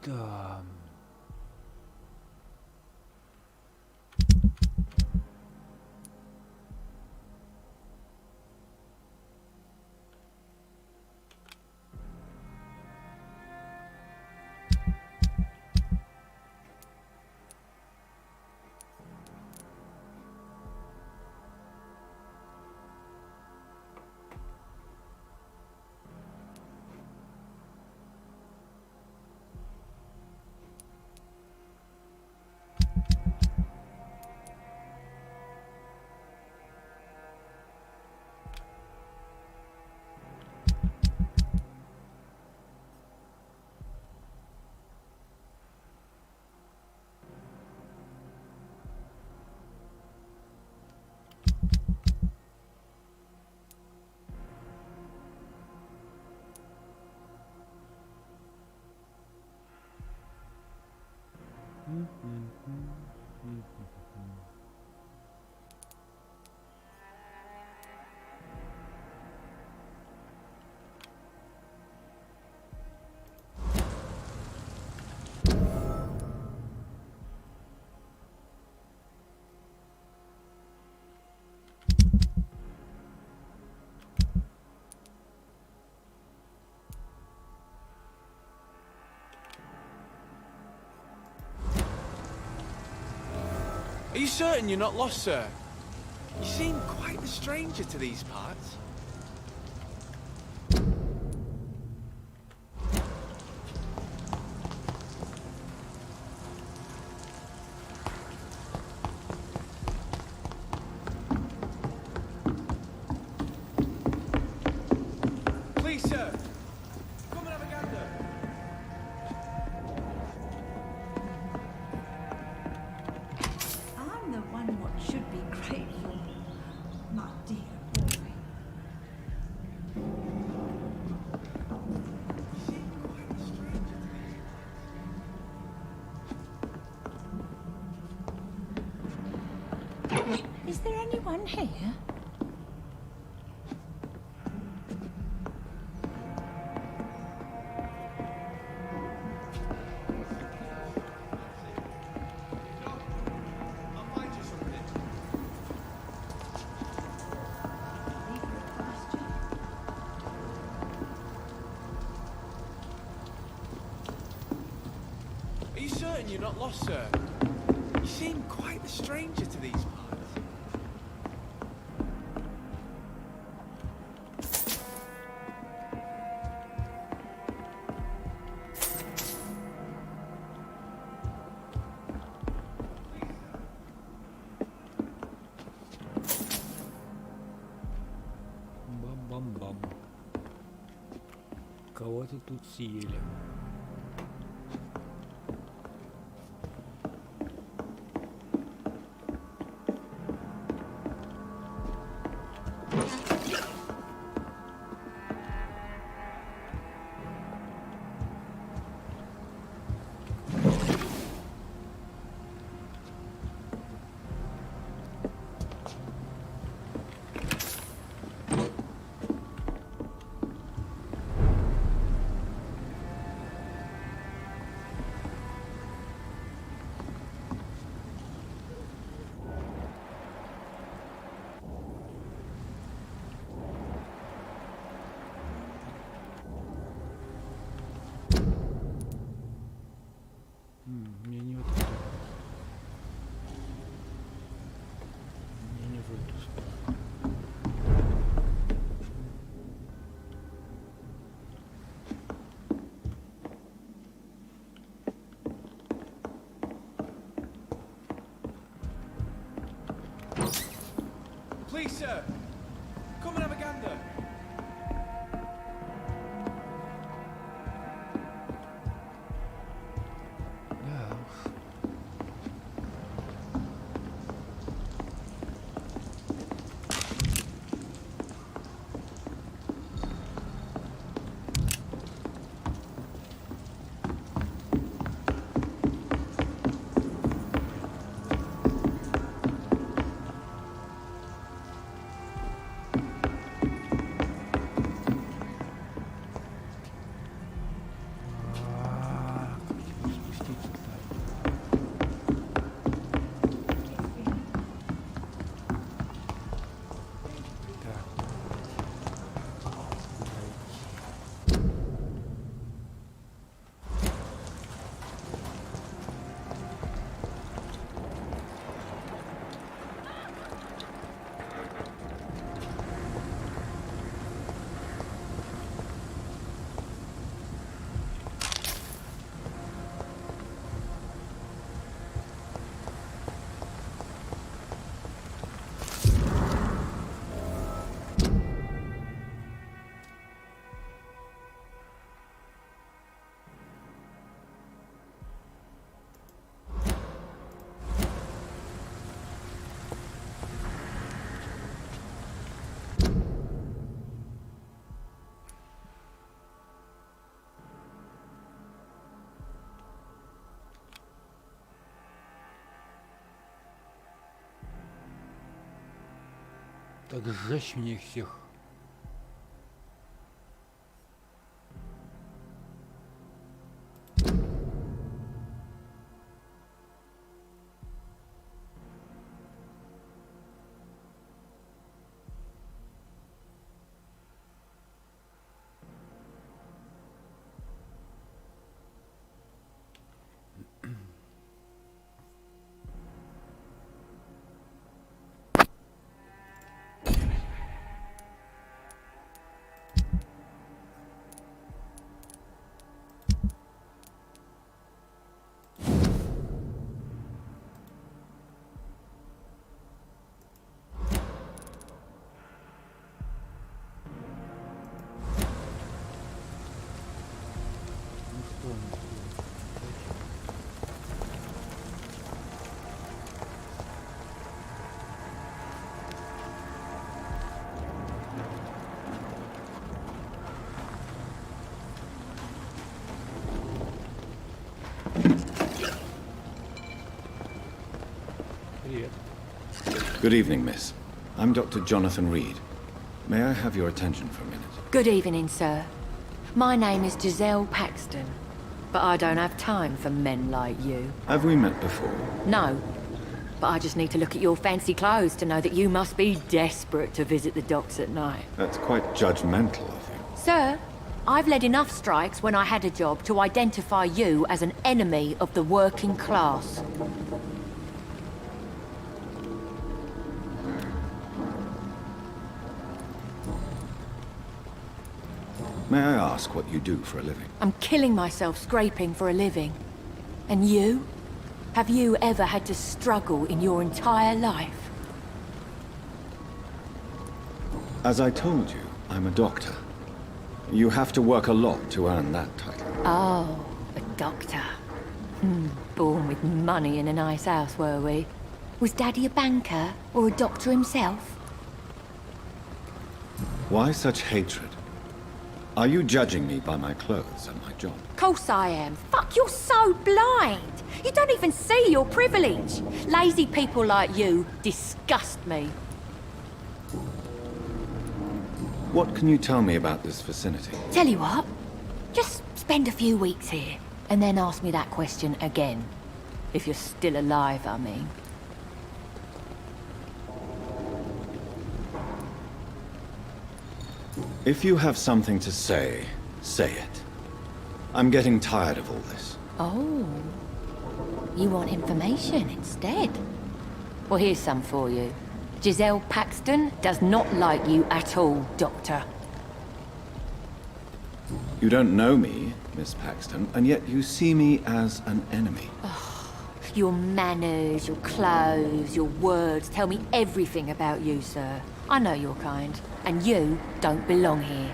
Да. Are you certain you're not lost, sir? You seem quite a stranger to these parts. Please, sir, come and have a gander. I'm the one what should be grateful, my dear boy. Is there anyone here? Are you certain you're not lost, sir? You seem quite a stranger to these parts. Бам-бам-бам. Кого-то тут съели. Мне не вот это. Мне не в эту сторону. Please, sir, come and have a gander. Да. Так сжечь мне их всех. Good evening, miss. I'm Dr. Jonathan Reed. May I have your attention for a minute? Good evening, sir. My name is Giselle Paxton, but I don't have time for men like you. Have we met before? No, but I just need to look at your fancy clothes to know that you must be desperate to visit the docks at night. That's quite judgmental of you. Sir, I've led enough strikes when I had a job to identify you as an enemy of the working class. May I ask what you do for a living? I'm killing myself scraping for a living. And you? Have you ever had to struggle in your entire life? As I told you, I'm a doctor. You have to work a lot to earn that title. Oh, a doctor. Born with money in a nice house, were we? Was Daddy a banker or a doctor himself? Why such hatred? Are you judging me by my clothes and my job? Course I am. Fuck, you're so blind. You don't even see your privilege. Lazy people like you disgust me. What can you tell me about this vicinity? Tell you what, just spend a few weeks here, and then ask me that question again. If you're still alive, I mean. If you have something to say, say it. I'm getting tired of all this. Oh. You want information instead? Well, here's some for you. Giselle Paxton does not like you at all, Doctor. You don't know me, Miss Paxton, and yet you see me as an enemy. Your manners, your clothes, your words tell me everything about you, sir. I know your kind, and you don't belong here.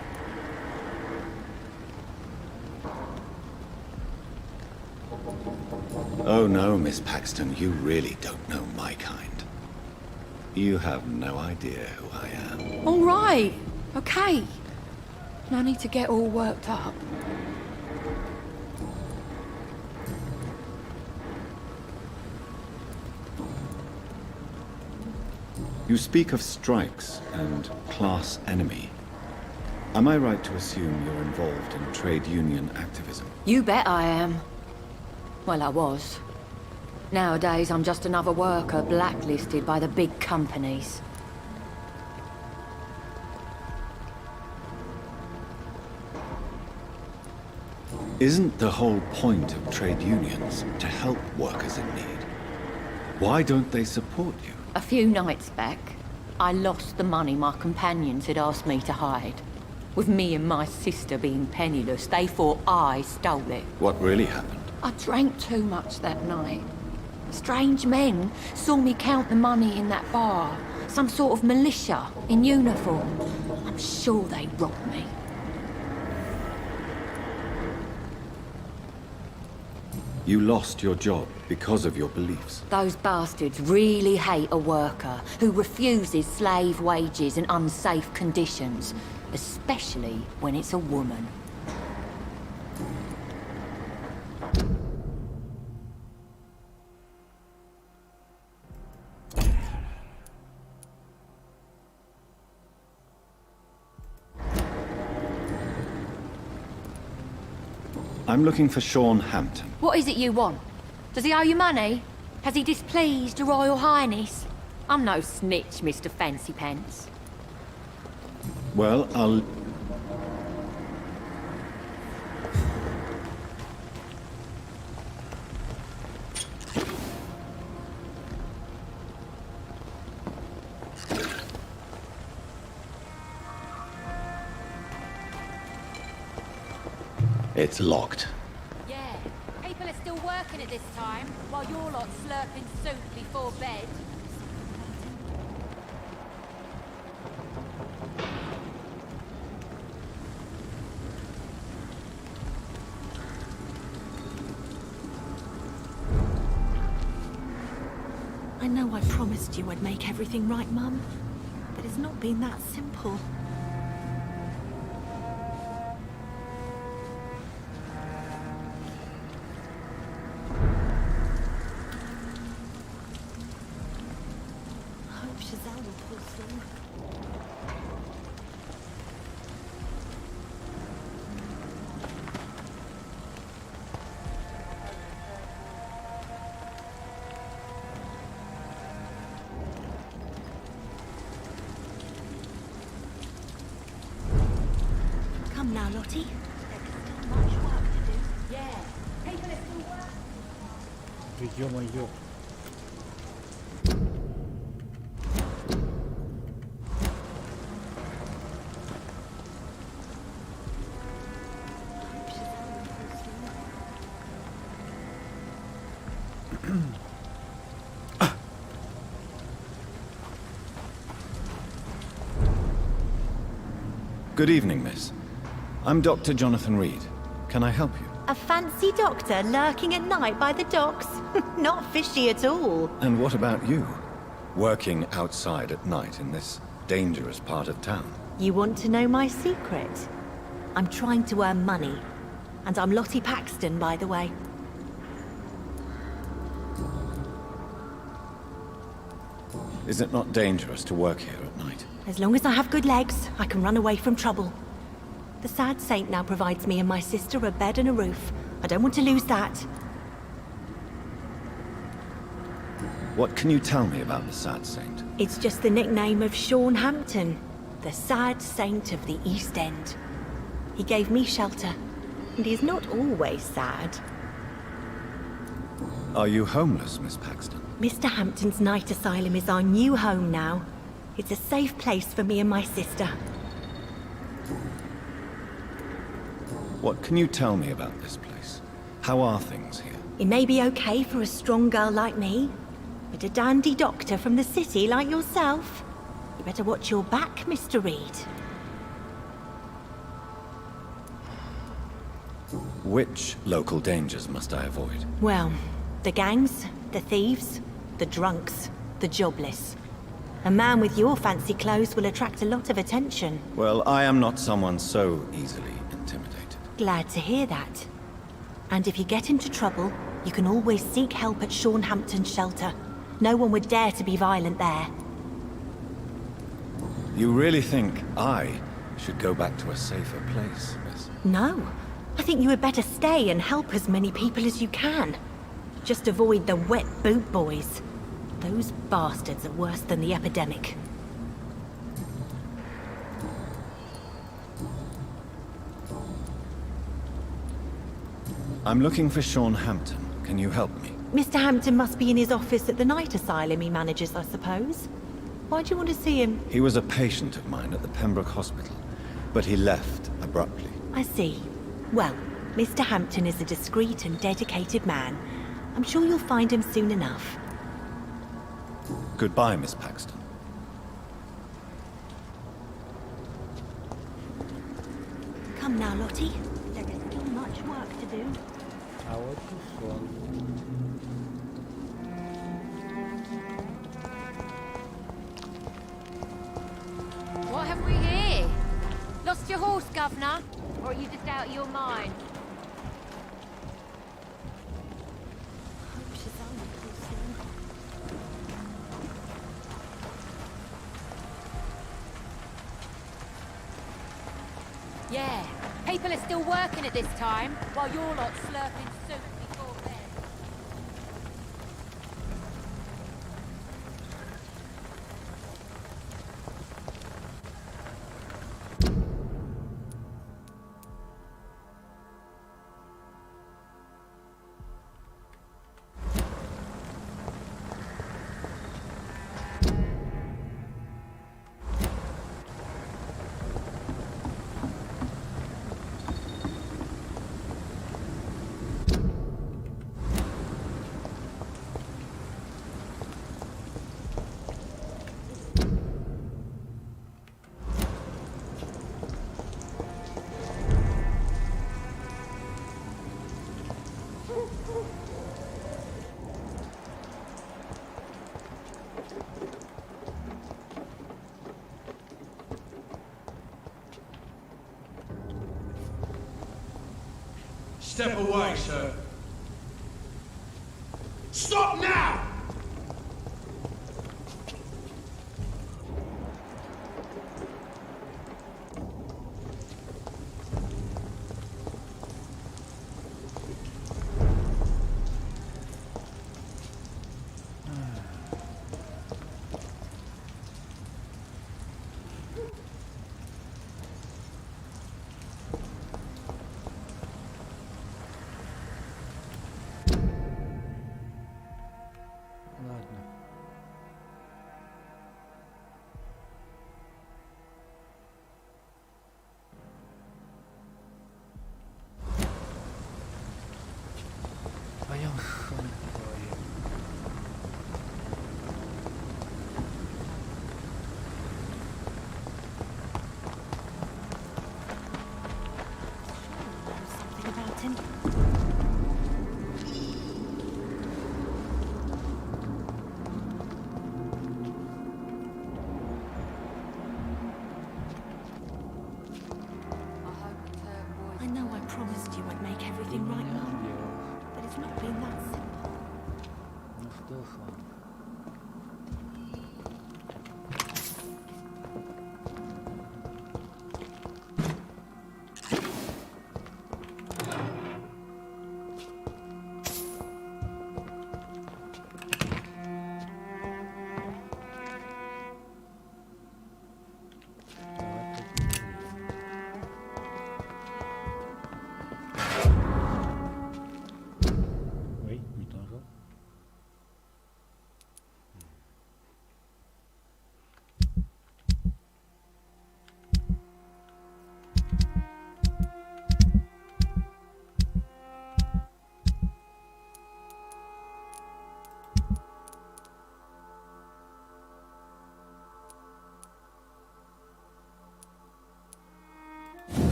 Oh no, Miss Paxton, you really don't know my kind. You have no idea who I am. All right, okay. No need to get all worked up. You speak of strikes and class enemy. Am I right to assume you're involved in trade union activism? You bet I am. Well, I was. Nowadays, I'm just another worker blacklisted by the big companies. Isn't the whole point of trade unions to help workers in need? Why don't they support you? A few nights back, I lost the money my companions had asked me to hide. With me and my sister being penniless, they thought I stole it. What really happened? I drank too much that night. Strange men saw me count the money in that bar. Some sort of militia in uniform. I'm sure they robbed me. You lost your job because of your beliefs. Those bastards really hate a worker who refuses slave wages and unsafe conditions, especially when it's a woman. I'm looking for Sean Hampton. What is it you want? Does he owe you money? Has he displeased your Royal Highness? I'm no snitch, Mr. Fancy Pants. Well, I'll... It's locked. Yeah, people are still working at this time, while you're lot slurping soup before bed. I know I promised you I'd make everything right, Mum, but it's not been that simple. I hope Shazam will pull through. Come now, Lottie. There's still much work to do. Yeah, people are still working. Ё-моё. Good evening, miss. I'm Dr. Jonathan Reed. Can I help you? A fancy doctor lurking at night by the docks? Not fishy at all. And what about you? Working outside at night in this dangerous part of town? You want to know my secret? I'm trying to earn money. And I'm Lottie Paxton, by the way. Is it not dangerous to work here at night? As long as I have good legs, I can run away from trouble. The Sad Saint now provides me and my sister a bed and a roof. I don't want to lose that. What can you tell me about the Sad Saint? It's just the nickname of Sean Hampton, the Sad Saint of the East End. He gave me shelter, and he's not always sad. Are you homeless, Miss Paxton? Mr. Hampton's night asylum is our new home now. It's a safe place for me and my sister. What can you tell me about this place? How are things here? It may be okay for a strong girl like me, but a dandy doctor from the city like yourself, you better watch your back, Mr. Reed. Which local dangers must I avoid? Well, the gangs, the thieves, the drunks, the jobless. A man with your fancy clothes will attract a lot of attention. Well, I am not someone so easily intimidated. Glad to hear that. And if you get into trouble, you can always seek help at Sean Hampton's shelter. No one would dare to be violent there. You really think I should go back to a safer place, miss? No. I think you had better stay and help as many people as you can. Just avoid the wet boot boys. Those bastards are worse than the epidemic. I'm looking for Sean Hampton. Can you help me? Mr. Hampton must be in his office at the night asylum he manages, I suppose. Why do you want to see him? He was a patient of mine at the Pembroke Hospital, but he left abruptly. I see. Well, Mr. Hampton is a discreet and dedicated man. I'm sure you'll find him soon enough. Goodbye, Miss Paxton. Come now, Lottie. There is still much work to do. What have we here? Lost your horse, Governor? Or are you just out of your mind? Yeah, People are still working at this time, while you're lot slurping soup before bed. Step away, sir. Stop now! Something about him. I know I promised you I'd make everything right, Mum, but it's not been that simple. Ну что, Хан? Ой, не то нажал.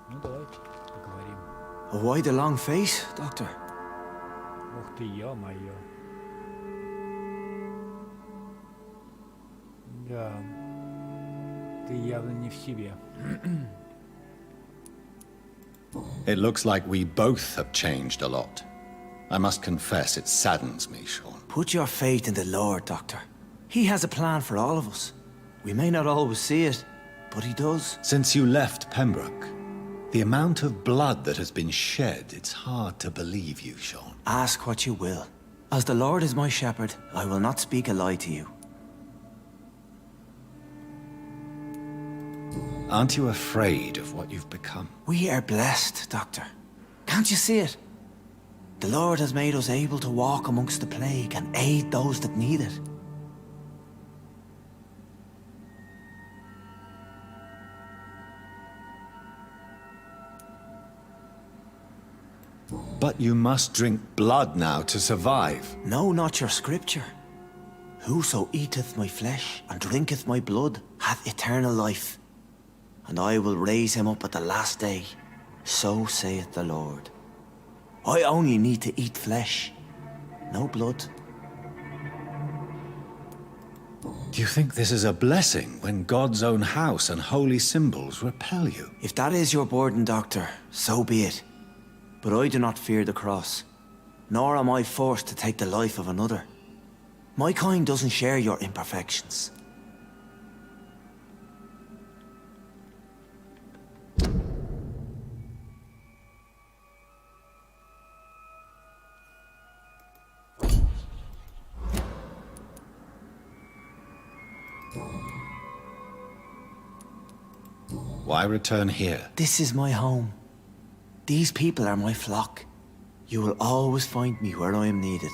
Ну давайте поговорим. Why the long face, Doctor? Ух ты, ё-моё. Да. Ты явно не в себе. It looks like we both have changed a lot. I must confess, it saddens me, Sean. Put your faith in the Lord, Doctor. He has a plan for all of us. We may not always see it, but he does. Since you left Pembroke, the amount of blood that has been shed, it's hard to believe you, Sean. Ask what you will. As the Lord is my shepherd, I will not speak a lie to you. Aren't you afraid of what you've become? We are blessed, Doctor. Can't you see it? The Lord has made us able to walk amongst the plague and aid those that need it. But you must drink blood now to survive. No, not your scripture. Whoso eateth my flesh and drinketh my blood hath eternal life, and I will raise him up at the last day. So saith the Lord. I only need to eat flesh, no blood. Do you think this is a blessing when God's own house and holy symbols repel you? If that is your burden, Doctor, so be it. But I do not fear the cross, nor am I forced to take the life of another. My kind doesn't share your imperfections. Why return here? This is my home. These people are my flock. You will always find me where I am needed.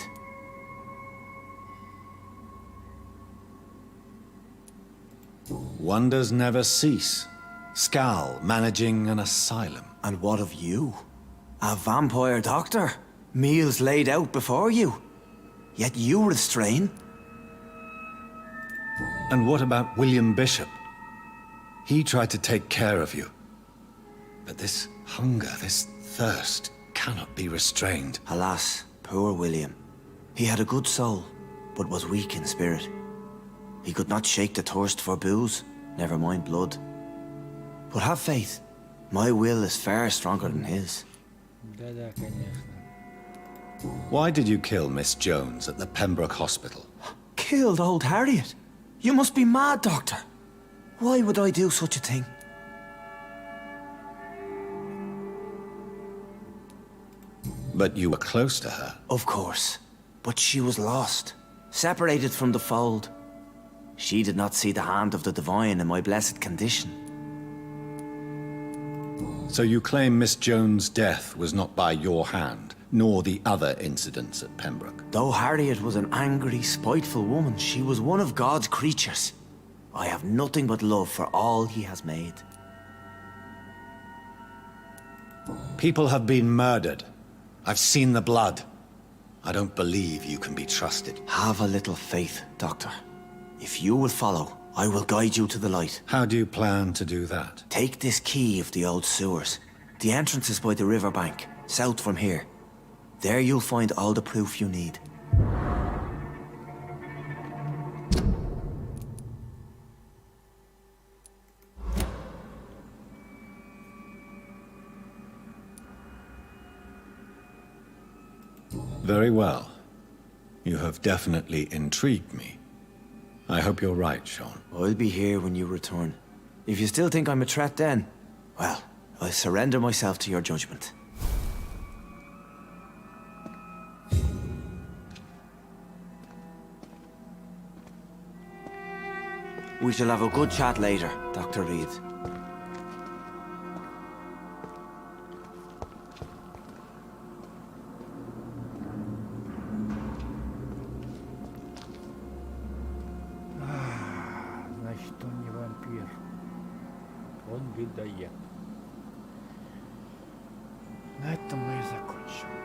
Wonders never cease. Skal managing an asylum. And what of you? A vampire doctor? Meals laid out before you. Yet you restrain. And what about William Bishop? He tried to take care of you. But this hunger, this thirst, cannot be restrained. Alas, poor William. He had a good soul, but was weak in spirit. He could not shake the thirst for booze, never mind blood. But have faith. My will is far stronger than his. Да-да, конечно. Why did you kill Miss Jones at the Pembroke Hospital? Killed old Harriet? You must be mad, Doctor. Why would I do such a thing? But you were close to her. Of course. But she was lost. Separated from the fold. She did not see the hand of the divine in my blessed condition. So you claim Miss Jones' death was not by your hand, nor the other incidents at Pembroke? Though Harriet was an angry, spiteful woman, she was one of God's creatures. I have nothing but love for all he has made. People have been murdered. I've seen the blood. I don't believe you can be trusted. Have a little faith, Doctor. If you will follow, I will guide you to the light. How do you plan to do that? Take this key of the old sewers. The entrance is by the riverbank, south from here. There you'll find all the proof you need. Very well. You have definitely intrigued me. I hope you're right, Sean. I'll be here when you return. If you still think I'm a threat then, well, I surrender myself to your judgment. We shall have a good chat later, Dr. Reed. Значит, он не вампир. Он людоед. На этом мы и закончим.